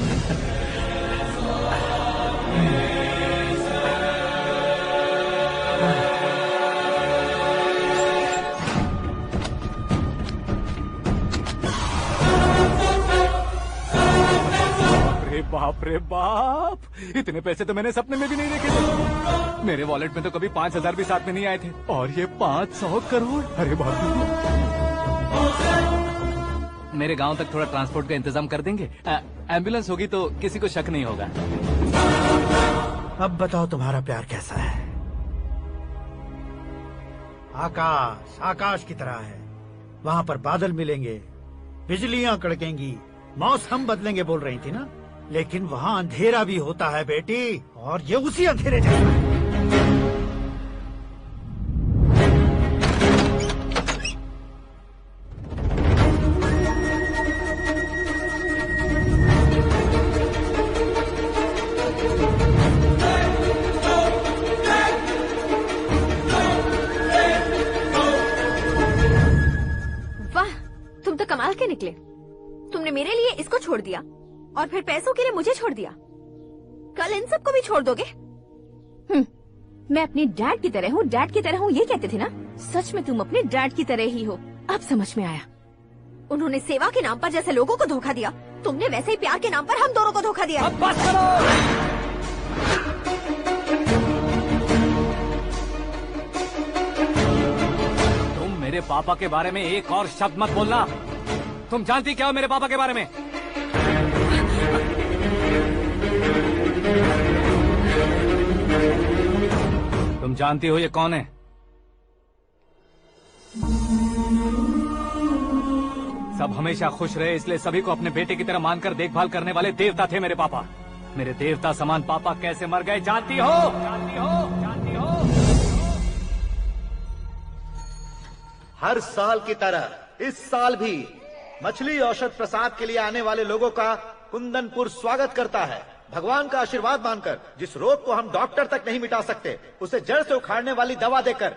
बाप रे बाप, इतने पैसे तो मैंने सपने में भी नहीं देखे थे। मेरे वॉलेट में तो कभी 5000 भी साथ में नहीं आए थे, और ये 500 करोड़। अरे बाप रे। मेरे गांव तक थोड़ा ट्रांसपोर्ट का इंतजाम कर देंगे? एम्बुलेंस होगी तो किसी को शक नहीं होगा। अब बताओ तुम्हारा प्यार कैसा है? आकाश आकाश की तरह है, वहाँ पर बादल मिलेंगे, बिजलियाँ कड़केंगी, मौसम बदलेंगे बोल रही थी ना, लेकिन वहाँ अंधेरा भी होता है बेटी, और ये उसी अंधेरे जैसा है। वाह, तुम तो कमाल के निकले। तुमने मेरे लिए इसको छोड़ दिया और फिर पैसों के लिए मुझे छोड़ दिया। कल इन सबको भी छोड़ दोगे? मैं अपने डैड की तरह हूँ, डैड की तरह हूँ, ये कहते थे ना। सच में तुम अपने डैड की तरह ही हो, अब समझ में आया। उन्होंने सेवा के नाम पर जैसे लोगों को धोखा दिया, तुमने वैसे ही प्यार के नाम पर हम दोनों को धोखा दिया। अब बस करो। तुम मेरे पापा के बारे में एक और शब्द मत बोलना। तुम जानती क्या हो मेरे पापा के बारे में? तुम जानती हो ये कौन है? सब हमेशा खुश रहे, इसलिए सभी को अपने बेटे की तरह मानकर देखभाल करने वाले देवता थे मेरे पापा। मेरे देवता समान पापा कैसे मर गए जानती हो? जानती हो? जानती हो? हर साल की तरह इस साल भी मछली औषध प्रसाद के लिए आने वाले लोगों का कुंदनपुर स्वागत करता है। भगवान का आशीर्वाद मानकर जिस रोग को हम डॉक्टर तक नहीं मिटा सकते, उसे जड़ से उखाड़ने वाली दवा देकर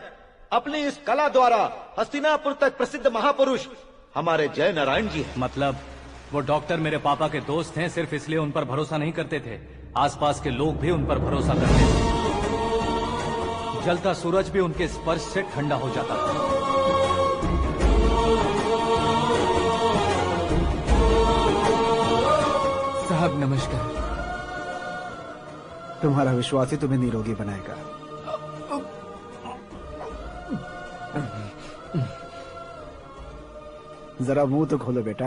अपनी इस कला द्वारा हस्तिनापुर तक प्रसिद्ध महापुरुष हमारे जय नारायण जी हैं। मतलब वो डॉक्टर मेरे पापा के दोस्त हैं, सिर्फ इसलिए उन पर भरोसा नहीं करते थे, आसपास के लोग भी उन पर भरोसा करते थे। जलता सूरज भी उनके स्पर्श से ठंडा हो जाता था। साहब नमस्कार। तुम्हारा विश्वास ही तुम्हें निरोगी बनाएगा। जरा मुंह तो खोलो बेटा।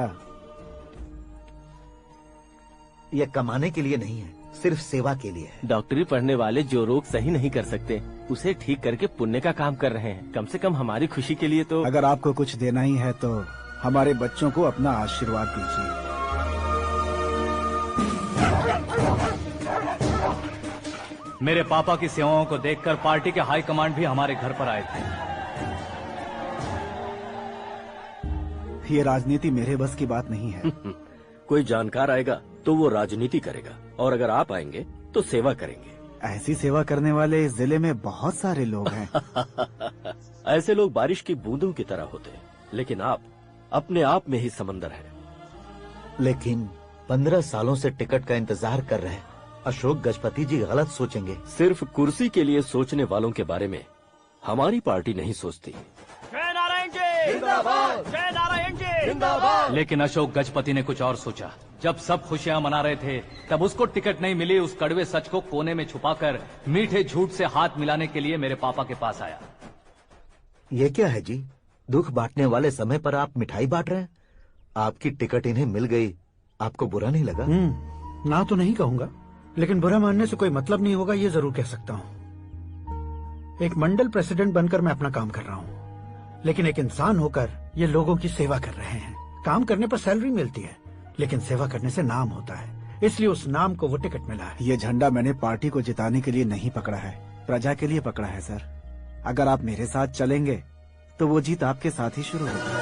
यह कमाने के लिए नहीं है, सिर्फ सेवा के लिए है। डॉक्टरी पढ़ने वाले जो रोग सही नहीं कर सकते, उसे ठीक करके पुण्य का काम कर रहे हैं। कम से कम हमारी खुशी के लिए तो। अगर आपको कुछ देना ही है तो हमारे बच्चों को अपना आशीर्वाद दीजिए। मेरे पापा की सेवाओं को देखकर पार्टी के हाई कमांड भी हमारे घर पर आए थे। ये राजनीति मेरे बस की बात नहीं है। कोई जानकार आएगा तो वो राजनीति करेगा, और अगर आप आएंगे तो सेवा करेंगे। ऐसी सेवा करने वाले इस जिले में बहुत सारे लोग हैं। ऐसे लोग बारिश की बूंदों की तरह होते हैं, लेकिन आप अपने आप में ही समंदर हैं। लेकिन 15 सालों से टिकट का इंतजार कर रहे हैं। अशोक गजपति जी गलत सोचेंगे। सिर्फ कुर्सी के लिए सोचने वालों के बारे में हमारी पार्टी नहीं सोचती। जय नारायण जी जिंदाबाद, जय नारायण जी जिंदाबाद। लेकिन अशोक गजपति ने कुछ और सोचा। जब सब खुशियां मना रहे थे तब उसको टिकट नहीं मिली। उस कड़वे सच को कोने में छुपाकर मीठे झूठ से हाथ मिलाने के लिए मेरे पापा के पास आया। ये क्या है जी? दुख बांटने वाले समय पर आप मिठाई बांट रहे हैं। आपकी टिकट इन्हें मिल गई, आपको बुरा नहीं लगा? ना तो नहीं कहूंगा, लेकिन बुरा मानने से कोई मतलब नहीं होगा, ये जरूर कह सकता हूँ। एक मंडल प्रेसिडेंट बनकर मैं अपना काम कर रहा हूँ, लेकिन एक इंसान होकर ये लोगों की सेवा कर रहे हैं। काम करने पर सैलरी मिलती है, लेकिन सेवा करने से नाम होता है, इसलिए उस नाम को वो टिकट मिला है। ये झंडा मैंने पार्टी को जिताने के लिए नहीं पकड़ा है, प्रजा के लिए पकड़ा है सर। अगर आप मेरे साथ चलेंगे तो वो जीत आपके साथ ही शुरू होगी।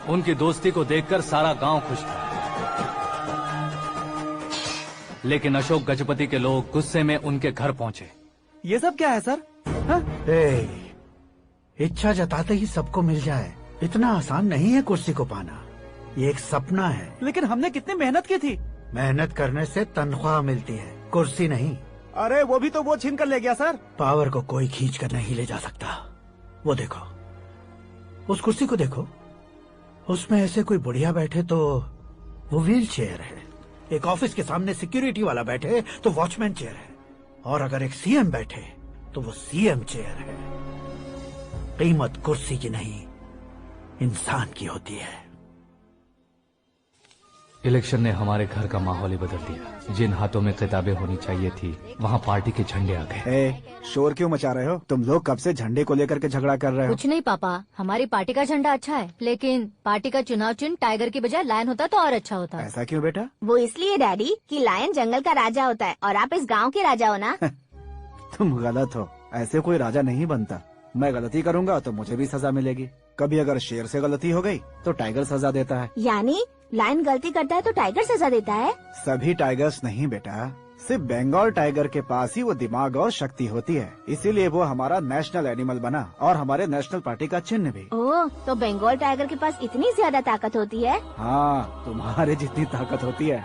उनकी दोस्ती को देखकर सारा गांव खुश था, लेकिन अशोक गजपति के लोग गुस्से में उनके घर पहुंचे। ये सब क्या है सर? इच्छा जताते ही सबको मिल जाए, इतना आसान नहीं है कुर्सी को पाना। ये एक सपना है। लेकिन हमने कितनी मेहनत की थी। मेहनत करने से तनख्वाह मिलती है, कुर्सी नहीं। अरे वो भी तो वो छीन कर ले गया सर। पावर को कोई खींच कर नहीं ले जा सकता। वो देखो, उस कुर्सी को देखो, उसमें ऐसे कोई बुढ़िया बैठे तो वो व्हील चेयर है। एक ऑफिस के सामने सिक्योरिटी वाला बैठे तो वॉचमैन चेयर है, और अगर एक सीएम बैठे तो वो सीएम चेयर है। कीमत कुर्सी की नहीं, इंसान की होती है। इलेक्शन ने हमारे घर का माहौल ही बदल दिया। जिन हाथों में किताबें होनी चाहिए थी, वहाँ पार्टी के झंडे आ गए। शोर क्यों मचा रहे हो? तुम लोग कब से झंडे को लेकर के झगड़ा कर रहे हो? कुछ नहीं पापा, हमारी पार्टी का झंडा अच्छा है, लेकिन पार्टी का चुनाव चिन्ह टाइगर की बजाय लायन होता तो और अच्छा होता। ऐसा क्यों बेटा? वो इसलिए डैडी कि लायन जंगल का राजा होता है और आप इस गांव के राजा हो ना। तुम गलत हो, ऐसे कोई राजा नहीं बनता। मैं गलती करूंगा तो मुझे भी सजा मिलेगी। कभी अगर शेर से गलती हो गई तो टाइगर सजा देता है। यानी लायन गलती करता है तो टाइगर सजा देता है? सभी टाइगर्स नहीं बेटा, सिर्फ बंगाल टाइगर के पास ही वो दिमाग और शक्ति होती है, इसीलिए वो हमारा नेशनल एनिमल बना और हमारे नेशनल पार्टी का चिन्ह भी। ओह, तो बंगाल टाइगर के पास इतनी ज्यादा ताकत होती है? हाँ, तुम्हारे जितनी ताकत होती है।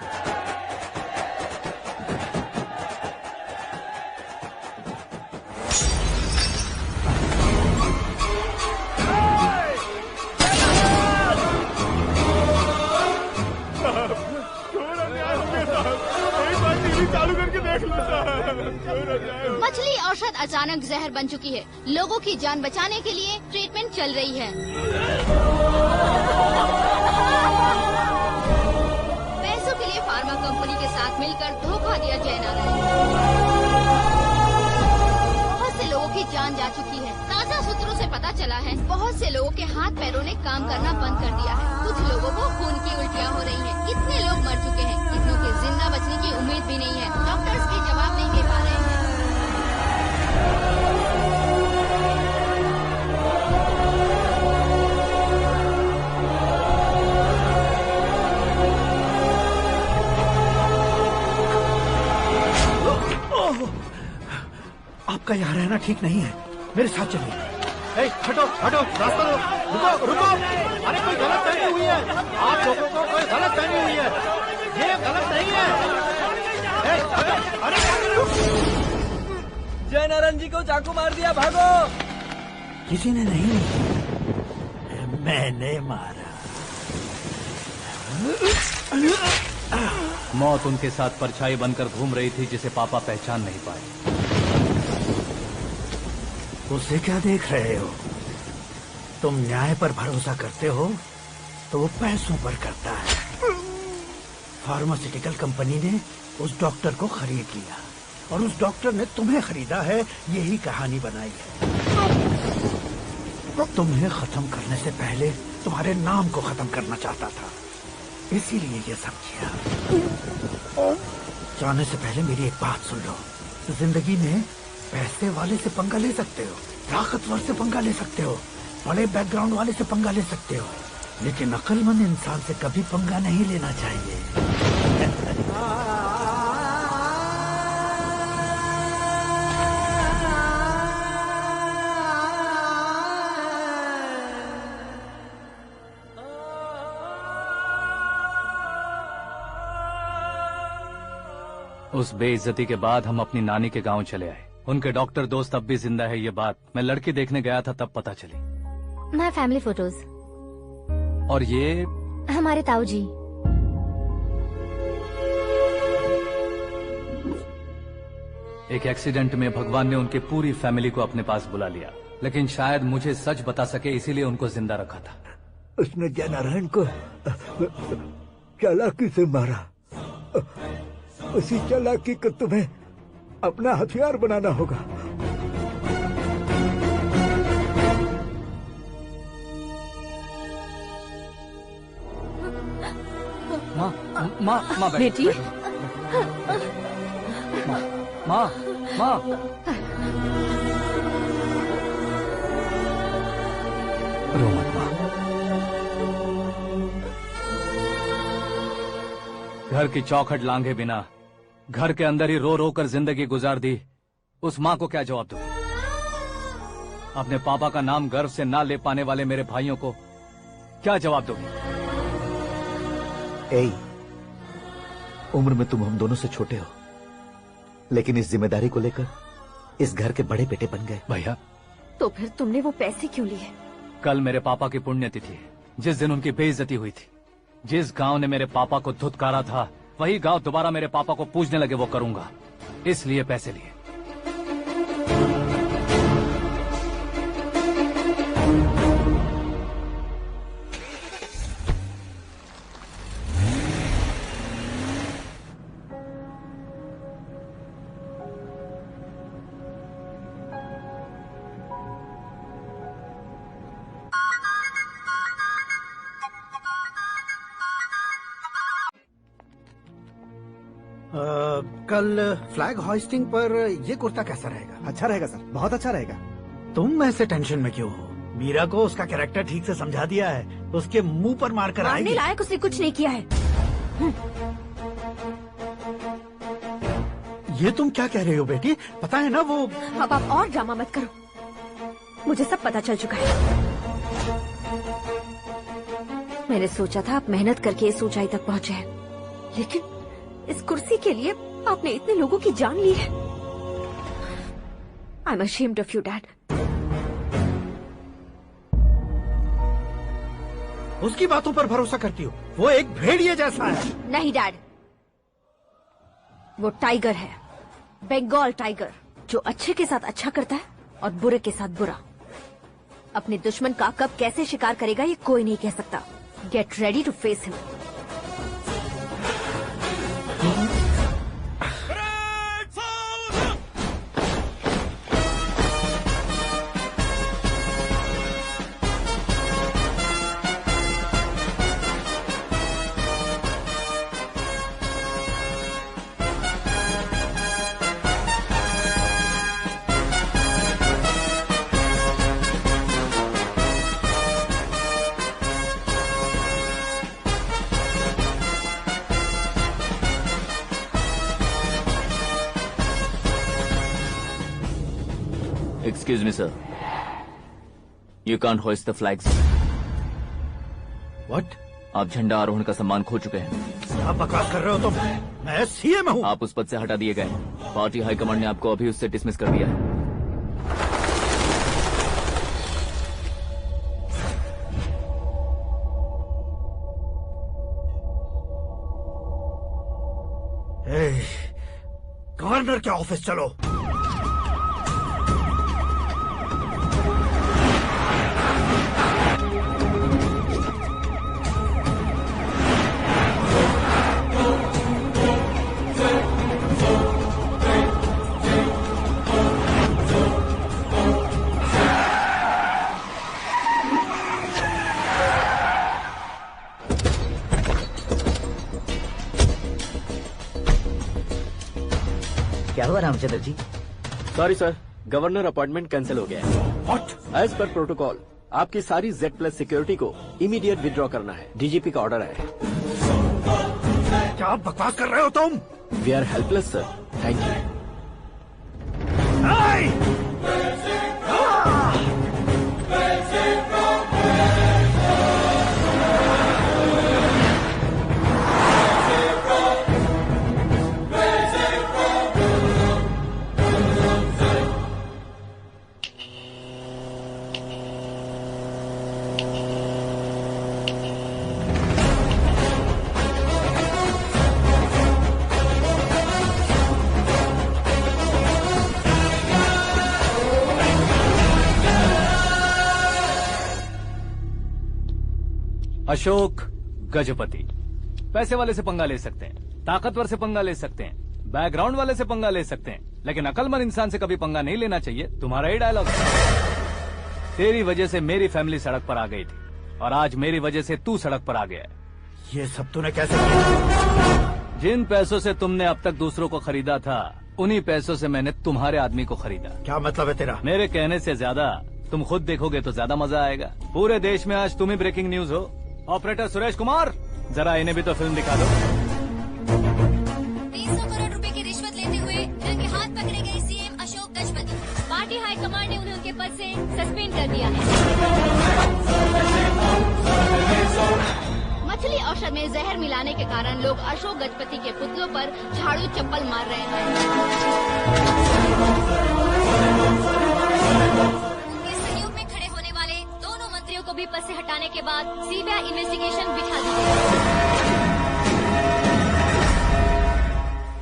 मछली औषध अचानक जहर बन चुकी है। लोगों की जान बचाने के लिए ट्रीटमेंट चल रही है। पैसों के लिए फार्मा कंपनी के साथ मिलकर धोखा दिया जय नारायण। बहुत से लोगों की जान जा चुकी है। ताज़ा सूत्रों से पता चला है बहुत से लोगों के हाथ पैरों ने काम करना बंद कर दिया है। कुछ लोगों को खून की उल्टियाँ हो रही हैं। कितने लोग मर चुके हैं, कितनों के जिंदा बचने की उम्मीद भी नहीं है। डॉक्टर्स भी जवाब नहीं दे पा रहे हैं। आपका यहाँ रहना ठीक नहीं है, मेरे साथ चलिए। हटो हटो, रास्ता दो, रुको रुको। अरे कोई गलत फहमी हुई है, आप लोगों को कोई गलत फहमी हुई है, ये गलत नहीं है। अरे जय नारायण जी को चाकू मार दिया, भागो। किसी ने नहीं, मैंने मारा। मौत उनके साथ परछाई बनकर घूम रही थी, जिसे पापा पहचान नहीं पाए। उसे क्या देख रहे हो? तुम न्याय पर भरोसा करते हो तो वो पैसों पर करता है। फार्मास्यूटिकल कंपनी ने उस डॉक्टर को खरीद लिया और उस डॉक्टर ने तुम्हें खरीदा है, यही कहानी बनाई है। तुम्हें खत्म करने से पहले तुम्हारे नाम को खत्म करना चाहता था, इसीलिए ये सब किया। जाने से पहले मेरी एक बात सुन लो। जिंदगी में पैसे वाले से पंगा ले सकते हो, ताकतवर से पंगा ले सकते हो, बड़े बैकग्राउंड वाले से पंगा ले सकते हो, लेकिन अक्लमंद इंसान से कभी पंगा नहीं लेना चाहिए। उस बेइज्जती के बाद हम अपनी नानी के गांव चले आए। उनके डॉक्टर दोस्त अब भी जिंदा है, ये बात मैं लड़की देखने गया था तब पता चली। My family photos. और ये हमारे ताऊ जी। एक एक्सीडेंट में भगवान ने उनकी पूरी फैमिली को अपने पास बुला लिया, लेकिन शायद मुझे सच बता सके इसीलिए उनको जिंदा रखा था। उसने जयनारायण को चालाकी से मारा। उसी चालाकी को तुम्हें अपना हथियार बनाना होगा। माँ बेटी। माँ रो मत माँ। घर की चौखट लांघे बिना घर के अंदर ही रो रो कर जिंदगी गुजार दी उस माँ को क्या जवाब दूं? अपने पापा का नाम गर्व से ना ले पाने वाले मेरे भाइयों को क्या जवाब दोगी? उम्र में तुम हम दोनों से छोटे हो, लेकिन इस जिम्मेदारी को लेकर इस घर के बड़े बेटे बन गए। भैया, तो फिर तुमने वो पैसे क्यों लिए? कल मेरे पापा की पुण्यतिथि है, जिस दिन उनकी बेइज्जती हुई थी। जिस गांव ने मेरे पापा को धुतकारा था वही गांव दोबारा मेरे पापा को पूजने लगे वो करूंगा, इसलिए पैसे लिए। कल फ्लैग होइस्टिंग पर ये कुर्ता कैसा रहेगा? अच्छा रहेगा सर, बहुत अच्छा रहेगा। तुम ऐसे टेंशन में क्यों हो? मीरा को उसका कैरेक्टर ठीक से समझा दिया है, उसके मुंह पर मारकर आएगी। मारने लायक उसने कुछ नहीं किया है। ये तुम क्या कह रहे हो बेटी? पता है ना वो। अब आप और ड्रामा मत करो, मुझे सब पता चल चुका है। मैंने सोचा था आप मेहनत करके इस ऊंचाई तक पहुंचे हैं, लेकिन इस कुर्सी के लिए आपने इतने लोगों की जान ली है। I am ashamed of you dad. उसकी बातों पर भरोसा करती हो? वो एक भेड़िए जैसा है। नहीं डैड, वो टाइगर है, बंगाल टाइगर, जो अच्छे के साथ अच्छा करता है और बुरे के साथ बुरा। अपने दुश्मन का कब कैसे शिकार करेगा ये कोई नहीं कह सकता। Get ready to face him. Excuse me, sir. You can't hoist the flags. What? आप झंडा आरोहण का सम्मान खो चुके हैं। क्या बकवास कर रहे हो तुम? मैं सीएम हूँ। आप उस पद से हटा दिए गए। पार्टी हाईकमांड ने आपको अभी उससे डिसमिस कर दिया है। गवर्नर के ऑफिस चलो। हुआ Ramchandra ji? Sorry sir, governor appointment cancel हो गया है। व्हाट? एज पर प्रोटोकॉल आपकी सारी Z+ सिक्योरिटी को इमीडिएट विड्रॉ करना है। डीजीपी का ऑर्डर है। क्या बकवास कर रहे हो तुम? We are helpless sir. Thank you. Ashok Gajapati पैसे वाले से पंगा ले सकते हैं, ताकतवर से पंगा ले सकते हैं, बैकग्राउंड वाले से पंगा ले सकते हैं, लेकिन अकलमंद इंसान से कभी पंगा नहीं लेना चाहिए। तुम्हारा ही डायलॉग। तेरी वजह से मेरी फैमिली सड़क पर आ गई थी और आज मेरी वजह से तू सड़क पर आ गया है। ये सब तूने कैसे किया? जिन पैसों से तुमने अब तक दूसरों को खरीदा था, उन्हीं पैसों से मैंने तुम्हारे आदमी को खरीदा। क्या मतलब है तेरा? मेरे कहने से ज्यादा तुम खुद देखोगे तो ज्यादा मजा आएगा। पूरे देश में आज तुम ही ब्रेकिंग न्यूज हो। ऑपरेटर सुरेश कुमार, जरा इन्हें भी तो फिल्म दिखा दो। 300 करोड़ रुपए की रिश्वत लेते हुए रंगे हाथ पकड़े गए CM Ashok Gajapati. Party high command ने उन्हें उनके पद से सस्पेंड कर दिया है। मछली औषध में जहर मिलाने के कारण लोग अशोक गजपति के पुतलों पर झाड़ू चप्पल मार रहे हैं। उनके सहयोग में खड़े होने वाले दोनों मंत्रियों को भी पद से हटाने के बाद सीबीआई इन्वेस्टिगेशन बिठा दी गई।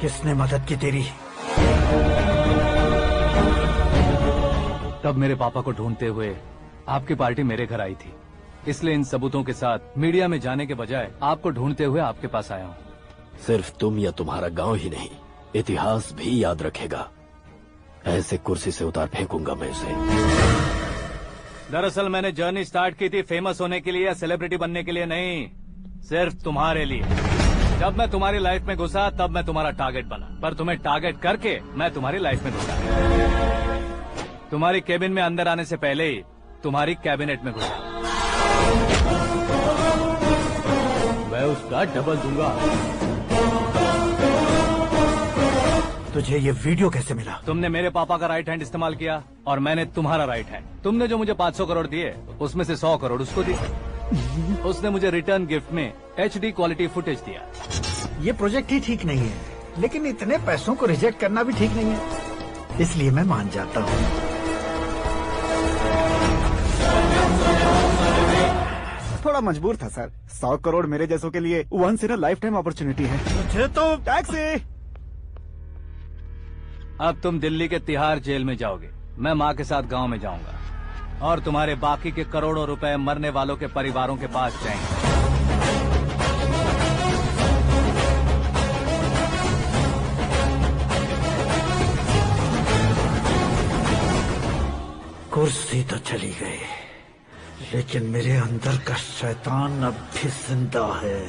किसने मदद की तेरी? तब मेरे पापा को ढूंढते हुए आपकी पार्टी मेरे घर आई थी, इसलिए इन सबूतों के साथ मीडिया में जाने के बजाय आपको ढूंढते हुए आपके पास आया हूँ। सिर्फ तुम या तुम्हारा गांव ही नहीं, इतिहास भी याद रखेगा। ऐसे कुर्सी से उतार फेंकूंगा मैं उसे। दरअसल मैंने जर्नी स्टार्ट की थी फेमस होने के लिए या सेलिब्रिटी बनने के लिए नहीं, सिर्फ तुम्हारे लिए। जब मैं तुम्हारी लाइफ में घुसा तब मैं तुम्हारा टारगेट बना, पर तुम्हें टारगेट करके मैं तुम्हारी लाइफ में घुसा। तुम्हारी केबिन में अंदर आने से पहले ही तुम्हारी कैबिनेट में घुसा। मैं उसका डबल दूंगा। तुझे ये वीडियो कैसे मिला? तुमने मेरे पापा का राइट हैंड इस्तेमाल किया और मैंने तुम्हारा राइट हैंड। तुमने जो मुझे 500 करोड़ दिए उसमें से 100 करोड़ उसको दिए। उसने मुझे रिटर्न गिफ्ट में HD क्वालिटी फुटेज दिया। ये प्रोजेक्ट ही ठीक नहीं है, लेकिन इतने पैसों को रिजेक्ट करना भी ठीक नहीं है, इसलिए मैं मान जाता हूँ। थोड़ा मजबूर था सर। 100 करोड़ मेरे जैसों के लिए once in a lifetime opportunity है। मुझे तो टैक्सी। अब तुम दिल्ली के तिहाड़ जेल में जाओगे, मैं माँ के साथ गांव में जाऊंगा और तुम्हारे बाकी के करोड़ों रुपए मरने वालों के परिवारों के पास जाएंगे। कुर्सी तो चली गई, लेकिन मेरे अंदर का शैतान अब भी जिंदा है।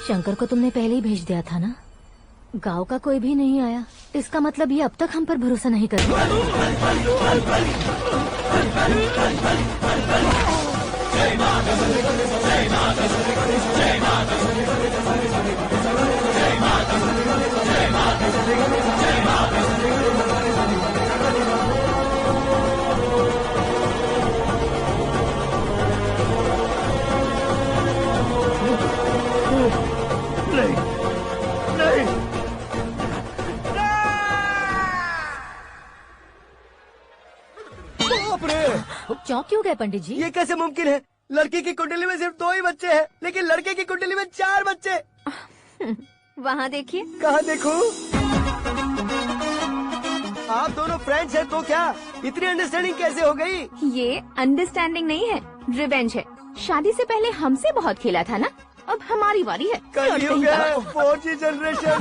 शंकर को तुमने पहले ही भेज दिया था ना? गांव का कोई भी नहीं आया, इसका मतलब ये अब तक हम पर भरोसा नहीं कर रहा। चौंक क्यों गए पंडित जी? ये कैसे मुमकिन है? लड़की की कुंडली में सिर्फ 2 ही बच्चे हैं, लेकिन लड़के की कुंडली में 4 बच्चे। वहाँ देखिए। कहाँ देखूं? आप दोनों फ्रेंड्स हैं तो क्या इतनी अंडरस्टैंडिंग कैसे हो गई? ये अंडरस्टैंडिंग नहीं है, रिवेंज है। शादी से पहले हमसे बहुत खेला था ना, अब हमारी बारी है। कलयुग है, 4G जनरेशन।